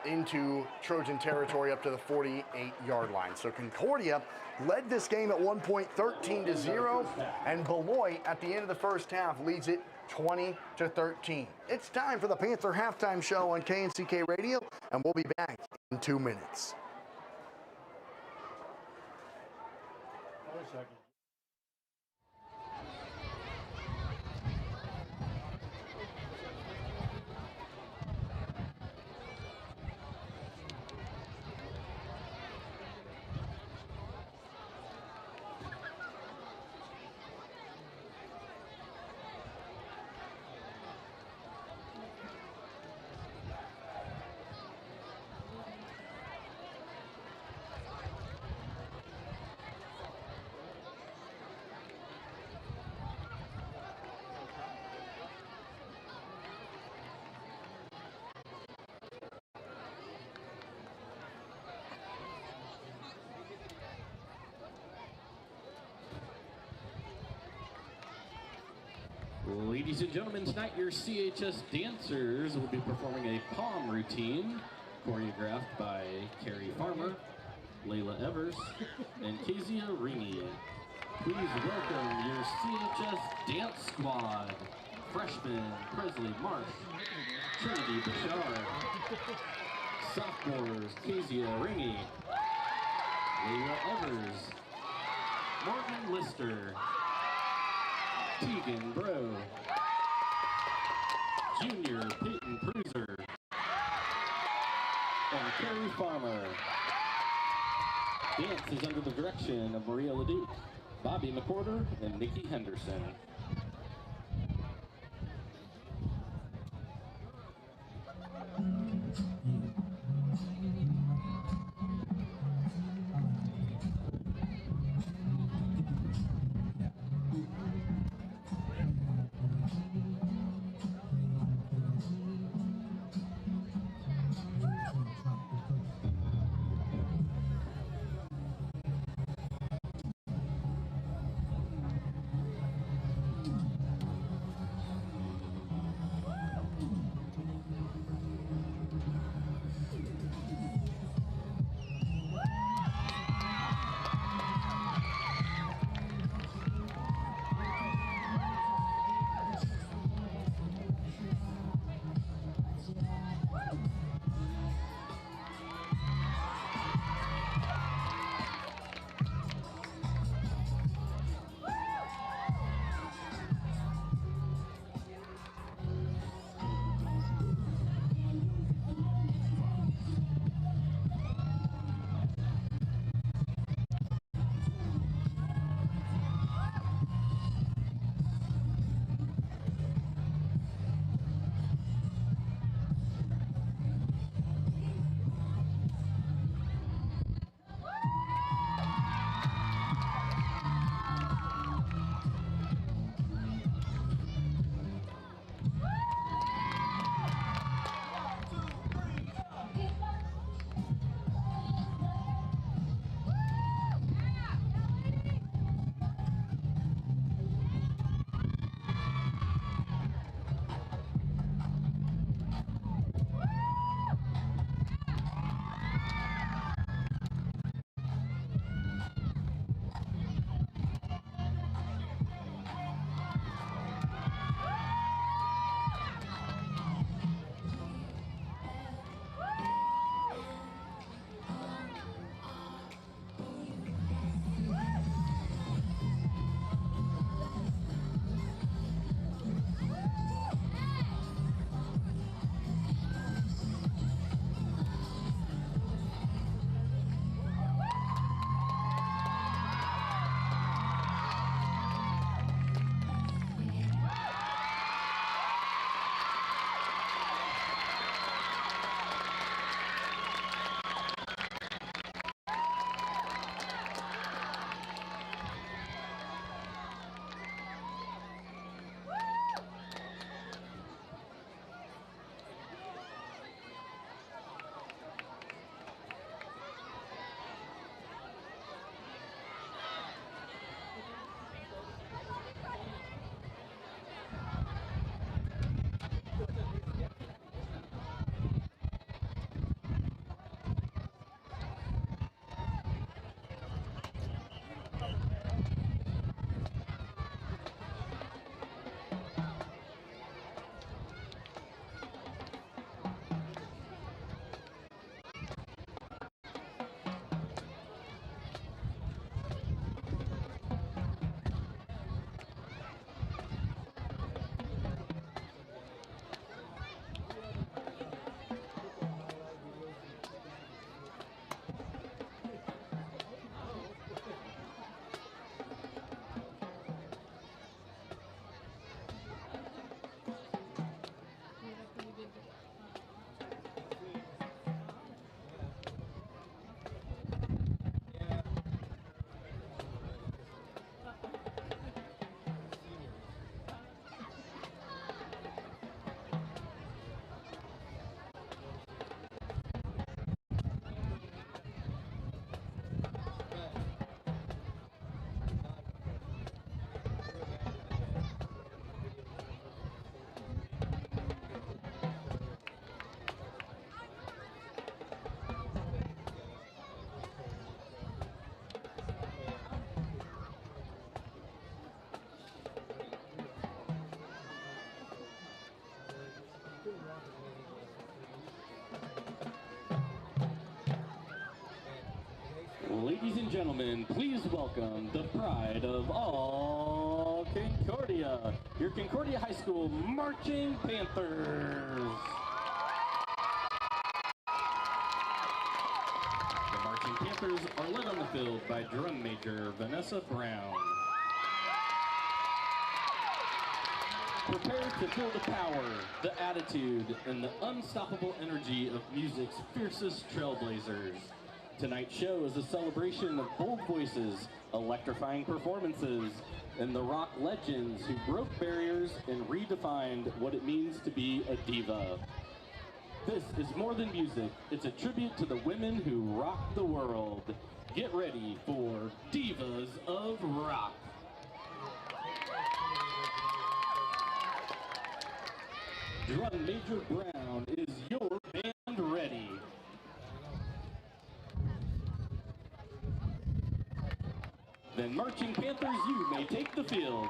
into Trojan territory up to the 48-yard line. So Concordia led this game at one point 13-0, and Beloit at the end of the first half leads it 20-13. It's time for the Panther halftime show on KNCK Radio, and we'll be back in 2 minutes. Ladies and gentlemen, tonight your CHS dancers will be performing a palm routine choreographed by Carrie Farmer, Layla Evers, and Kezia Ringy. Please welcome your CHS dance squad. Freshman Presley Marsh, Trinity Bashar, sophomores Kezia Ringy, Layla Evers, Morgan Lister, Tegan Bro, Junior Peyton Cruiser, and Carrie Farmer. Dance is under the direction of Maria Leduc, Bobby McWhorter, and Nikki Henderson. and gentlemen, please welcome the pride of all Concordia, your Concordia High School Marching Panthers. The Marching Panthers are led on the field by Drum Major Vanessa Brown. Prepared to feel the power, the attitude, and the unstoppable energy of music's fiercest trailblazers. Tonight's show is a celebration of bold voices, electrifying performances, and the rock legends who broke barriers and redefined what it means to be a diva. This is more than music. It's a tribute to the women who rock the world. Get ready for Divas of Rock. Drum Major Brown, is your band ready? Then Marching Panthers, you may take the field.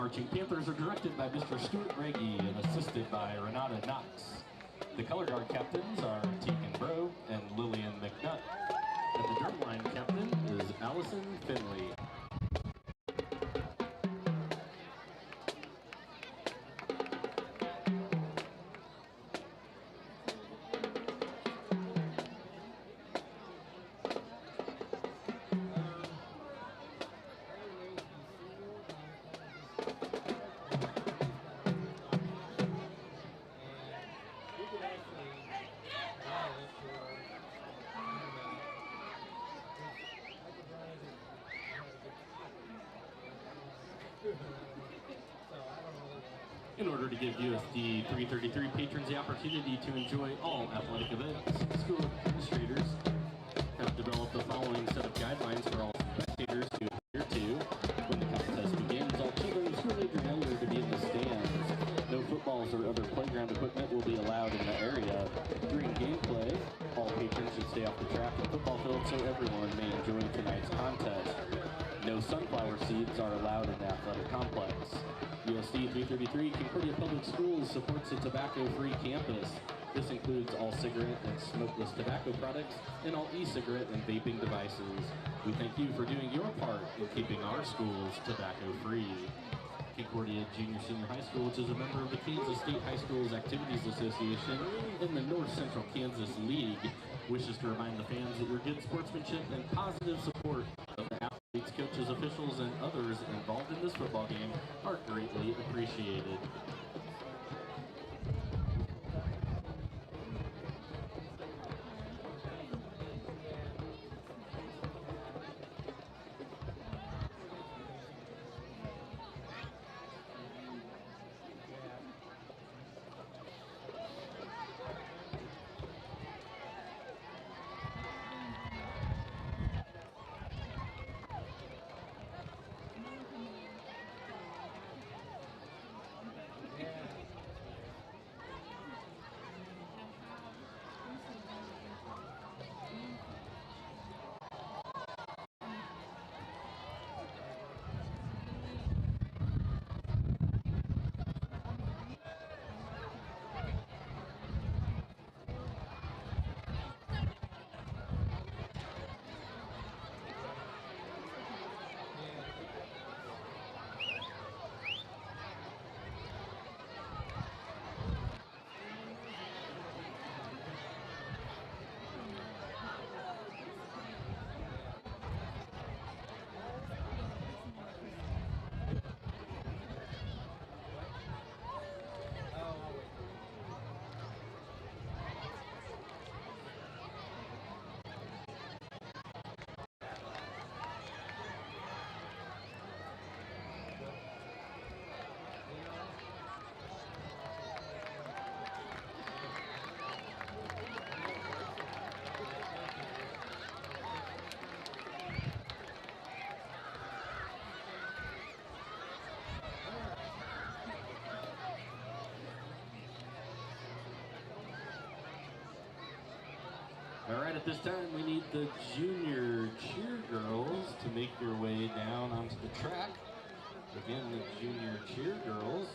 Marching Panthers are directed by Mr. Stuart Braggy and assisted by Renata Knox. The color guard captains are Tegan Bro and Lillian McNutt. And the drumline captain is Allison Finley. In order to give USD 333 patrons the opportunity to enjoy all athletic events, school administrators have developed the following set of guidelines for all spectators to adhere to. When the contest begins, all children of school age or younger are to be in the stands. No footballs or other playground equipment will be allowed in the area. During gameplay, all patrons should stay off the track and football field so everyone may enjoy tonight's contest. No sunflower seeds are allowed in the athletic complex. USD 333 Concordia Public Schools supports a tobacco-free campus. This includes all cigarette and smokeless tobacco products and all e-cigarette and vaping devices. We thank you for doing your part in keeping our schools tobacco-free. Concordia Junior Senior High School, which is a member of the Kansas State High Schools Activities Association and the North Central Kansas League, wishes to remind the fans that your good sportsmanship and positive support of the athletes, coaches, officials, and others involved in this football game are greatly appreciated. All right, at this time, we need the junior cheer girls to make their way down onto the track. Again, the junior cheer girls.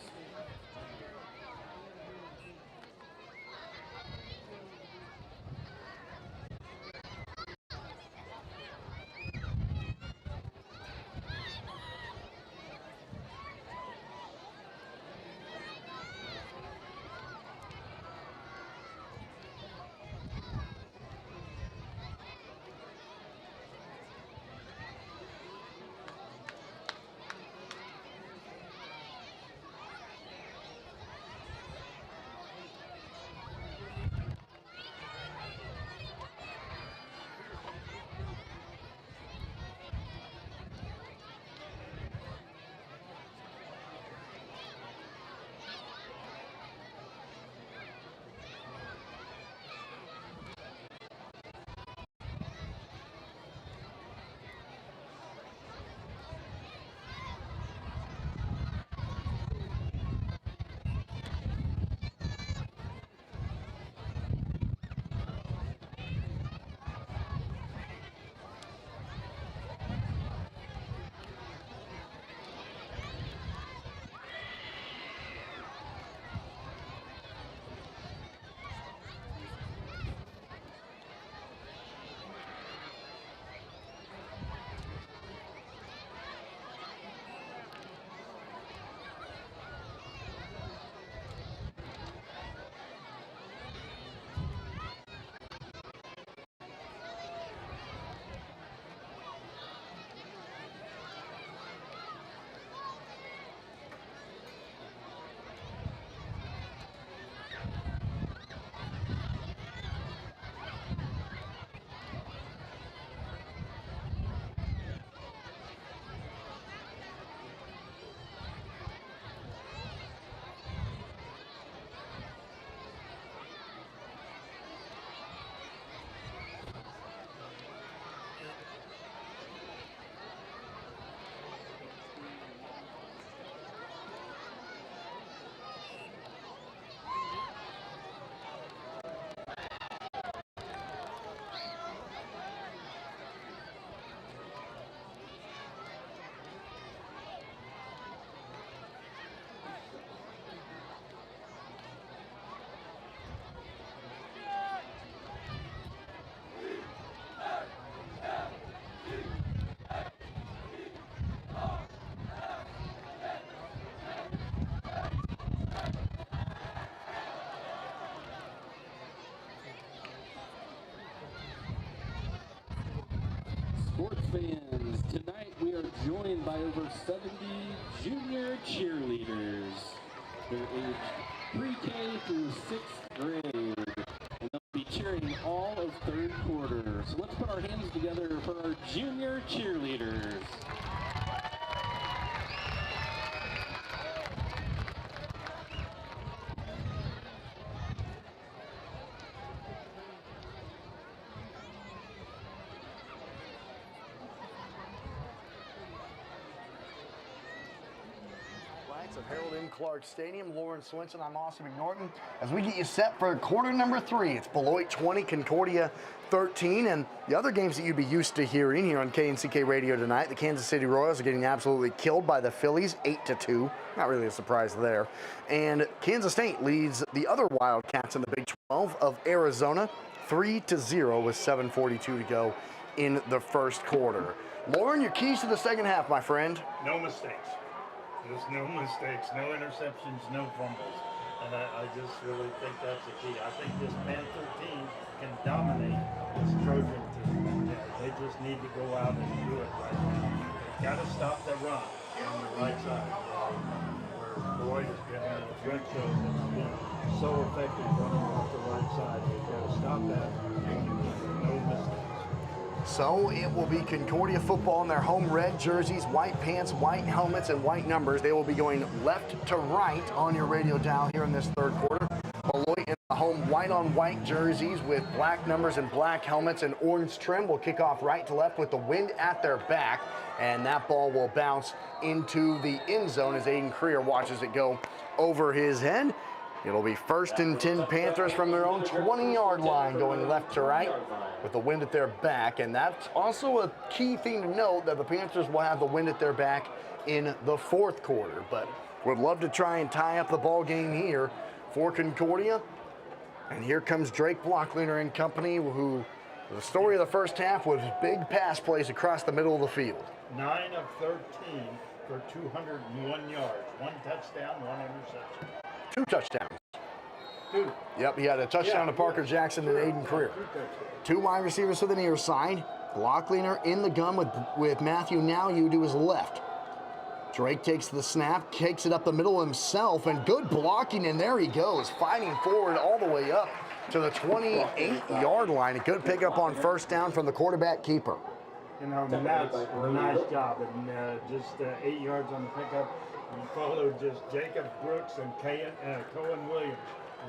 Sports fans, tonight we are joined by over 70 junior cheerleaders. They're aged pre-K through 6th grade, and they'll be cheering all of third quarter. So let's put our hands together for our junior cheerleaders. Of Harold M. Clark Stadium. Lauren Swinson, I'm Austin McNorton. As we get you set for quarter number 3, it's Beloit 20, Concordia 13, and the other games that you'd be used to hearing here on KNCK Radio tonight. The Kansas City Royals are getting absolutely killed by the Phillies, 8-2. Not really a surprise there. And Kansas State leads the other Wildcats in the Big 12 of Arizona, 3-0 with 7:42 to go in the first quarter. Lauren, your keys to the second half, my friend. No mistakes. There's no mistakes, no interceptions, no fumbles. And I just really think that's the key. I think this Panther team can dominate this Trojan team. Yeah, they just need to go out and do it right now. They've got to stop the run on the right side. Where Beloit has been in a good show that's been so effective running off the right side. They've got to stop that. No mistakes. So it will be Concordia football in their home red jerseys, white pants, white helmets, and white numbers. They will be going left to right on your radio dial here in this third quarter. Beloit in the home white on white jerseys with black numbers and black helmets and orange trim will kick off right to left with the wind at their back. And that ball will bounce into the end zone as Aiden Creer watches it go over his head. It'll be 1st and 10 Panthers from their own 20-yard line going left to right with the wind at their back. And that's also a key thing to note, that the Panthers will have the wind at their back in the fourth quarter. But would love to try and tie up the ball game here for Concordia. And here comes Drake Blockleiner and company, who the story of the first half was big pass plays across the middle of the field. 9 of 13 for 201 yards. 1 touchdown, 1 interception. 2 touchdowns. 2. Yep, he had a touchdown to Parker Jackson and Aiden Creer. 2 wide receivers to the near side. Blockleiner in the gun with Matthew Nowyu to his left. Drake takes the snap, kicks it up the middle himself, and good blocking, and there he goes, fighting forward all the way up to the 28-yard line. A good pickup on first down from the quarterback keeper. You know, that's a nice job, and just 8 yards on the pickup. He followed just Jacob Brooks and Cohen Williams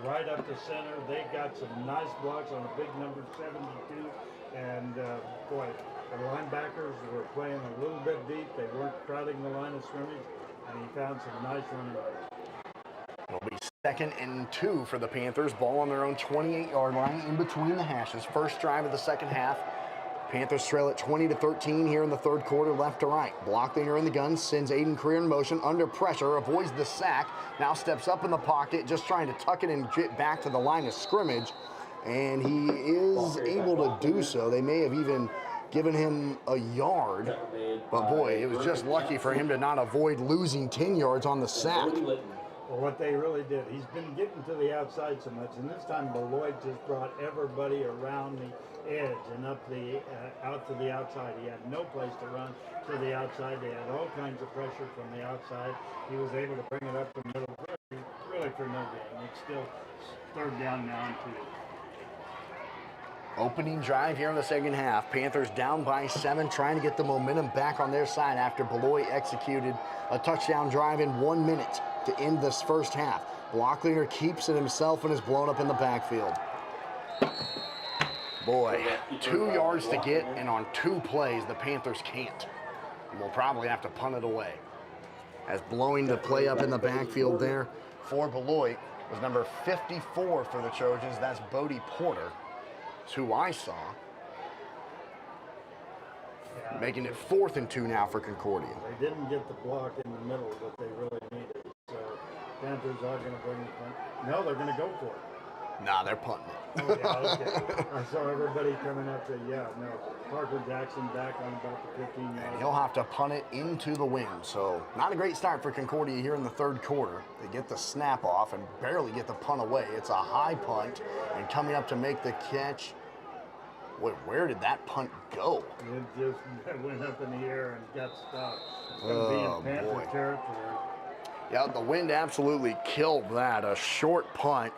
right up the center. They got some nice blocks on a big number 72. And boy, the linebackers were playing a little bit deep. They weren't crowding the line of scrimmage, and he found some nice running backs. It'll be 2nd and 2 for the Panthers. Ball on their own 28-yard line in between the hashes. First drive of the second half. Panthers trail at 20-13 here in the third quarter, left to right. Blockleiner in the gun, sends Aiden Creer in motion, under pressure, avoids the sack, now steps up in the pocket, just trying to tuck it and get back to the line of scrimmage, and he is able to do so. They may have even given him a yard, but boy, it was just lucky for him to not avoid losing 10 yards on the sack. Well, what they really did, he's been getting to the outside so much, and this time Beloit just brought everybody around the edge and up the out to the outside. He had no place to run to the outside. They had all kinds of pressure from the outside. He was able to bring it up the middle, really for no gain. It's still 3rd down now and 2. Opening drive here in the second half. Panthers down by 7, trying to get the momentum back on their side after Beloit executed a touchdown drive in 1 minute to end this first half. Blockleiner keeps it himself and is blown up in the backfield. Boy, 2 yards to get, and on 2 plays, the Panthers can't. And we'll probably have to punt it away. As blowing the play up in the backfield there for Beloit was number 54 for the Trojans. That's Bodie Porter. It's who I saw. Making it 4th and 2 now for Concordia. They didn't get the block in the middle that they really needed. So Panthers are going to bring the punt. No, they're going to go for it. Nah, they're punting it. Oh, yeah, okay. I saw everybody coming up to, Parker Jackson back on about the 15 yards. And he'll have to punt it into the wind. So not a great start for Concordia here in the third quarter. They get the snap off and barely get the punt away. It's a high punt, and coming up to make the catch Boy, where did that punt go? It just went up in the air and got stuck. It's going to Oh, be in Panther boy. territory. Yeah, the wind absolutely killed that. A short punt,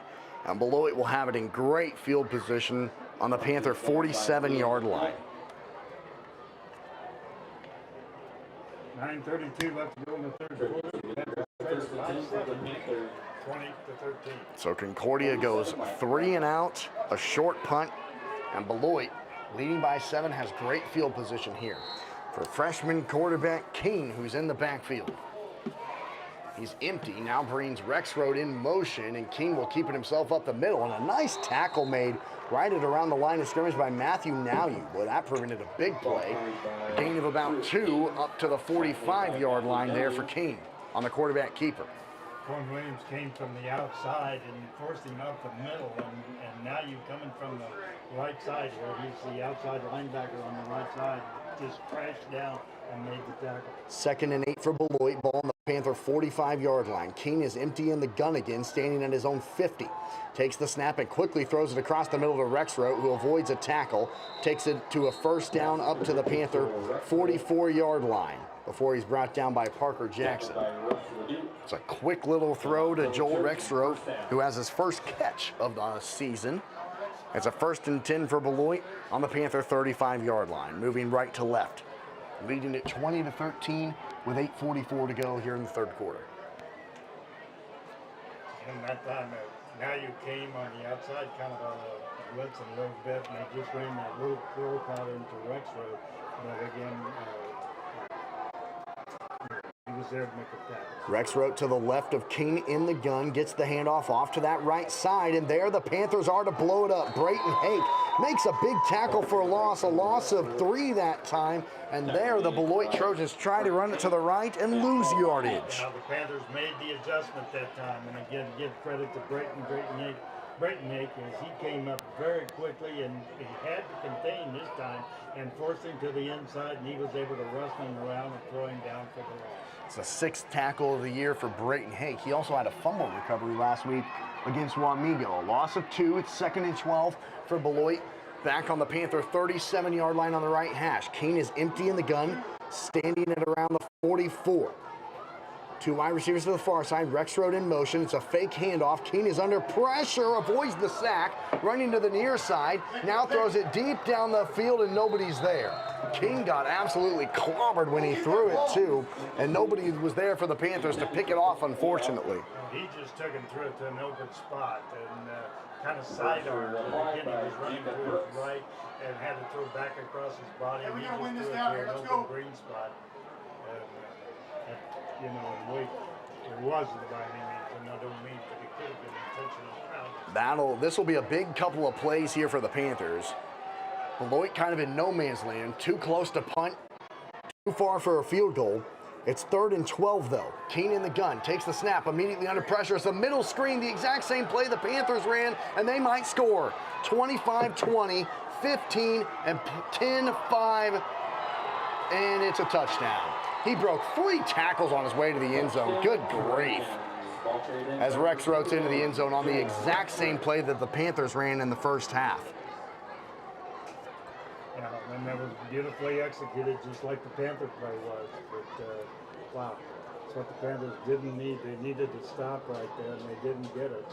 and Beloit will have it in great field position on the Panther 47-yard line. 9:32 left to go in the third quarter. 20-13. So Concordia goes 3 and out, a short punt, and Beloit, leading by 7, has great field position here for freshman quarterback King, who's in the backfield. He's empty, now brings Rexroad in motion, and King will keep it himself up the middle, and a nice tackle made right at around the line of scrimmage by Matthew Nowyu. Boy, that prevented a big play. A gain of about 2 up to the 45-yard line there for King on the quarterback keeper. Corn Williams came from the outside and forced him up the middle, and now you coming from the right side where he's the outside linebacker on the right side, just crashed down and made the tackle. 2nd and 8 for Beloit, ball on the Panther 45-yard line. King is empty in the gun again, standing at his own 50. Takes the snap and quickly throws it across the middle to Rexroad, who avoids a tackle. Takes it to a first down up to the Panther 44-yard line before he's brought down by Parker Jackson. It's a quick little throw to Joel Rexroad, who has his first catch of the season. It's a 1st and 10 for Beloit on the Panther 35-yard line, moving right to left. Leading at 20-13 with 8:44 to go here in the third quarter. And that time, now you came on the outside, kind of on a blitz a little bit, and they just ran that little curl pattern to Rexroad. But again, he was there to make a tackle. Rexroad to the left of King in the gun, gets the handoff off to that right side, and there the Panthers are to blow it up. Brayton Hake makes a big tackle for a loss of 3 that time, and there the Beloit Trojans try to run it to the right and lose yardage. Now the Panthers made the adjustment that time, and again, give credit to Brayton Hake as he came up very quickly, and he had to contain this time and forced him to the inside, and he was able to wrestle him around and throw him down for the loss. It's the 6th tackle of the year for Brayton Hake. He also had a fumble recovery last week against Wamego. A loss of 2. It's 2nd and 12 for Beloit. Back on the Panther 37-yard line on the right hash. King is empty in the gun, standing at around the 44. 2 wide receivers to the far side. Rexroad in motion. It's a fake handoff. King is under pressure, avoids the sack, running to the near side. Now throws it deep down the field, and nobody's there. King got absolutely clobbered when he threw it, too, and nobody was there for the Panthers to pick it off, unfortunately. He just took him through it to an open spot and kind of sidearmed. And again, he was running to his right and had to throw back across his body. And he just threw it to an open green spot. You know, it wasn't by any means, and I don't mean that it could have been intentional. This will be a big couple of plays here for the Panthers. Beloit kind of in no man's land, too close to punt, too far for a field goal. It's 3rd and 12 though. King in the gun, takes the snap, immediately under pressure. It's a middle screen, the exact same play the Panthers ran, and they might score. 25-20, 15, and 10-5, and it's a touchdown. He broke 3 tackles on his way to the end zone. Good grief. As Rexroad's into the end zone on the exact same play that the Panthers ran in the first half. Yeah, and that was beautifully executed, just like the Panther play was. But, wow, that's what the Panthers didn't need. They needed to stop right there, and they didn't get it.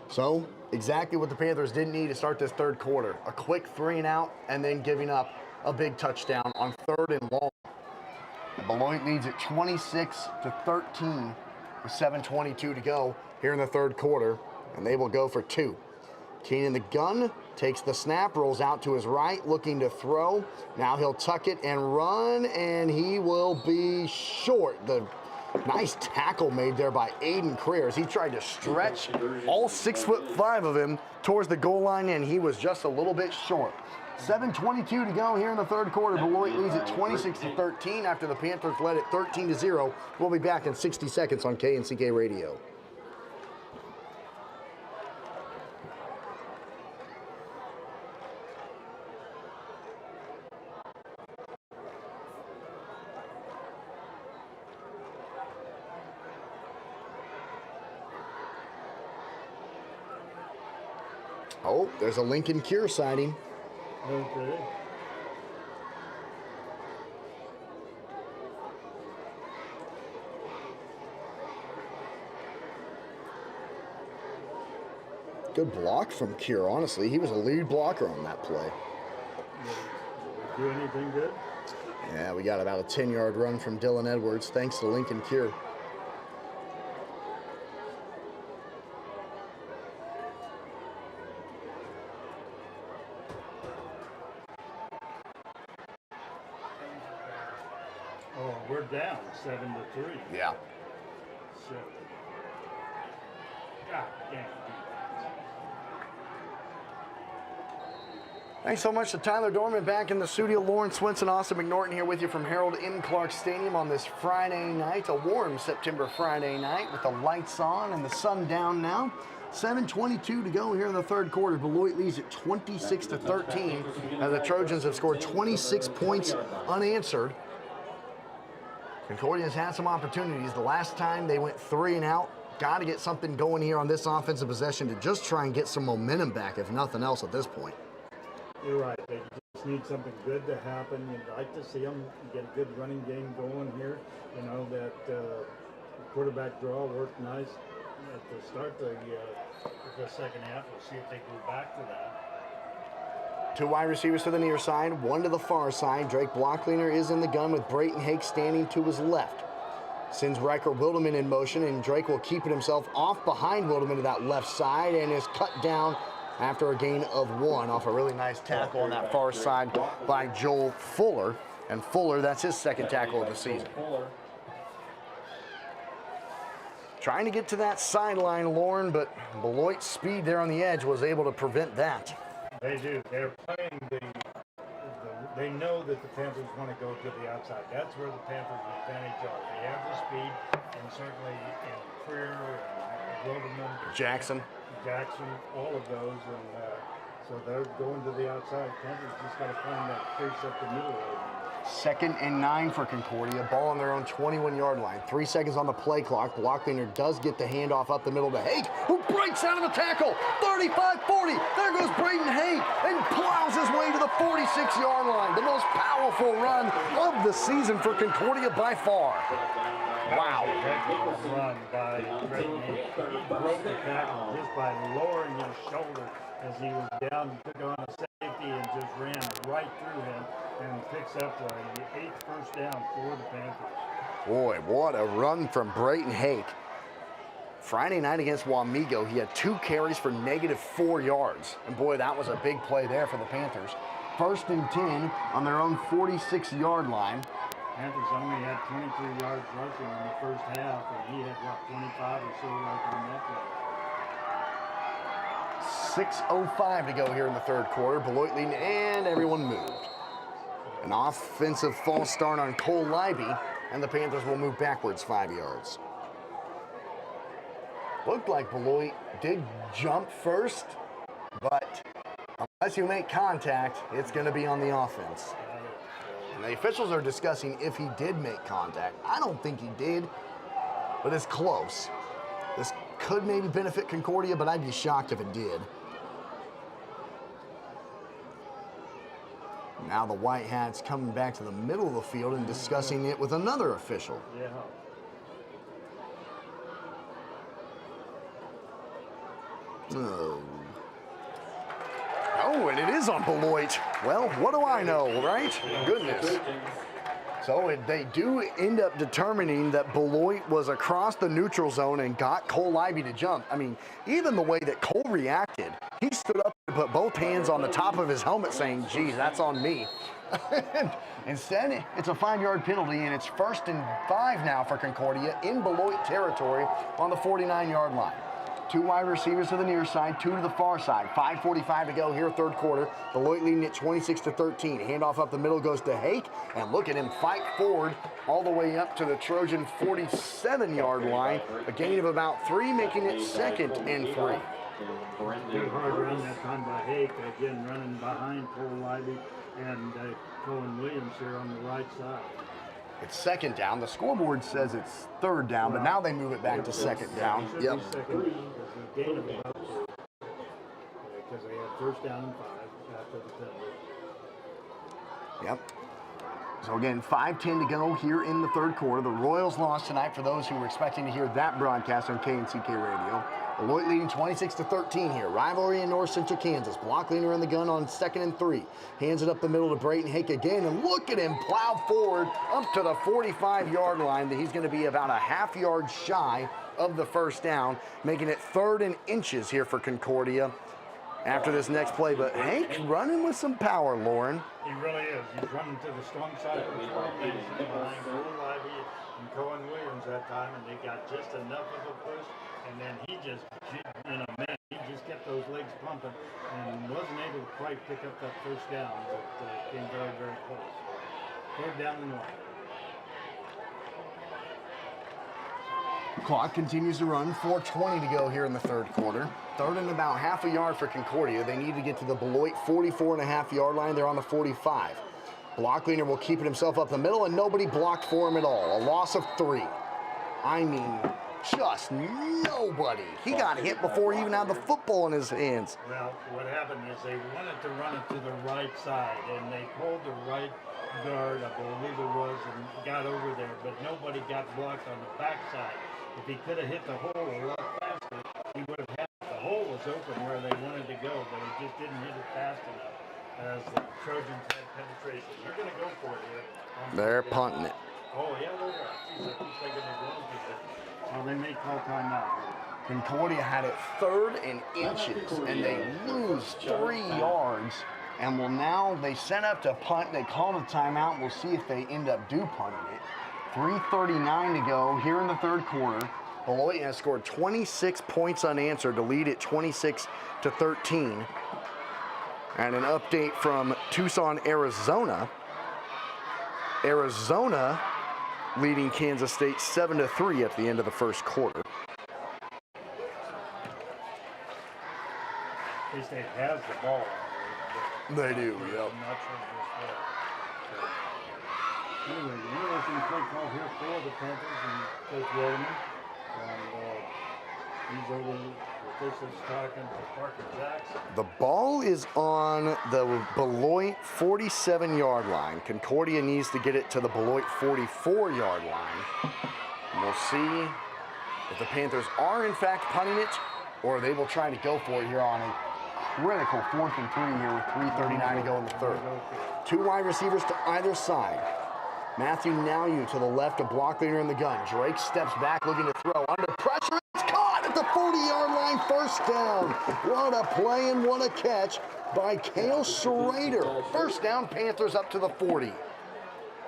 So, exactly what the Panthers didn't need to start this third quarter. A quick 3 and out, and then giving up a big touchdown on 3rd and long. And Beloit leads at 26-13 with 7:22 to go here in the third quarter, and they will go for 2. King in the gun, takes the snap, rolls out to his right, looking to throw. Now he'll tuck it and run, and he will be short. The nice tackle made there by Aiden Creer as he tried to stretch all 6'5" of him towards the goal line, and he was just a little bit short. 7:22 to go here in the third quarter. Beloit leads at 26-13 after the Panthers led at 13-0. We'll be back in 60 seconds on KNCK Radio. Oh, there's a Lincoln Cure sighting. Okay. Good block from Cure, honestly. He was a lead blocker on that play. Do anything good? Yeah, we got about a 10-yard run from Dylan Edwards, thanks to Lincoln Cure. Oh, we're down 7-3. Yeah. So, God damn. Thanks so much to Tyler Dorman back in the studio. Lauren Swinson, Austin McNorton here with you from Harold M. Clark Stadium on this Friday night, a warm September Friday night with the lights on and the sun down now. 7:22 to go here in the third quarter. Beloit leads at 26-13 as the Trojans have scored 26 points unanswered. Concordia has had some opportunities. The last time they went 3 and out. Got to get something going here on this offensive possession to just try and get some momentum back, if nothing else, at this point. You're right. They just need something good to happen. You'd like to see them get a good running game going here. You know, that quarterback draw worked nice at the start of the second half. We'll see if they go back to that. 2 wide receivers to the near side, 1 to the far side. Drake Blockleaner is in the gun with Brayton Hake standing to his left. Sends Riker Wildeman in motion, and Drake will keep it himself off behind Wildeman to that left side and is cut down after a gain of 1 off a really nice tackle on that far side by Joel Fuller. And Fuller, that's his second tackle of the season. Trying to get to that sideline, Lauren, but Beloit's speed there on the edge was able to prevent that. They do. They're playing they know that the Panthers want to go to the outside. That's where the Panthers' advantage are. They have the speed, and certainly in Freer and Wildeman, Jackson, all of those, and so they're going to the outside. Panthers just got to find that crease up the middle. 2nd and 9 for Concordia. Ball on their own 21-yard line. 3 seconds on the play clock. Blockleaner does get the handoff up the middle to Hake, who breaks out of the tackle. 35-40. There goes Brayton Hake and plows his way to the 46-yard line. The most powerful run of the season for Concordia by far. Wow. Run by Brayton Hake. He broke the tackle just by lowering his shoulder as he was down, took on a safety and just ran right through him and picks up the 8th first down for the Panthers. Boy, what a run from Brayton Hake. Friday night against Wamego, he had 2 carries for -4 yards. And boy, that was a big play there for the Panthers. 1st and 10 on their own 46-yard line. Panthers only had 23 yards rushing in the first half, and he had, 25 or so like on that play. 6:05 to go here in the third quarter. Beloit leading, and everyone moved. An offensive false start on Cole Libby, and the Panthers will move backwards 5 yards. Looked like Beloit did jump first, but unless you make contact, it's going to be on the offense. And the officials are discussing if he did make contact. I don't think he did, but it's close. This could maybe benefit Concordia, but I'd be shocked if it did. Now the White Hats coming back to the middle of the field and discussing it with another official. Yeah. Oh, and it is on Beloit. Well, what do I know, right? Goodness. So they do end up determining that Beloit was across the neutral zone and got Cole Libby to jump. I mean, even the way that Cole reacted, he stood up and put both hands on the top of his helmet saying, geez, that's on me. Instead, it's a 5-yard penalty, and it's 1st and 5 now for Concordia in Beloit territory on the 49-yard line. 2 wide receivers to the near side, 2 to the far side. 5:45 to go here, third quarter. Beloit leading at 26-13. Handoff up the middle goes to Hake, and look at him fight forward all the way up to the Trojan 47-yard line. A gain of about 3, making it 2nd and 3. Good hard run that time by Hake, again running behind Cole Libby and Colin Williams here on the right side. It's 2nd down. The scoreboard says it's 3rd down, but now they move it back to 2nd down. Yep. Gain of about 2, because they had first down and 5 after the penalty. Yep. So again, 5:10 to go here in the third quarter. The Royals lost tonight for those who were expecting to hear that broadcast on KNCK Radio. Beloit leading 26-13 here. Rivalry in North Central Kansas. Block leaner in the gun on 2nd and 3. Hands it up the middle to Brayton Hake again, and look at him plow forward up to the 45-yard line. He's going to be about a half yard shy of the first down, making it 3rd and inches here for Concordia after this next play. But Hank's running with some power, Lauren. He really is. He's running to the strong side of the formation behind Will Lively and Cohen Williams that time, and they got just enough of a push. And then he just, he just kept those legs pumping and wasn't able to quite pick up that first down, but came very, very close. 3rd down and 1. Clock continues to run. 4:20 to go here in the third quarter. 3rd and about half a yard for Concordia. They need to get to the Beloit 44.5-yard line. They're on the 45. Blockleaner will keep it himself up the middle, and nobody blocked for him at all. A loss of 3. I mean, just nobody. He got hit before he even had the football in his hands. Well, what happened is they wanted to run it to the right side, and they pulled the right guard, I believe it was, and got over there, but nobody got blocked on the backside. If he could have hit the hole a lot faster, he would have had it. The hole was open where they wanted to go, but he just didn't hit it fast enough as the Trojans had penetration. They're going to go for it here. They're punting it. Oh, yeah, they are. Geez, I keep thinking they're going to do it. Well, they may call timeout. Concordia had it 3rd and inches, and they lose 3 yards. And they set up to punt. They called a timeout. We'll see if they end up punting it. 3:39 to go here in the third quarter. Beloit has scored 26 points unanswered to lead it 26-13. And an update from Tucson, Arizona. Arizona leading Kansas State 7-3 at the end of the first quarter. K-State has the ball. They do, yep. I'm not sure just what. So, anyway, the interesting play call here for the Panthers and Coach Wilderman. And he's over the officials talking to Parker Jackson. The ball is on the Beloit 47-yard line. Concordia needs to get it to the Beloit 44-yard line. And we'll see if the Panthers are in fact punting it, or they will try to go for it here on a critical 4th and 3 here with 3:39 to go in the third. 2 wide receivers to either side. Matthew Nowyu to the left, a block leader in the gun. Drake steps back looking to throw. Under pressure, it's caught at the 40-yard line, first down. What a play and what a catch by Cale Schrader. First down, Panthers up to the 40.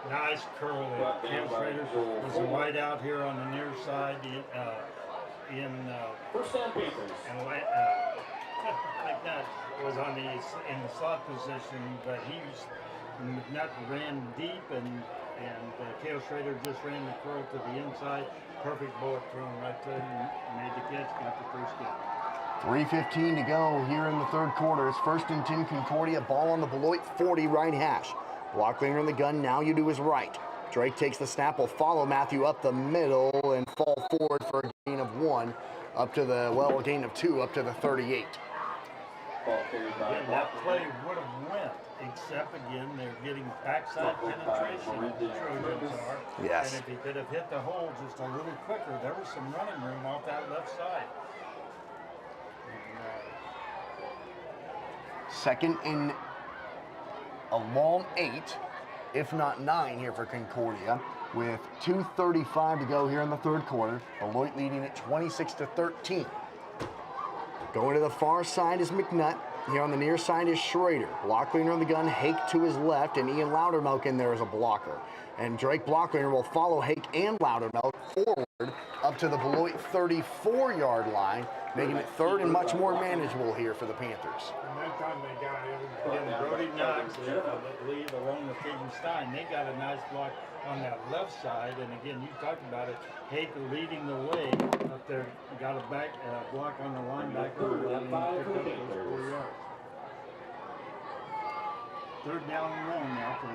Nice curl there. Cale Schrader was a wide out here on the near side First down, Panthers. and like that was on in the slot position, but McNutt ran deep, and Cale Schrader just ran the curl to the inside. Perfect bullet thrown right to him, made the catch, got the first down. 3:15 to go here in the third quarter. It's 1st and 10 Concordia, ball on the Beloit 40 right hash. Blocklinger in the gun, now you do his right. Drake takes the snap, will follow Matthew up the middle and fall forward for a gain of 1 up to the, a gain of 2 up to the 38. Again, that play would have went, except again, they're getting backside penetration, the Trojans are. Yes. And if he could have hit the hole just a little quicker, there was some running room off that left side. Second and a long 8, if not 9 here for Concordia, with 2:35 to go here in the third quarter. Beloit leading at 26-13. Going to the far side is McNutt. Here on the near side is Schrader. Blockleaner on the gun, Hake to his left, and Ian Loudermilk in there as a blocker. And Drake Blockleaner will follow Hake and Loudermilk forward up to the Beloit 34-yard line, making it 3rd and much more manageable here for the Panthers. And that time they got him. Again, Brody Knox, I believe, along with Caden Stein, they got a nice block on that left side. And again, you talked about it. Hake leading the way up there, got a back block on the linebacker, and picked up those 4 yards. 3rd down and 1 now for the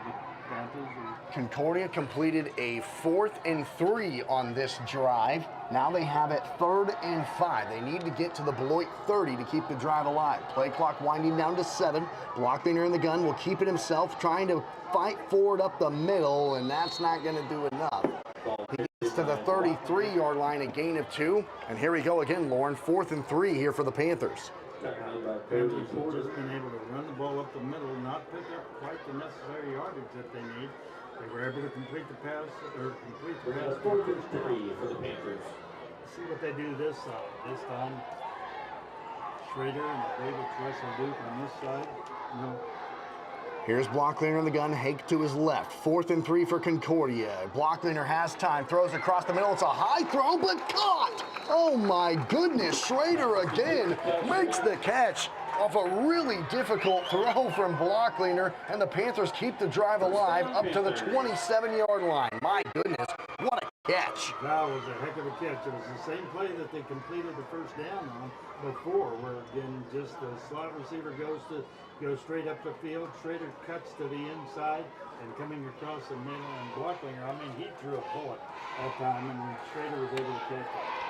Panthers. Concordia completed a 4th and 3 on this drive. Now they have it 3rd and 5. They need to get to the Beloit 30 to keep the drive alive. Play clock winding down to 7. Blocklinger in the gun will keep it himself, trying to fight forward up the middle, and that's not going to do enough. He gets to the 33-yard line, a gain of 2. And here we go again, Lauren. 4th and 3 here for the Panthers. Panthers have just been able to run the ball up the middle, not pick up quite the necessary yardage that they need. They were able to complete the pass, or complete the pass. 4th and 3 for the Panthers. See what they do this side. This time, Schrader and David Russell Duke on this side. No. Here's Blocklinger in the gun, Hake to his left. 4th and 3 for Concordia. Blocklinger has time, throws across the middle. It's a high throw, but caught! Oh my goodness, Schrader again makes the catch off a really difficult throw from Blocklinger, and the Panthers keep the drive alive up to the 27-yard line. My goodness, what a catch. That was a heck of a catch. It was the same play that they completed the first down on before, where again, just the slot receiver goes straight up the field. Schrader cuts to the inside and coming across the middle, and Blocklinger, I mean, he threw a bullet that time, and Schrader was able to catch it.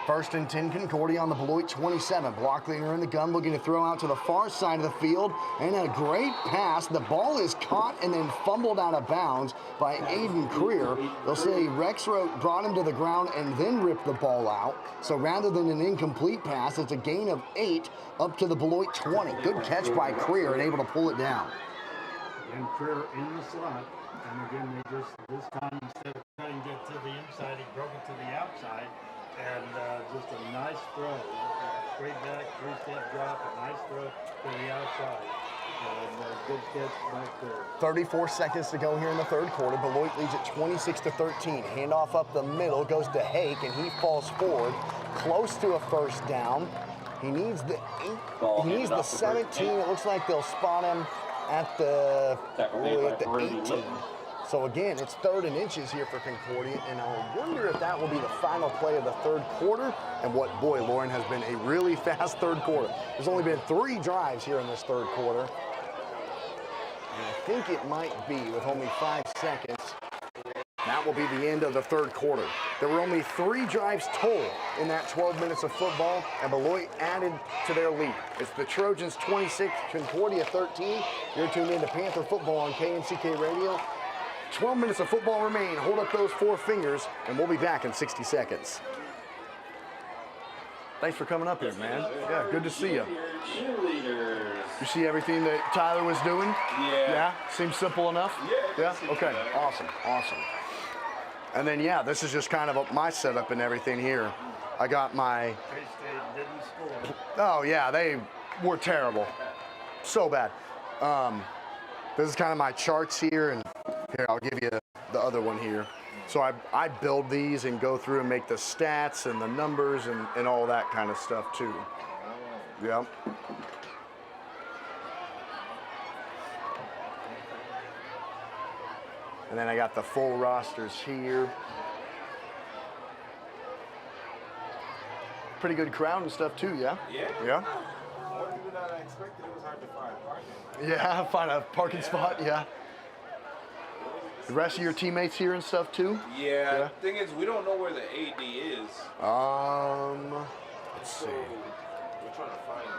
1st and 10, Concordia on the Beloit 27. Blocklinger in the gun, looking to throw out to the far side of the field, and a great pass. The ball is caught and then fumbled out of bounds by Aiden Creer. They'll say Rexroth brought him to the ground and then ripped the ball out. So rather than an incomplete pass, it's a gain of 8 up to the Beloit 20. Good catch by Creer and able to pull it down. And Creer in the slot, and again, they just, this time, instead of cutting it to the inside, he broke it to the outside. And just a nice throw, straight back, 3-step drop, a nice throw to the outside. And good catch back there. 34 seconds to go here in the 3rd quarter. Beloit leads at 26-13. Handoff up the middle goes to Hake, and he falls forward, close to a 1st down. He needs the 8. He needs the 17. It looks like they'll spot him at the 18. So again, it's 3rd and inches here for Concordia, and I wonder if that will be the final play of the 3rd quarter. And what, boy, Lauren, has been a really fast 3rd quarter. There's only been 3 drives here in this 3rd quarter. And I think it might be, with only 5 seconds, that will be the end of the 3rd quarter. There were only 3 drives total in that 12 minutes of football, and Beloit added to their lead. It's the Trojans 26, Concordia 13. You're tuned into Panther football on KNCK Radio. 12 minutes of football remain. Hold up those 4 fingers, and we'll be back in 60 seconds. Thanks for coming up here, man. Yeah, good to see you. You see everything that Tyler was doing? Yeah. Yeah? Seems simple enough? Yeah. Okay, awesome, awesome. And then, yeah, this is just kind of my setup and everything here. I got my... K-State didn't score. Oh, yeah, they were terrible. So bad. This is kind of my charts here, and here, I'll give you the other one here. So I build these and go through and make the stats and the numbers and all that kind of stuff too. Yep. And then I got the full rosters here. Pretty good crowd and stuff too, yeah? Yeah. Yeah? More people than I expected. It was hard to find parking. Yeah, find a parking spot, yeah. The rest of your teammates here and stuff too? Yeah. The thing is, we don't know where the AD is. Let's see. So we're trying to find him.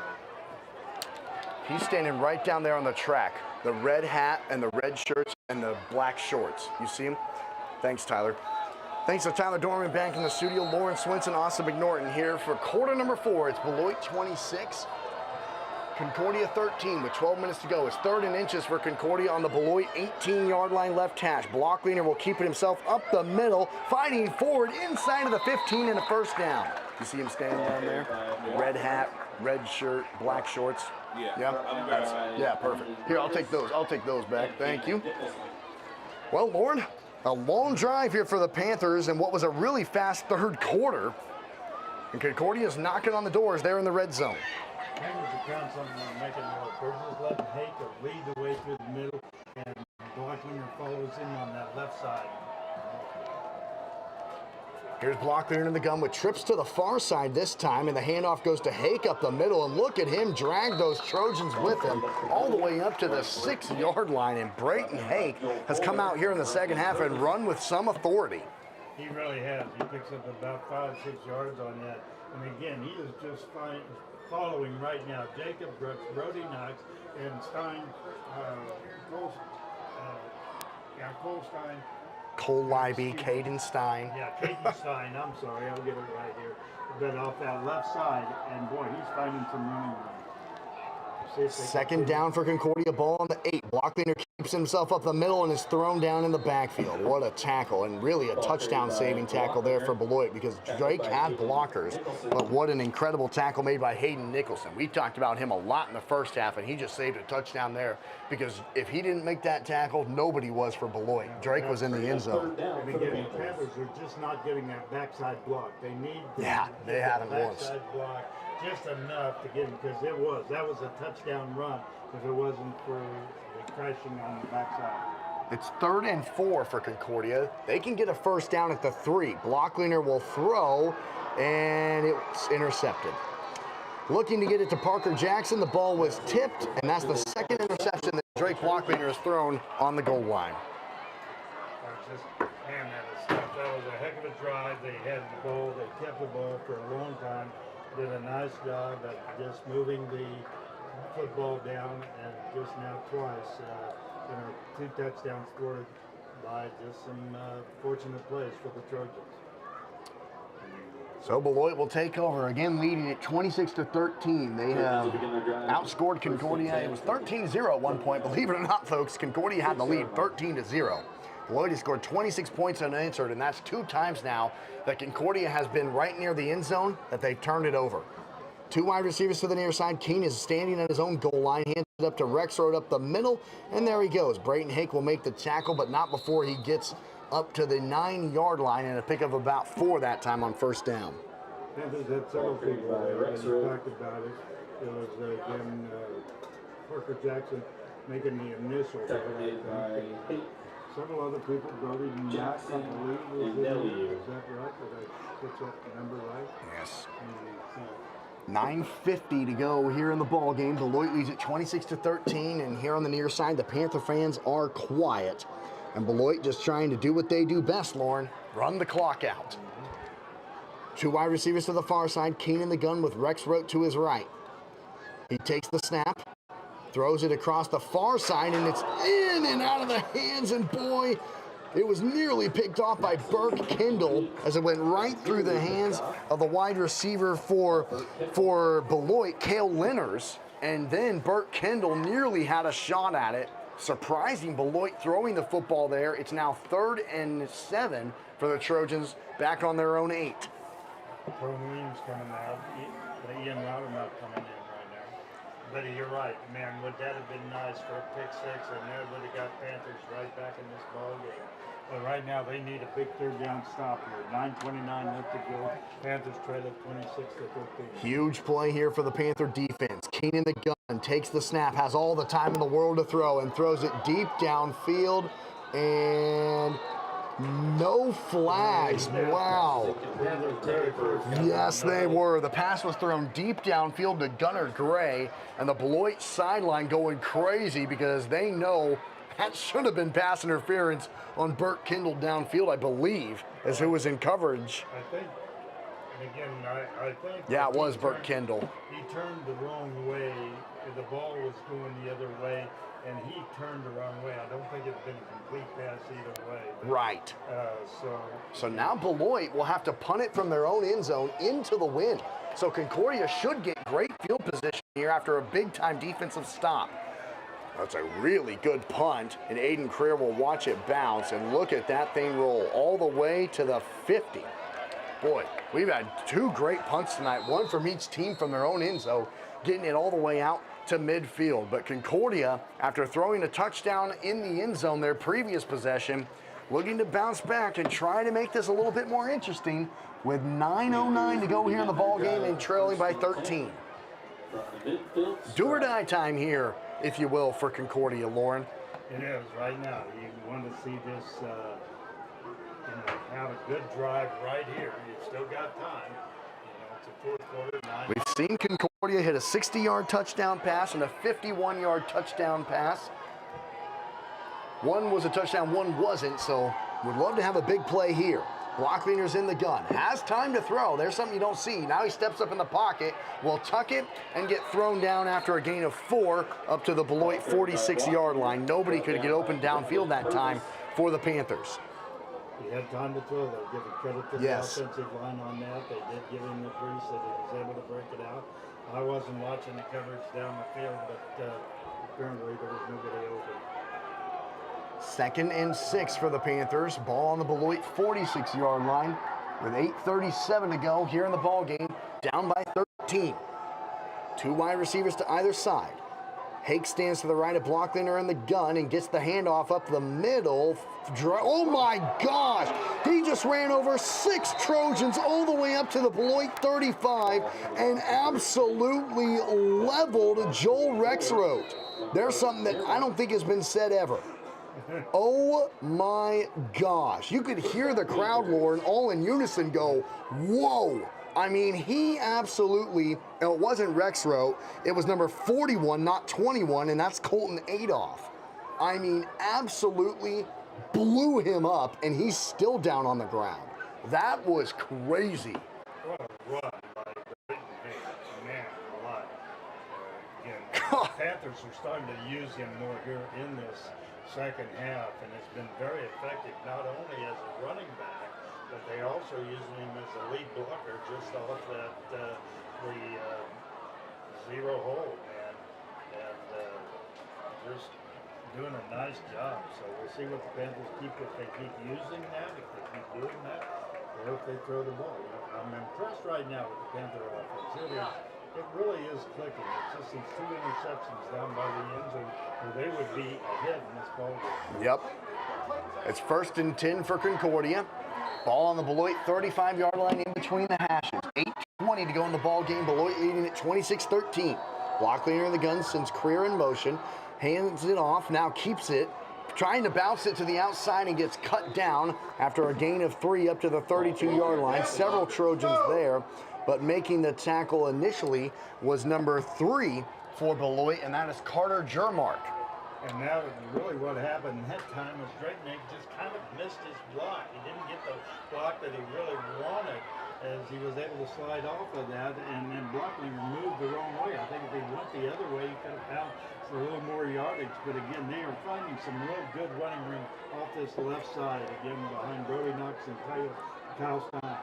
He's standing right down there on the track. The red hat and the red shirts and the black shorts. You see him? Thanks, Tyler. Thanks to Tyler Dorman back in the studio. Lauren Swinson, Austin McNorton here for quarter number 4. It's Beloit 26. Concordia 13 with 12 minutes to go. It's 3rd and inches for Concordia on the Beloit 18-yard line left hash. Blocklinger will keep it himself up the middle, fighting forward inside of the 15 and a 1st down. You see him standing down there? Red hat, red shirt, black shorts. Yeah. Yeah? Yeah, perfect. Here, I'll take those. I'll take those back. Thank you. Well, Lauren, a long drive here for the Panthers and what was a really fast 3rd quarter. And Concordia's knocking on the doors there in the red zone. Panthers are trying something to make it more. They're just letting Hake lead the way through the middle, and Blocklinger follows him on that left side. Here's Blocklinger in the gun with trips to the far side this time, and the handoff goes to Hake up the middle, and look at him drag those Trojans with him all the way up to the 6-yard line, and Brayton Hake has come out here in the second half and run with some authority. He really has. He picks up about 5-6 yards on that. And again, he is just following right now Jacob Brooks, Brody Knox, and Stein, Cole Stein. Cole Libby, Caden Stein. Yeah, Caden Stein. I'm sorry, I'll get it right here. But off that left side, and boy, he's finding some running room. Second down for Concordia, ball on the 8. Blockleaner keeps himself up the middle and is thrown down in the backfield. What a tackle, and really a touchdown-saving tackle there for Beloit because Drake had blockers, but what an incredible tackle made by Hayden Nicholson. We talked about him a lot in the first half, and he just saved a touchdown there because if he didn't make that tackle, nobody was for Beloit. Drake was in the end zone. And again, the Panthers are just not getting that backside block. They need they haven't once. Backside block just enough to get him because that was a touchdown run if it wasn't for the crashing on the backside. It's 3rd and 4 for Concordia. They can get a first down at the 3. Blockleaner will throw, and it's intercepted. Looking to get it to Parker Jackson. The ball was tipped, and that's the second interception that Drake Blockleaner has thrown on the goal line. That was a heck of a drive. They had the ball. They kept the ball for a long time. Did a nice job at just moving the football down, and just now twice, 2 touchdowns scored by just some fortunate plays for the Trojans. So Beloit will take over, again leading at 26-13. They have outscored Concordia. It was 13-0 at one point. Believe it or not, folks, Concordia had the lead 13-0. Beloit has scored 26 points unanswered, and that's 2 times now that Concordia has been right near the end zone that they've turned it over. 2 wide receivers to the near side. Keene is standing at his own goal line, hands it up to Rexroad up the middle, and there he goes. Brayton Hake will make the tackle, but not before he gets up to the 9-yard line, and a pick of about 4 that time on first down. Panthers had several people there, and you talked about it. It was, again, Parker Jackson making the initial. Several other people, Brody Knox, I believe, was in there. Is that right? Did I get that number right? Yes. 9:50 to go here in the ball game. Beloit leads at 26-13, and here on the near side, the Panther fans are quiet. And Beloit just trying to do what they do best, Lauren, run the clock out. 2 wide receivers to the far side, Keene in the gun with Rex Rote to his right. He takes the snap, throws it across the far side, and it's in and out of the hands, and boy, it was nearly picked off by Burke Kendall as it went right through the hands of the wide receiver for Beloit, Cale Linners, and then Burke Kendall nearly had a shot at it, surprising Beloit throwing the football there. It's now 3rd and 7 for the Trojans, back on their own 8. Williams coming out, Ian Louder not coming in right now. But you're right, man, would that have been nice for a pick 6, and that would have got Panthers right back in this ball game. But right now they need a big 3rd down stop here. 9:29 left to go. Panthers trail at 26-13. Huge play here for the Panther defense. Keene in the gun, takes the snap, has all the time in the world to throw, and throws it deep downfield, and no flags. Wow. Yes, they were. The pass was thrown deep downfield to Gunnar Gray, and the Beloit sideline going crazy because they know that should have been pass interference on Burke Kendall downfield, I believe, as who was in coverage. I think, and again, I think. Yeah, it was Burke Kendall. He turned the wrong way. The ball was going the other way, and he turned the wrong way. I don't think it's been a complete pass either way. But, right. So now Beloit will have to punt it from their own end zone into the wind. So Concordia should get great field position here after a big-time defensive stop. That's a really good punt, and Aiden Creer will watch it bounce, and look at that thing roll all the way to the 50. Boy, we've had 2 great punts tonight, one from each team from their own end zone, getting it all the way out to midfield. But Concordia, after throwing a touchdown in the end zone their previous possession, looking to bounce back and try to make this a little bit more interesting with 9:09 to go here in the ball game and trailing by 13. Do or die time here, if you will, for Concordia, Lauren. It is right now. You want to see this have a good drive right here. You've still got time. It's a 4th quarter. We've seen Concordia hit a 60-yard touchdown pass and a 51-yard touchdown pass. One was a touchdown, one wasn't, so we'd love to have a big play here. Blockleaner's in the gun. Has time to throw. There's something you don't see. Now he steps up in the pocket, will tuck it, and get thrown down after a gain of 4 up to the Beloit 46-yard line. Nobody could get open downfield that time for the Panthers. He had time to throw, though. Giving credit to the offensive line on that. They did give him the 3, so he was able to break it out. I wasn't watching the coverage down the field, but apparently there was nobody open. 2nd and 6 for the Panthers. Ball on the Beloit 46-yard line with 8:37 to go here in the ball game. Down by 13. 2 wide receivers to either side. Hake stands to the right of Blockleiner in the gun and gets the handoff up the middle. Oh my gosh! He just ran over 6 Trojans all the way up to the Beloit 35 and absolutely leveled Joel Rexroth. There's something that I don't think has been said ever. Oh my gosh. You could hear the crowd roar and all in unison go, whoa. I mean, he absolutely, it wasn't Rexroth, it was number 41, not 21, and that's Colton Adolph. I mean, absolutely blew him up, and he's still down on the ground. That was crazy. What a run by Brayton Hake. Man alive. Again, Panthers are starting to use him more here in this second half, and it's been very effective, not only as a running back, but they also using him as a lead blocker just off that the zero hole, man, and just doing a nice job. So we'll see what the Panthers keep, if they keep using that, if they keep doing that, or if they throw the ball. I'm impressed right now with the Panther offense. It really is clicking. It's just these 2 interceptions down by the end zone where they would be ahead in this ball game. Yep. It's 1st and 10 for Concordia. Ball on the Beloit 35-yard line in between the hashes. 8:20 to go in the ball game. Beloit leading at 26-13. Blockleiner in the gun sends Creer in motion. Hands it off, now keeps it. Trying to bounce it to the outside and gets cut down after a gain of 3 up to the 32-yard line. Several Trojans there, but making the tackle initially was number 3 for Beloit, and that is Carter Jermark. And now really what happened that time was Drayton just kind of missed his block. He didn't get the block that he really wanted, as he was able to slide off of that, and then Blockleiner moved the wrong way. I think if he went the other way, he could have found for a little more yardage. But again, they are finding some real good running room off this left side, again behind Brody Knox and Kyle Stein.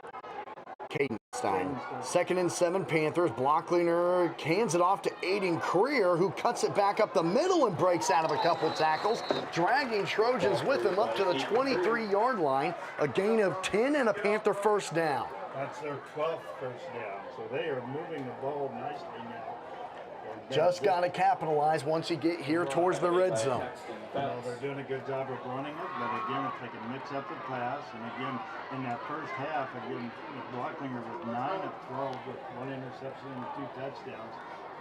Caden Stein. 2nd and 7 Panthers. Blockleiner hands it off to Aiden Creer, who cuts it back up the middle and breaks out of a couple tackles, dragging Trojans with him up to the 23-yard line. A gain of 10 and a Panther first down. That's their 12th first down, so they are moving the ball nicely now. Just got to capitalize once you get here towards the red zone. Well, they're doing a good job of running it, but again, if they can mix up the pass, and again, in that first half, again, Blockleiner was 9 of 12 with 1 interception and 2 touchdowns,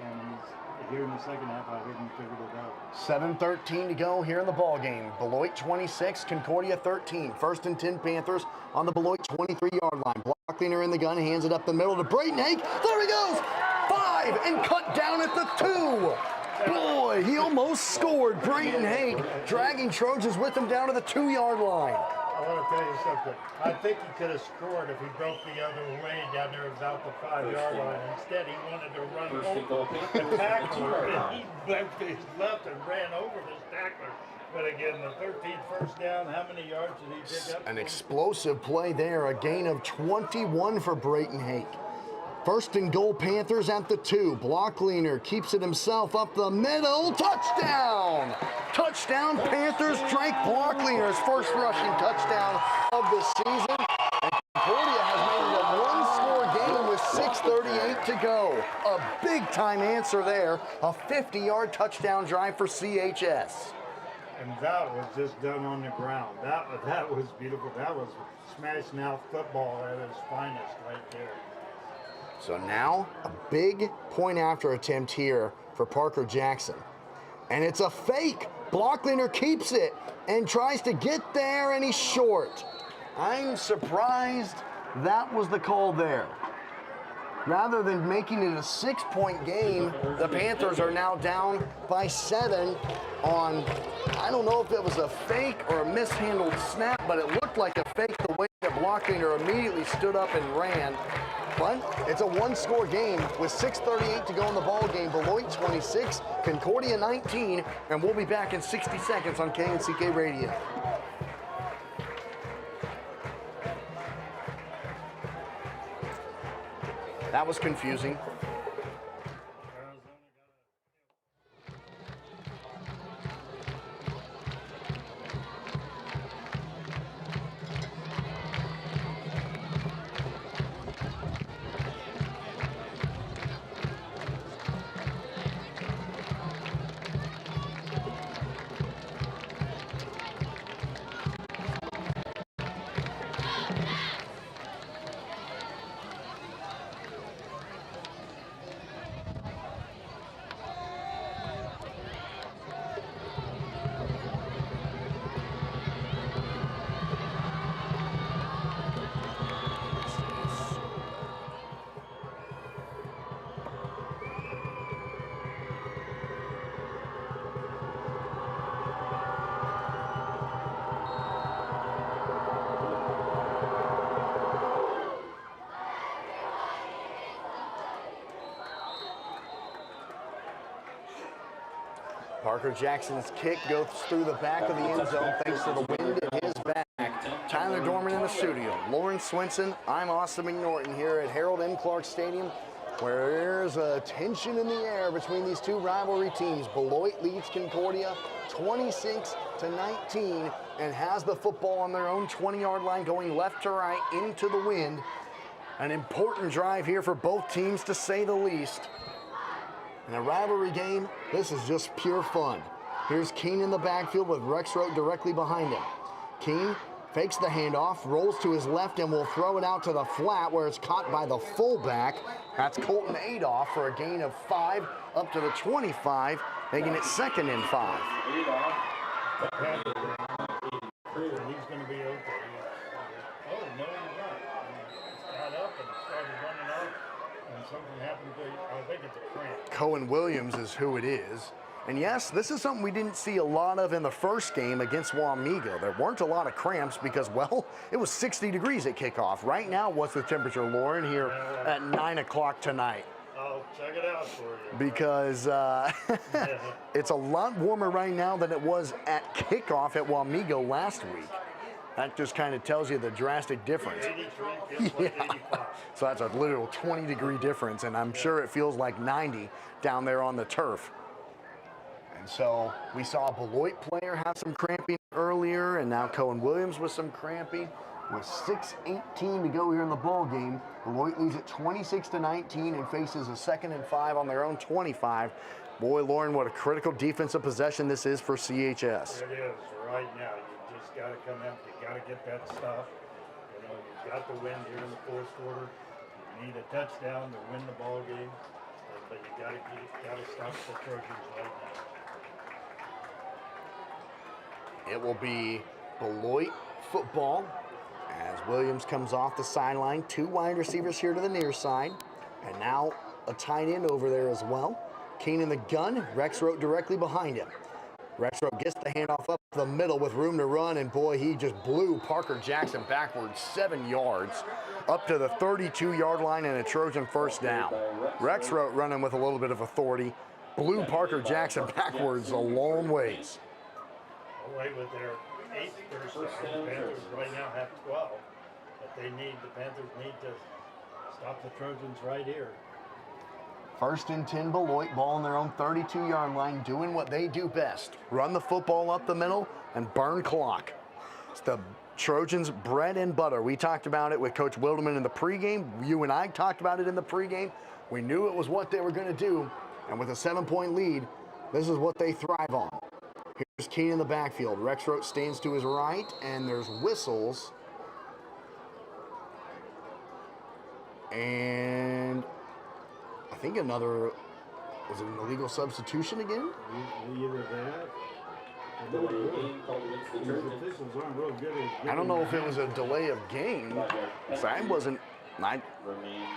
and he's here in the second half. I heard him figured it out. 7:13 to go here in the ball game. Beloit 26, Concordia 13. 1st and 10 Panthers on the Beloit 23-yard line. Blockleiner in the gun, hands it up the middle to Brayton Hake. There he goes! 5 and cut down at the 2. Boy, he almost scored. Brayton Hake dragging Trojans with him down to the 2-yard line. I want to tell you something. I think he could have scored if he broke the other way down there about the 5-yard line. Instead, he wanted to run over the tackler, and he went to his left and ran over this tackler. But again, the 13th first down, how many yards did he pick up? An explosive play there, a gain of 21 for Brayton Hake. 1st and goal, Panthers at the 2. Blockleiner keeps it himself up the middle. Touchdown! Touchdown, Panthers. Drake Blockleiner's first rushing touchdown of the season. And Concordia has made it a 1-score game with 6:38 to go. A big-time answer there. A 50-yard touchdown drive for CHS. And that was just done on the ground. That was beautiful. That was smash-mouth football at its finest right there. So now a big point after attempt here for Parker Jackson. And it's a fake. Blockleiner keeps it and tries to get there, and he's short. I'm surprised that was the call there. Rather than making it a 6-point game, the Panthers are now down by 7 on, I don't know if it was a fake or a mishandled snap, but it looked like a fake the way that blockmaker immediately stood up and ran. But it's a one-score game with 6:38 to go in the ball game. Beloit 26, Concordia 19, and we'll be back in 60 seconds on KNCK Radio. That was confusing. Parker Jackson's kick goes through the back of the end zone thanks to the wind in his back. Tyler Dorman in the studio. Lauren Swenson, I'm Austin McNorton here at Harold M. Clark Stadium, where there's a tension in the air between these two rivalry teams. Beloit leads Concordia 26-19 and has the football on their own 20-yard line going left to right into the wind. An important drive here for both teams, to say the least. In a rivalry game, this is just pure fun. Here's Keene in the backfield with Rexroth directly behind him. Keene fakes the handoff, rolls to his left, and will throw it out to the flat where it's caught by the fullback. That's Colton Adolph for a gain of 5 up to the 25, making it 2nd and 5. He's going to be okay. Oh, no, he's not. He got up and started running up, and something happened to him. I think it's a cramp. Cohen Williams is who it is. And yes, this is something we didn't see a lot of in the first game against Wamego. There weren't a lot of cramps because, well, it was 60 degrees at kickoff. Right now, what's the temperature, Lauren, here at 9 o'clock tonight? I'll check it out for you. Because it's a lot warmer right now than it was at kickoff at Wamego last week. That just kind of tells you the drastic difference. 83 feels like 85. So that's a literal 20-degree difference, and I'm sure it feels like 90 down there on the turf. And so we saw a Beloit player have some cramping earlier, and now Cohen Williams with some cramping. With 6:18 to go here in the ball game, Beloit leads at 26-19 and faces a 2nd and 5 on their own 25. Boy, Lauren, what a critical defensive possession this is for CHS. It is right now. You just got to come out. You got to get that stuff. You know, you got the win here in the fourth quarter. You need a touchdown to win the ball game, but you got to stop the Trojans right now. It will be Beloit football as Williams comes off the sideline. 2 wide receivers here to the near side, and now a tight end over there as well. Keene in the gun, Rexroth directly behind him. Rexroth gets the handoff up the middle with room to run, and boy, he just blew Parker Jackson backwards 7 yards up to the 32-yard line and a Trojan first down. Rexroth running with a little bit of authority, blew Parker Jackson backwards a long ways. Away with their 8th first down. The Panthers right now have 12, but the Panthers need to stop the Trojans right here. 1st and 10 Beloit, ball on their own 32-yard line, doing what they do best. Run the football up the middle and burn clock. It's the Trojans' bread and butter. We talked about it with Coach Wilderman in the pregame. You and I talked about it in the pregame. We knew it was what they were going to do, and with a 7-point lead, this is what they thrive on. Here's Keene in the backfield. Rexroth stands to his right, and there's whistles. And I think another, was it an illegal substitution again? Either that. These officials aren't real good at. I don't know if it was a delay of game. So I wasn't.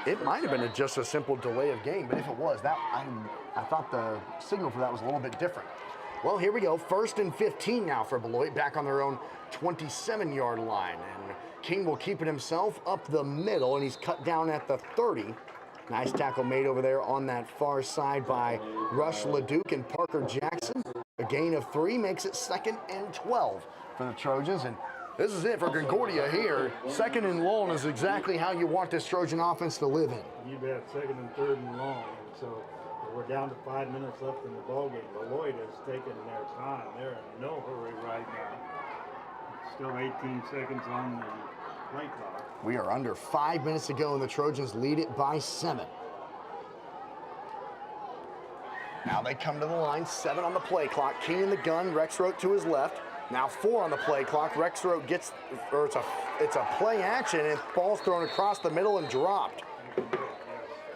It might have been just a simple delay of game, but if it was, that I thought the signal for that was a little bit different. Well, here we go. 1st and 15 now for Beloit, back on their own 27-yard line. And King will keep it himself up the middle, and he's cut down at the 30. Nice tackle made over there on that far side by Rush LeDuc and Parker Jackson. A gain of 3 makes it 2nd and 12 for the Trojans. And this is it for Concordia here. 2nd and long is exactly how you want this Trojan offense to live in. You bet, 2nd and 3rd and long. And so we're down to 5 minutes left in the ballgame. Beloit has taken their time. They're in no hurry right now. Still 18 seconds on the play clock. We are under 5 minutes to go, and the Trojans lead it by 7. Now they come to the line, 7 on the play clock. King in the gun, Rexroth to his left. Now 4 on the play clock. Rexroth gets, or it's a play action, and ball's thrown across the middle and dropped.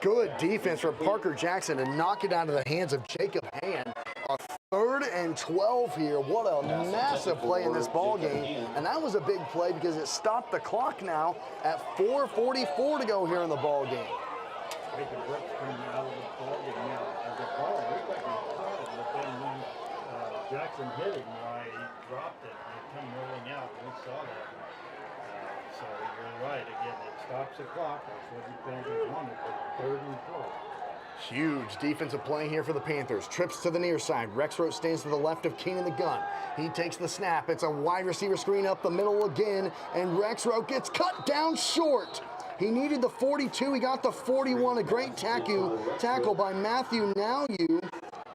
Good defense from Parker Jackson to knock it out of the hands of Jacob Hand. A 3rd and 12 here. What a massive play in this ball game. And that was a big play because it stopped the clock now at 4:44 to go here in the ball game. Jackson hit him while he dropped it and it came rolling out. We saw that. So you're right. Again, it stops the clock. That's what the Panthers wanted. But 3rd and 12. Huge defensive play here for the Panthers. Trips to the near side. Rexroth stands to the left of King in the gun. He takes the snap. It's a wide receiver screen up the middle again, and Rexroth gets cut down short. He needed the 42. He got the 41. A great tackle by Matthew Nowyu.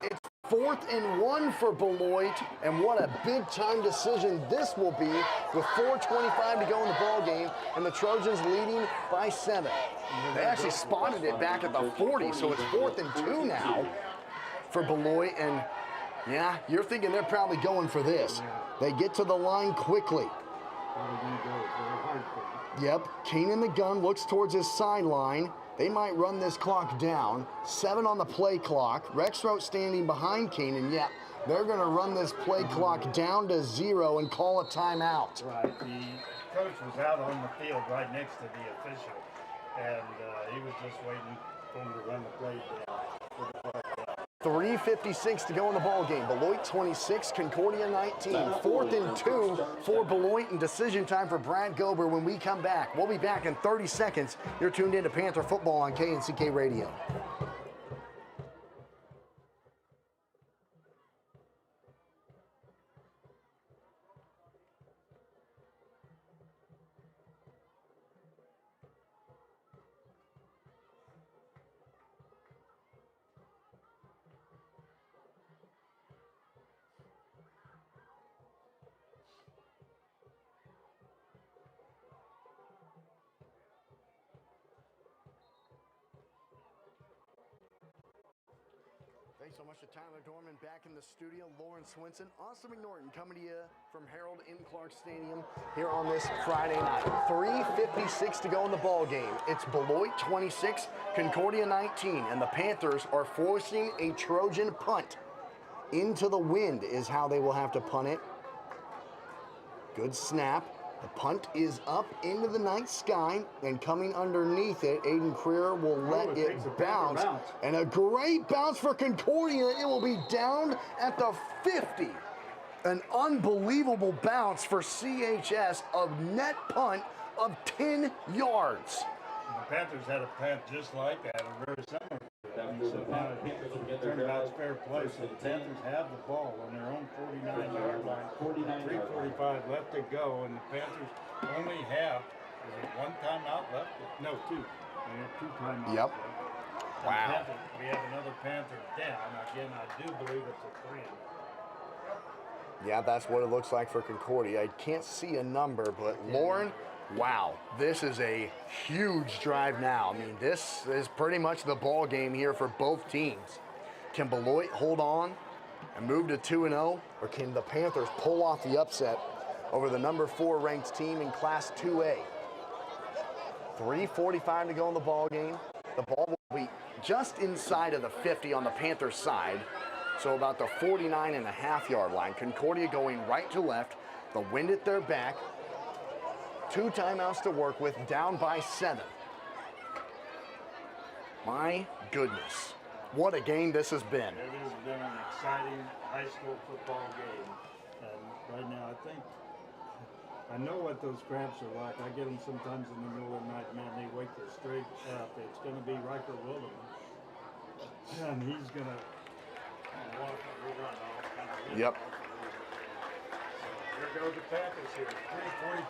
It's 4th and 1 for Beloit, and what a big-time decision this will be with 4:25 to go in the ball game, and the Trojans leading by 7. They actually spotted it back at the 40, so it's 4th and 2 now for Beloit, and yeah, you're thinking they're probably going for this. They get to the line quickly. Yep, King in the gun looks towards his sideline. They might run this clock down. 7 on the play clock. Rexroth standing behind King, and yeah, they're going to run this play clock down to 0 and call a timeout. Right. The coach was out on the field right next to the official, and he was just waiting for him to run the play down. 3:56 to go in the ball game. Beloit 26, Concordia 19. 4th and 2 for Beloit, and decision time for Brad Gober when we come back. We'll be back in 30 seconds. You're tuned in to Panther Football on KNCK Radio. Thanks so much to Tyler Dorman back in the studio. Lauren Swinson, Austin McNorton coming to you from Harold M. Clark Stadium here on this Friday night. 3:56 to go in the ball game. It's Beloit 26, Concordia 19, and the Panthers are forcing a Trojan punt. Into the wind is how they will have to punt it. Good snap. The punt is up into the night sky, and coming underneath it, Aiden Creer will let it bounce. And a great bounce for Concordia. It will be down at the 50. An unbelievable bounce for CHS, a net punt of 10 yards. The Panthers had a punt just like that, or very similar to that. So now it turned out it's fair play. So the Panthers have the ball on their own 49-yard line. 3:45 left to go, and the Panthers only have, is it 1 timeout left? No, 2. They have 2 timeouts Yep. left. Wow. We have another Panther down. Again, I do believe it's a 3. Yeah, that's what it looks like for Concordia. I can't see a number, but Lauren, wow, this is a huge drive now. I mean, this is pretty much the ball game here for both teams. Can Beloit hold on and move to 2-0, or can the Panthers pull off the upset over the number 4 ranked team in Class 2A? 3:45 to go in the ball game. The ball will be just inside of the 50 on the Panthers side, so about the 49.5-yard line. Concordia going right to left, the wind at their back. 2 timeouts to work with, down by 7. My goodness. What a game this has been. It has been an exciting high school football game. And right now, I know what those cramps are like. I get them sometimes in the middle of the night. Man, they wake you straight up. It's going to be Riker Wilderman. And he's going to walk and run off. Yep. Here goes the Panthers here.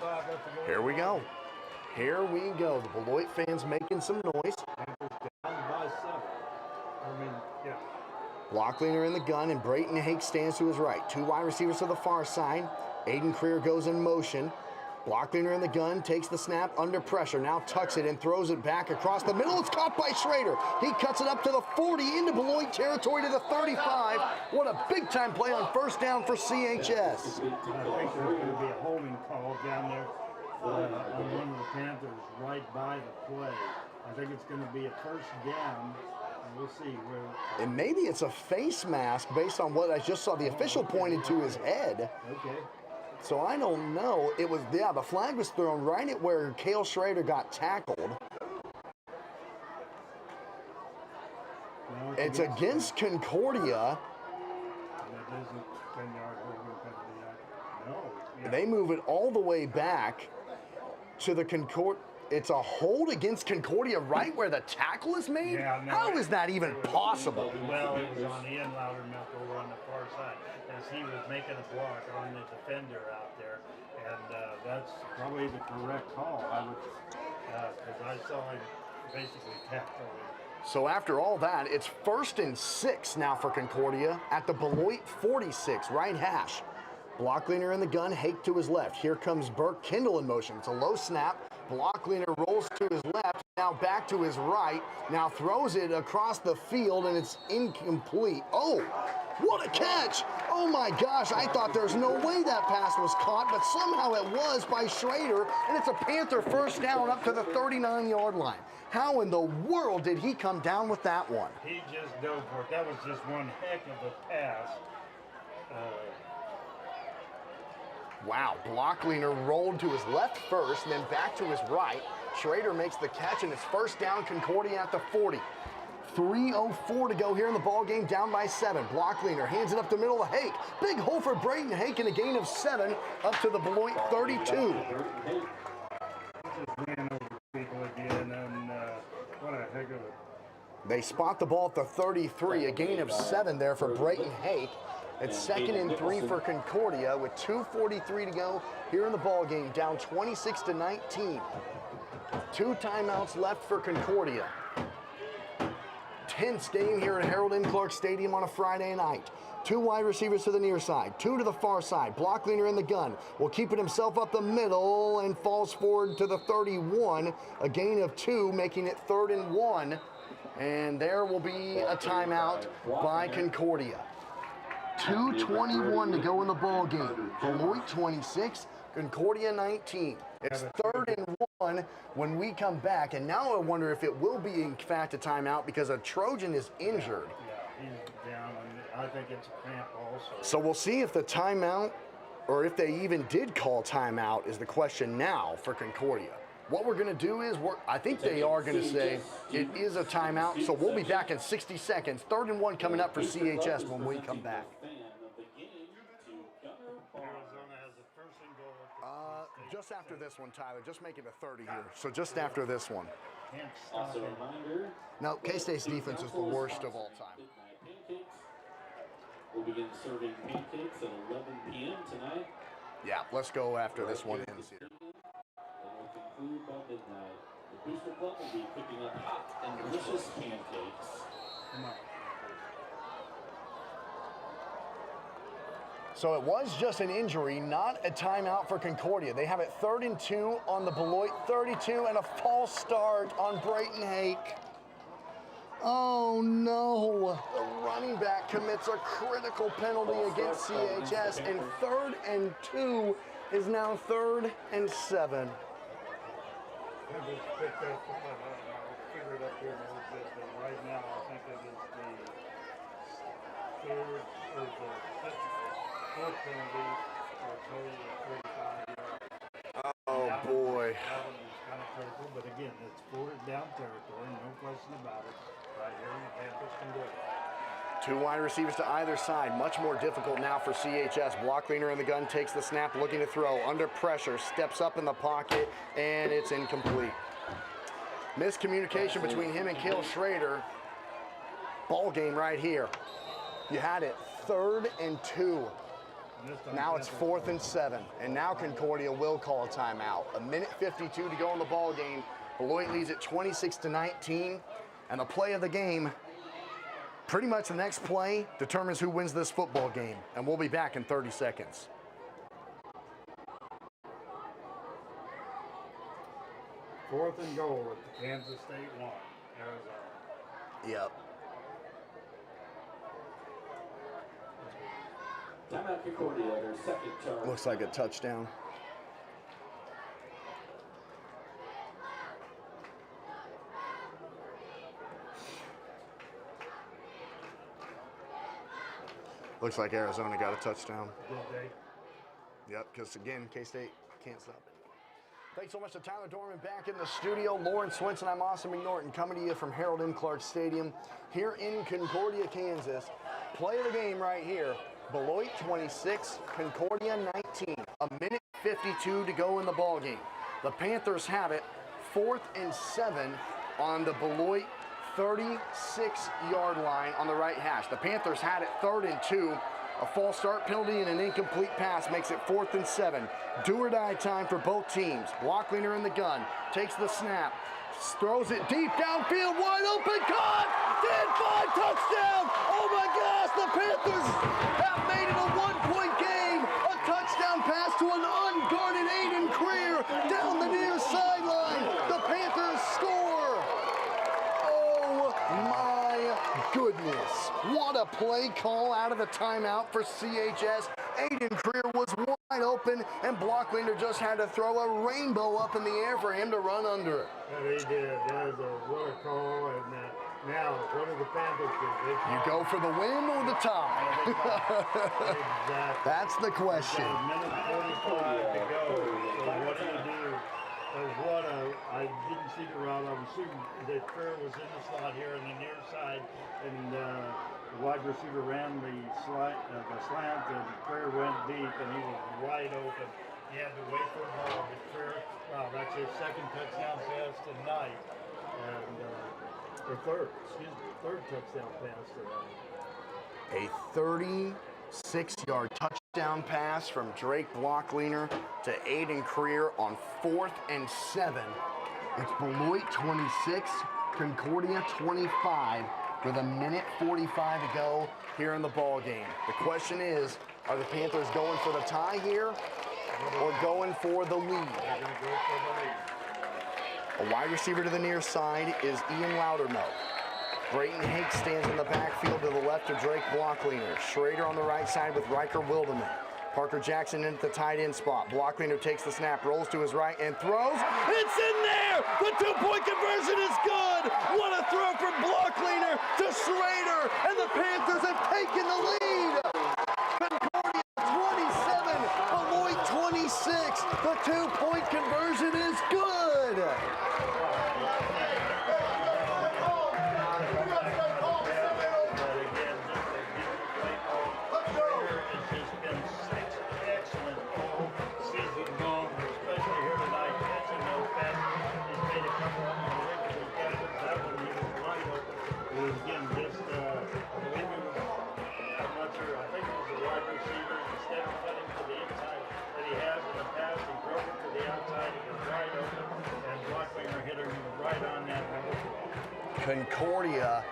3:45 left to go. Here we go. Here we go. The Beloit fans making some noise. Panthers down by 7. I mean, yeah. Blockleaner in the gun, and Brayton Hake stands to his right. 2 wide receivers to the far side. Aiden Creer goes in motion. Blockleaner in the gun, takes the snap under pressure, now tucks it and throws it back across the middle. It's caught by Schrader. He cuts it up to the 40, into Beloit territory to the 35. What a big-time play on first down for CHS. I think there's going to be a holding call down there on one of the Panthers right by the play. I think it's going to be a first down, and we'll see where. And maybe it's a face mask based on what I just saw. The official pointed to his head. Okay. So I don't know. It was, yeah, the flag was thrown right at where Cale Schrader got tackled. No, It's against Concordia. That isn't 10-yard holding penalty. No. Yeah. They move it all the way back to the Concordia. It's a hold against Concordia right where the tackle is made? Yeah, no, How is that even possible? Well, it was on the end louder milk over on the far side as he was making a block on the defender out there. And that's probably the correct call, I would, because I saw him basically tackle him. So after all that, it's 1st and 6 now for Concordia at the Beloit 46, right hash. Blockleaner in the gun, Hake to his left. Here comes Burke Kindle in motion. It's a low snap. Blockleaner rolls to his left, now back to his right, now throws it across the field, and it's incomplete. Oh, what a catch! Oh my gosh, I thought there's no way that pass was caught, but somehow it was by Schrader, and it's a Panther first down up to the 39-yard line. How in the world did he come down with that one? He just dove for it. That was just one heck of a pass. Wow, Blockleaner rolled to his left first, and then back to his right. Schrader makes the catch, and it's first down, Concordia at the 40. 3:04 to go here in the ball game, down by 7. Blockleaner hands it up the middle to Hake. Big hole for Brayton Hake, and a gain of 7 up to the Beloit 32. Just ran over people again, and what a heck of a... They spot the ball at the 33, a gain of 7 there for Brayton Hake. It's 2nd and 3 for Concordia with 2:43 to go here in the ball game, down 26-19. 2 timeouts left for Concordia. Tense game here at Harold M. Clark Stadium on a Friday night. 2 wide receivers to the near side, 2 to the far side. Blockleaner in the gun will keep it himself up the middle and falls forward to the 31. A gain of 2, making it 3rd and 1. And there will be a timeout by Concordia. 2:21 to go in the ball game. Beloit 26, Concordia 19. It's 3rd and 1 when we come back, and now I wonder if it will be in fact a timeout because a Trojan is injured. Yeah, he's down, and I think it's a cramp also. So we'll see if the timeout, or if they even did call timeout, is the question now for Concordia. What we're going to do is, I think they are going to say it is a timeout, so we'll be back in 60 seconds. 3rd and 1 coming up for CHS when we come back. Just after this one, Tyler. Just make it a 30 here. So just after this one. Also a reminder. No, K-State's defense is the worst of all time. We'll begin serving pancakes at 11 p.m. tonight. Yeah, let's go after this one ends here. And we'll conclude by midnight. The Booster Club will be cooking up hot and delicious pancakes. Come on. So it was just an injury, not a timeout for Concordia. They have it 3rd and 2 on the Beloit 32 and a false start on Brayton Hake. Oh no, the running back commits a critical penalty against CHS, and 3rd and 2 is now 3rd and 7. I just picked up, I'll figure it up here in a little bit, but right now I think it is the 3rd or the 4th penalty for a total of 45 yards. Oh boy. That one was kind of critical, but again, it's fourth down territory, no question about it. Right here, the Panthers can do it. Two wide receivers to either side. Much more difficult now for CHS. Block leaner in the gun, takes the snap, looking to throw. Under pressure, steps up in the pocket, and it's incomplete. Miscommunication between him and Cale Schrader. Ball game right here. You had it 3rd and 2. Now it's 4th and 7. And now Concordia will call a timeout. 1:52 to go in the ball game. Beloit leads it 26-19. And the play of the game, pretty much the next play, determines who wins this football game. And we'll be back in 30 seconds. Fourth and goal at the Kansas State 1, Arizona. Yep. Timeout Concordia, their second charge. Looks like a touchdown. Looks like Arizona got a touchdown. Good day. Yep, because again, K-State can't stop it. Thanks so much to Tyler Dorman back in the studio. Lauren Swinson, I'm Austin McNorton, coming to you from Harold M. Clark Stadium here in Concordia, Kansas. Play of the game right here. Beloit 26, Concordia 19. 1:52 to go in the ball game. The Panthers have it 4th and 7 on the Beloit 36-yard line on the right hash. The Panthers had it 3rd and 2. A false start penalty and an incomplete pass makes it 4th and 7. Do or die time for both teams. Block leaner in the gun, takes the snap, throws it deep downfield, wide open, caught! 10-5 touchdown! Oh my gosh, the Panthers have made it a 1-point game! A touchdown pass to an unguarded Aiden Creer down the near sideline. The Panthers score! Oh my goodness. What a play call out of the timeout for CHS. Aiden Creer was wide open, and Blocklinder just had to throw a rainbow up in the air for him to run under it. Yeah, they did. That was what a call. And now, what do the Panthers do? You go for the win or the tie? Exactly. That's the question. A minute 45 to go. So what do you do? I didn't see the route. I'm assuming that Creer was in the slot here on the near side, and the wide receiver ran the slant, and Creer went deep, and he was wide open. He had to wait for the ball, but Creer, wow, that's his second touchdown pass tonight, and third touchdown pass tonight. A 36-yard touchdown pass from Drake Blockleaner to Aiden Creer on 4th and 7. It's Beloit 26, Concordia 25, with 1:45 to go here in the ball game. The question is, are the Panthers going for the tie here or going for the lead? They're going to go for the lead. A wide receiver to the near side is Ian Loudermilk. Brayton Hake stands in the backfield to the left of Drake Blockleaner. Schrader on the right side with Riker Wilderman. Parker Jackson in at the tight end spot. Blockleaner takes the snap, rolls to his right, and throws. It's in there! The 2-point conversion is good! What a throw from Blockleaner to Schrader, and the Panthers have taken the lead! Concordia 27, Beloit 26. The 2-point conversion is good! Concordia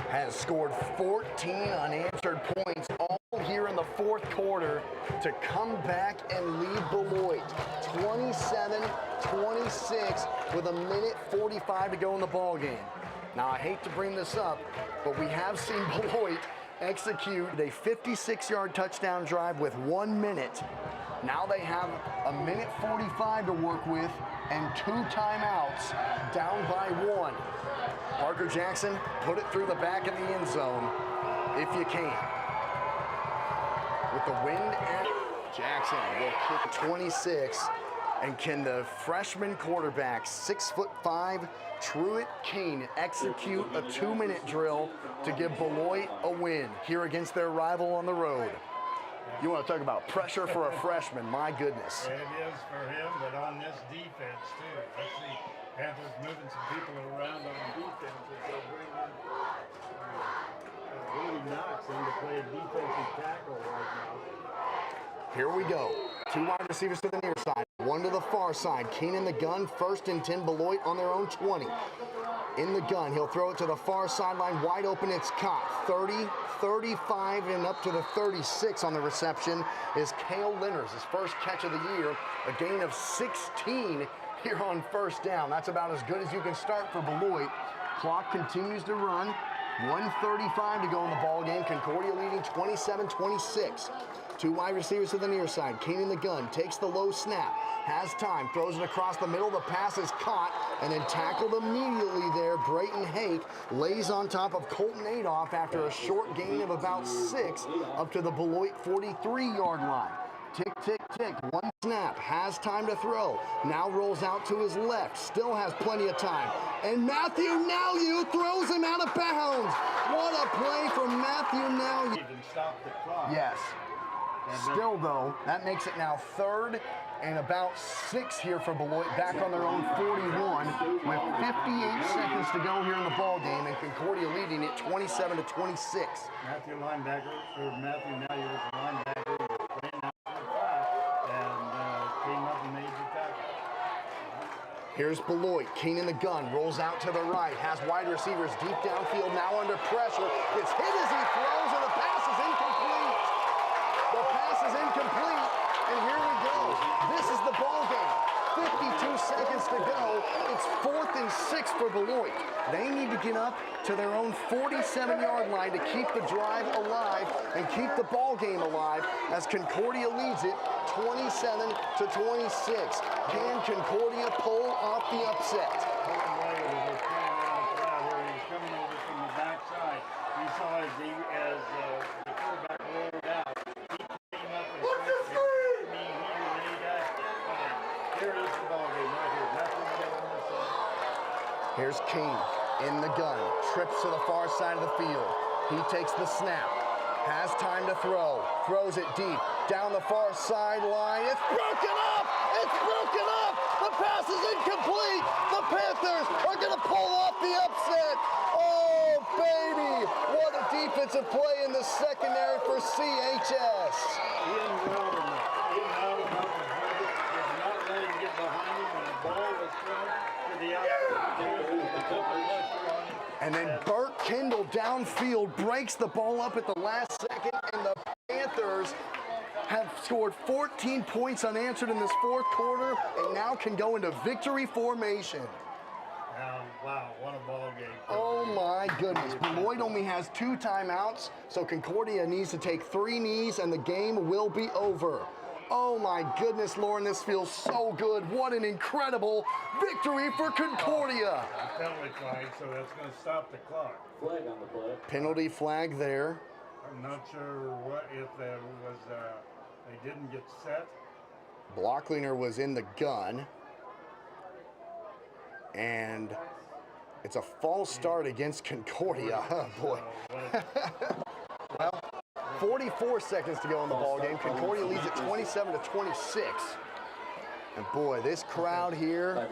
has scored 14 unanswered points all here in the fourth quarter to come back and lead Beloit 27-26 with 1:45 to go in the ball game. Now, I hate to bring this up, but we have seen Beloit execute a 56-yard touchdown drive with 1 minute. Now they have 1:45 to work with and 2 timeouts, down by 1. Parker Jackson, put it through the back of the end zone if you can. With the wind and Jackson will kick 26 And can the freshman quarterback, 6'5", Truett Kane, execute a 2-minute drill to give Beloit a win here against their rival on the road? You want to talk about pressure for a freshman, my goodness. It is for him, but on this defense too. Let's see, Panthers moving some people around on defense as they bring in Willie Knox in to play defensive tackle right now. Here we go. 2 wide receivers to the near side, 1 to the far side. Kane in the gun, 1st and 10, Beloit on their own 20. In the gun, he'll throw it to the far sideline, wide open, it's caught. 30, 35, and up to the 36 on the reception is Cale Lenners, his first catch of the year, a gain of 16 here on 1st down. That's about as good as you can start for Beloit. Clock continues to run. 1:35 to go in the ball game. Concordia leading 27-26. 2 wide receivers to the near side. Kane in the gun, takes the low snap, has time, throws it across the middle. The pass is caught and then tackled immediately there. Brayton Hake lays on top of Colton Adolph after a short gain of about 6 up to the Beloit 43-yard line. Tick, tick, tick. 1 snap, has time to throw. Now rolls out to his left, still has plenty of time. And Matthew Nowyu throws him out of bounds. What a play from Matthew Nowyu. Even stop the clock. Yes. Still, though, that makes it now 3rd and about 6 here for Beloit, back on their own 41 with 58 seconds to go here in the ball game, and Concordia leading it 27-26. Matthew linebacker, or Matthew Nowyu was a linebacker, he was playing out to the 5, and came up and made the tackle. Here's Beloit, Kane in the gun, rolls out to the right, has wide receivers deep downfield, now under pressure, gets hit as he throws, and the pass is incomplete. The pass is incomplete, and here we go. This is the ball game. 52 seconds to go. It's 4th and 6 for Beloit. They need to get up to their own 47-yard line to keep the drive alive and keep the ball game alive as Concordia leads it 27-26. Can Concordia pull off the upset? He's coming over from the backside. He saw as the quarterback rolled out. He came up and said, me here, and he got hit. Here is the ball game right here. Nothing more on this side. Here's Kane in the gun, trips to the far side of the field. He takes the snap, has time to throw, throws it deep, down the far sideline. It's broken up! It's broken up! The pass is incomplete! The Panthers are going to pull off the upset! Oh, baby! What a defensive play in the secondary for CHS! Ian Wilderman. Ian Wilderman was not letting him get behind him when the ball was thrown to the outside. And then Burt Kendall downfield breaks the ball up at the last second, and the Panthers have scored 14 points unanswered in this 4th quarter and now can go into victory formation. Wow, what a ball game. Oh my goodness. Beloit only has 2 timeouts, so Concordia needs to take 3 knees and the game will be over. Oh my goodness, Lauren, this feels so good. What an incredible victory for Concordia. Penalty flag, so that's going to stop the clock. Flag on the play. Penalty flag there. I'm not sure what if there was, they didn't get set. Blocklinger was in the gun. And it's a false start against Concordia. Oh boy. Well, 44 seconds to go in the ball game. Concordia leads it 27-26. And boy, this crowd here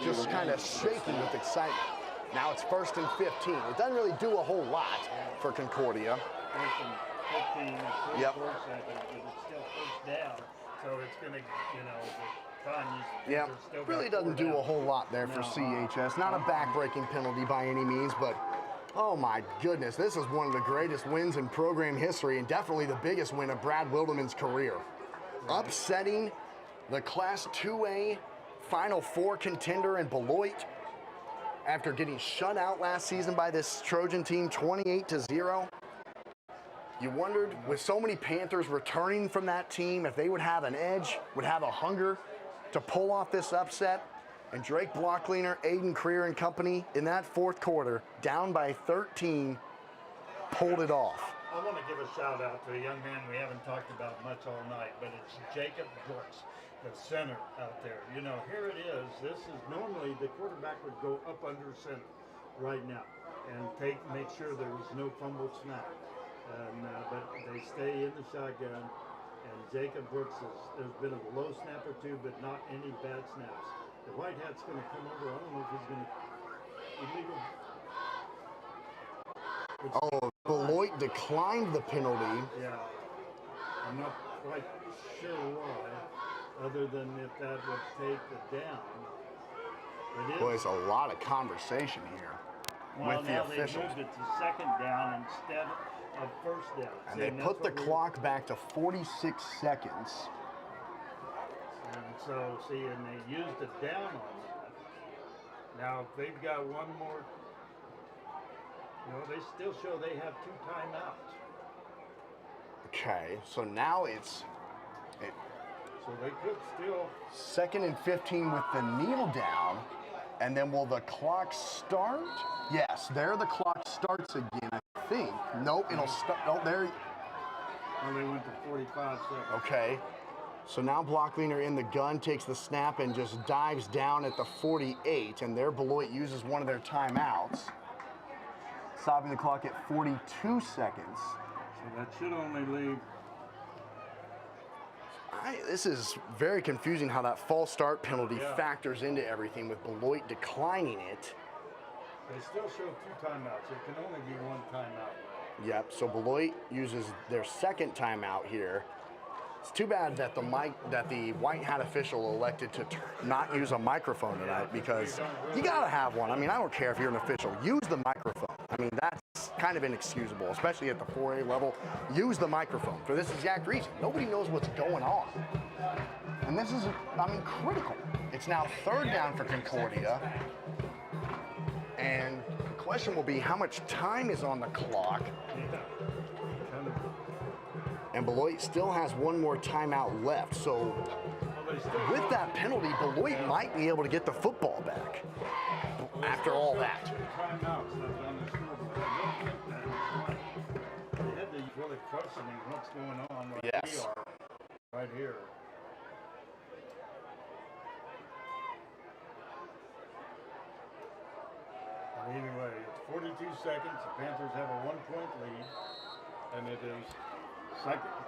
just kind of shaking with excitement. Now it's 1st and 15. It doesn't really do a whole lot for Concordia. 1st and 15, it's Yep. 4 seconds, but it's still 1st down. So it's going to, the time Yeah, really doesn't do a whole lot there for CHS. Not a back-breaking penalty by any means, but oh my goodness, this is one of the greatest wins in program history and definitely the biggest win of Brad Wilderman's career. Right. Upsetting the Class 2A Final Four contender in Beloit after getting shut out last season by this Trojan team 28-0. You wondered, with so many Panthers returning from that team, if they would have an edge, would have a hunger to pull off this upset. And Drake Blockleiner, Aiden Creer and company in that 4th quarter, down by 13, pulled it off. I want to give a shout out to a young man we haven't talked about much all night, but it's Jacob Brooks, the center out there. You know, here it is. This is normally the quarterback would go up under center right now and make sure there was no fumble snap. And but they stay in the shotgun. And Jacob Brooks there's been a low snap or two, but not any bad snaps. The white hat's going to come over. I don't know if he's going to illegal. Oh, Beloit declined the penalty. Yeah, I'm not quite sure why, other than if that would take the down. It is. Boy, there's a lot of conversation here with the officials. They moved it to second down instead of first down. And they put the clock back to 46 seconds. And so, see, and they used it down on that. Now, if they've got one more, they still show they have 2 timeouts. Okay, so now it's so they could still 2nd and 15 with the kneel down, and then will the clock start? Yes, there the clock starts again, I think. Nope, it'll start. Oh, there. Well, they went to 45 seconds. Okay, so now Blockleaner in the gun takes the snap and just dives down at the 48, and there Beloit uses one of their timeouts, stopping the clock at 42 seconds. So that should only leave. This is very confusing how that false start penalty factors into everything with Beloit declining it. They still show 2 timeouts. There can only be 1 timeout. Yep, so Beloit uses their second timeout here. It's too bad that the white hat official elected to not use a microphone tonight, because you gotta have one. I mean, I don't care if you're an official. Use the microphone. I mean, that's kind of inexcusable, especially at the 4A level. Use the microphone for this exact reason. Nobody knows what's going on. And this is, critical. It's now 3rd down for Concordia. And the question will be, how much time is on the clock? And Beloit still has 1 more timeout left. So with that penalty, Beloit might be able to get the football back after all that. They had to really questioning what's going on right here. Anyway, it's 42 seconds. The Panthers have a 1-point lead, and it is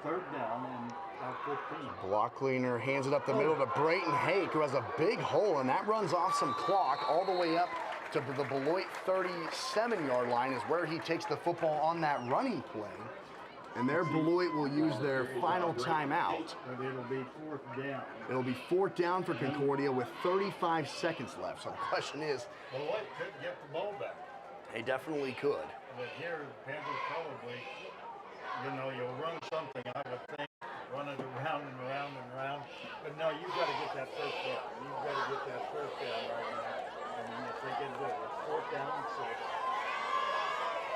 3rd down and about 15. Blockleaner hands it up the middle to Brayton Hake, who has a big hole, and that runs off some clock all the way up to the Beloit 37-yard line is where he takes the football on that running play. And there Beloit will use their final timeout. But it'll be 4th down. It'll be 4th down for Concordia with 35 seconds left. So the question is, Beloit could get the ball back. They definitely could. But here, Panthers probably, you'll run something, I would think, run it around and around and around. But no, you've got to get that 1st down. You've got to get that 1st down right now. And if they can do it, it's 4th down and 6.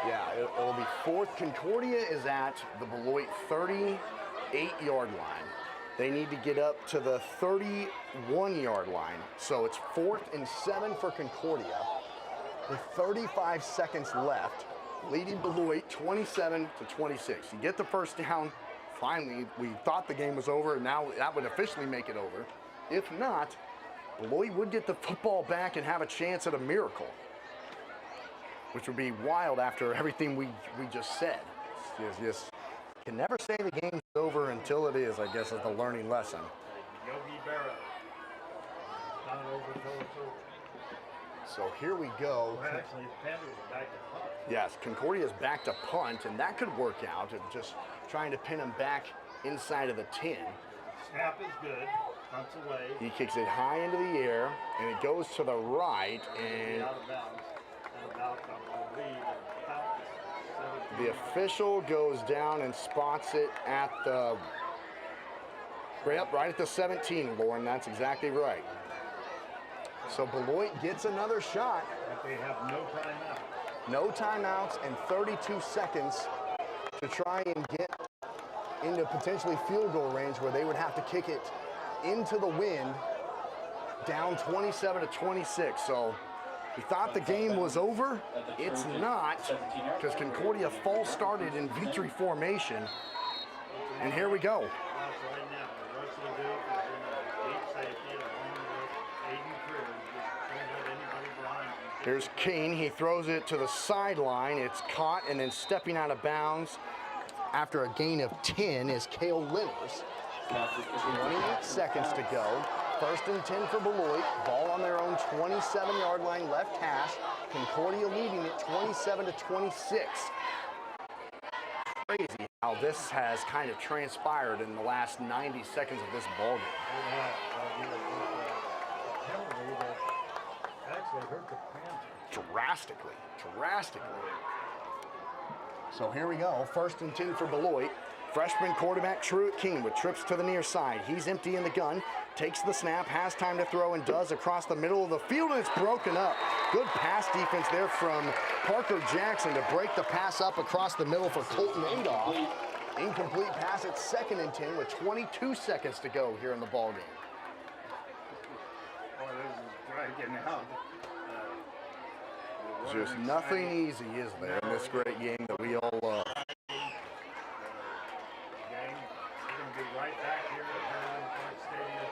Yeah, it'll be 4th. Concordia is at the Beloit 38-yard line. They need to get up to the 31-yard line. So it's 4th and 7 for Concordia with 35 seconds left, leading Beloit 27-26. You get the 1st down. Finally, we thought the game was over, and now that would officially make it over. If not, Beloit would get the football back and have a chance at a miracle, which would be wild after everything we just said. Just can never say the game's over until it is, I guess, is the learning lesson. Yogi Berra. Not over until it's over. So here we go. Well, actually, the Panthers are back to punt. Yes, Concordia's back to punt, and that could work out. Just trying to pin him back inside of the 10. Snap is good. Punts away. He kicks it high into the air, and it goes to the right, and Out of bounds. the official goes down and spots it at the right at the 17, Lauren. That's exactly right. So Beloit gets another shot. But they have no timeout. No timeouts and 32 seconds to try and get into potentially field goal range, where they would have to kick it into the wind, down 27-26. So You thought the game was over? It's not, because Concordia false started in victory formation. And here we go. Here's King. He throws it to the sideline. It's caught, and then stepping out of bounds after a gain of 10 is Cale Lenners. 28 seconds to go. 1st and 10 for Beloit. Ball on their own 27-yard line, left hash. Concordia leading it 27-26. Crazy how this has kind of transpired in the last 90 seconds of this ballgame. Actually hurt the Panther. Drastically. So here we go. 1st and 10 for Beloit. Freshman quarterback Truett King with trips to the near side. He's empty in the gun, takes the snap, has time to throw, and does across the middle of the field, and it's broken up. Good pass defense there from Parker Jackson to break the pass up across the middle for Colton Adolph. Incomplete pass at 2nd and 10 with 22 seconds to go here in the ballgame. Boy, this is dragging out. Just nothing easy, is there, in this great game that we all love. We're going to be right back here at Maryland Park Stadium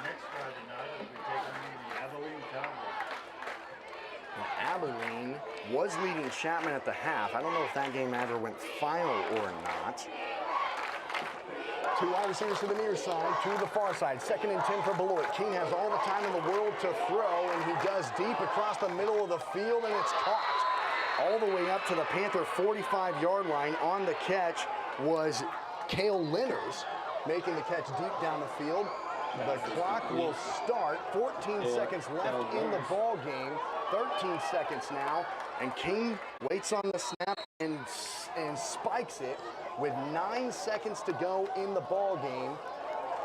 next Friday night as we take on the Abilene Cowboys. Abilene was leading Chapman at the half. I don't know if that game ever went final or not. 2 wide receivers to the near side, 2 to the far side. 2nd and 10 for Beloit. King has all the time in the world to throw, and he does deep across the middle of the field, and it's caught. All the way up to the Panther 45-yard line. On the catch was Cale Lenners, making the catch deep down the field. The clock will start. 14 seconds left in the ball game. 13 seconds now, and King waits on the snap and spikes it with 9 seconds to go in the ball game.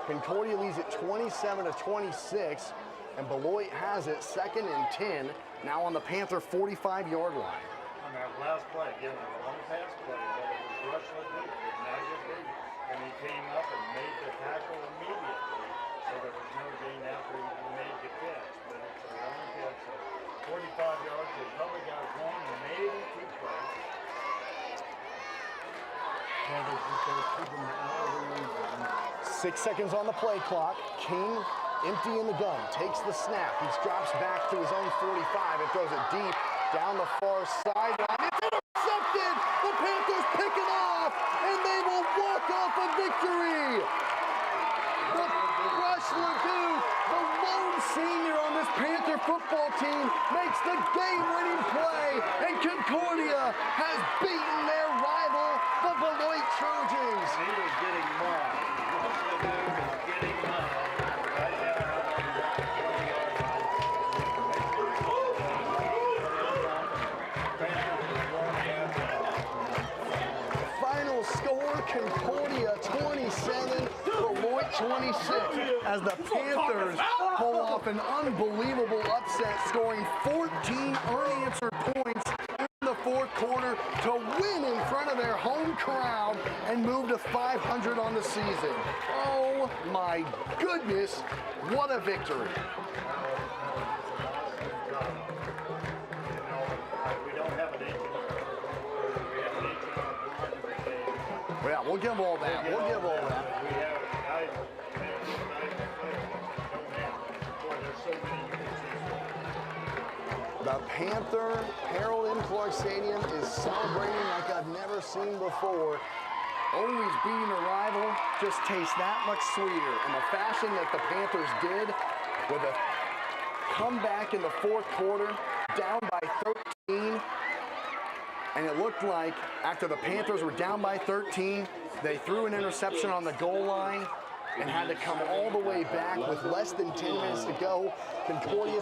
Concordia leads it 27-26, and Beloit has it 2nd and 10, now on the Panther 45-yard line. On that last play, again, a long pass play, but it was rush like this, it was not just big, and he came up and made the tackle immediately, so there was no gain after he made the catch, but it's a long catch, so 45 yards, they probably got one, maybe 2 plays. Yeah, they just got to keep them out of the end zone. 6 seconds on the play clock. King, empty in the gun, takes the snap. He drops back to his own 45 and throws it deep down the far sideline. It's intercepted! The Panthers pick it off, and they will walk off a victory! The Rush Ledoux, the lone senior on this Panther football team, makes the game-winning play, and Concordia has beaten their rival, the Beloit Trojans. He was getting mobbed. He was getting mobbed. Final score, Concordia 27, Beloit 26, as the Panthers pull off an unbelievable upset, scoring 14 unanswered points in the 4th quarter to win in front of their home crowd and move to 500 on the season. Oh my goodness, what a victory. Yeah, we'll give all that. We'll give all that. The Panther Harold M. Clark Stadium is celebrating like I've never seen before. Always beating a rival just tastes that much sweeter. In the fashion that the Panthers did, with a comeback in the 4th quarter, down by 13. And it looked like after the Panthers were down by 13, they threw an interception on the goal line and had to come all the way back with less than 10 minutes to go. Concordia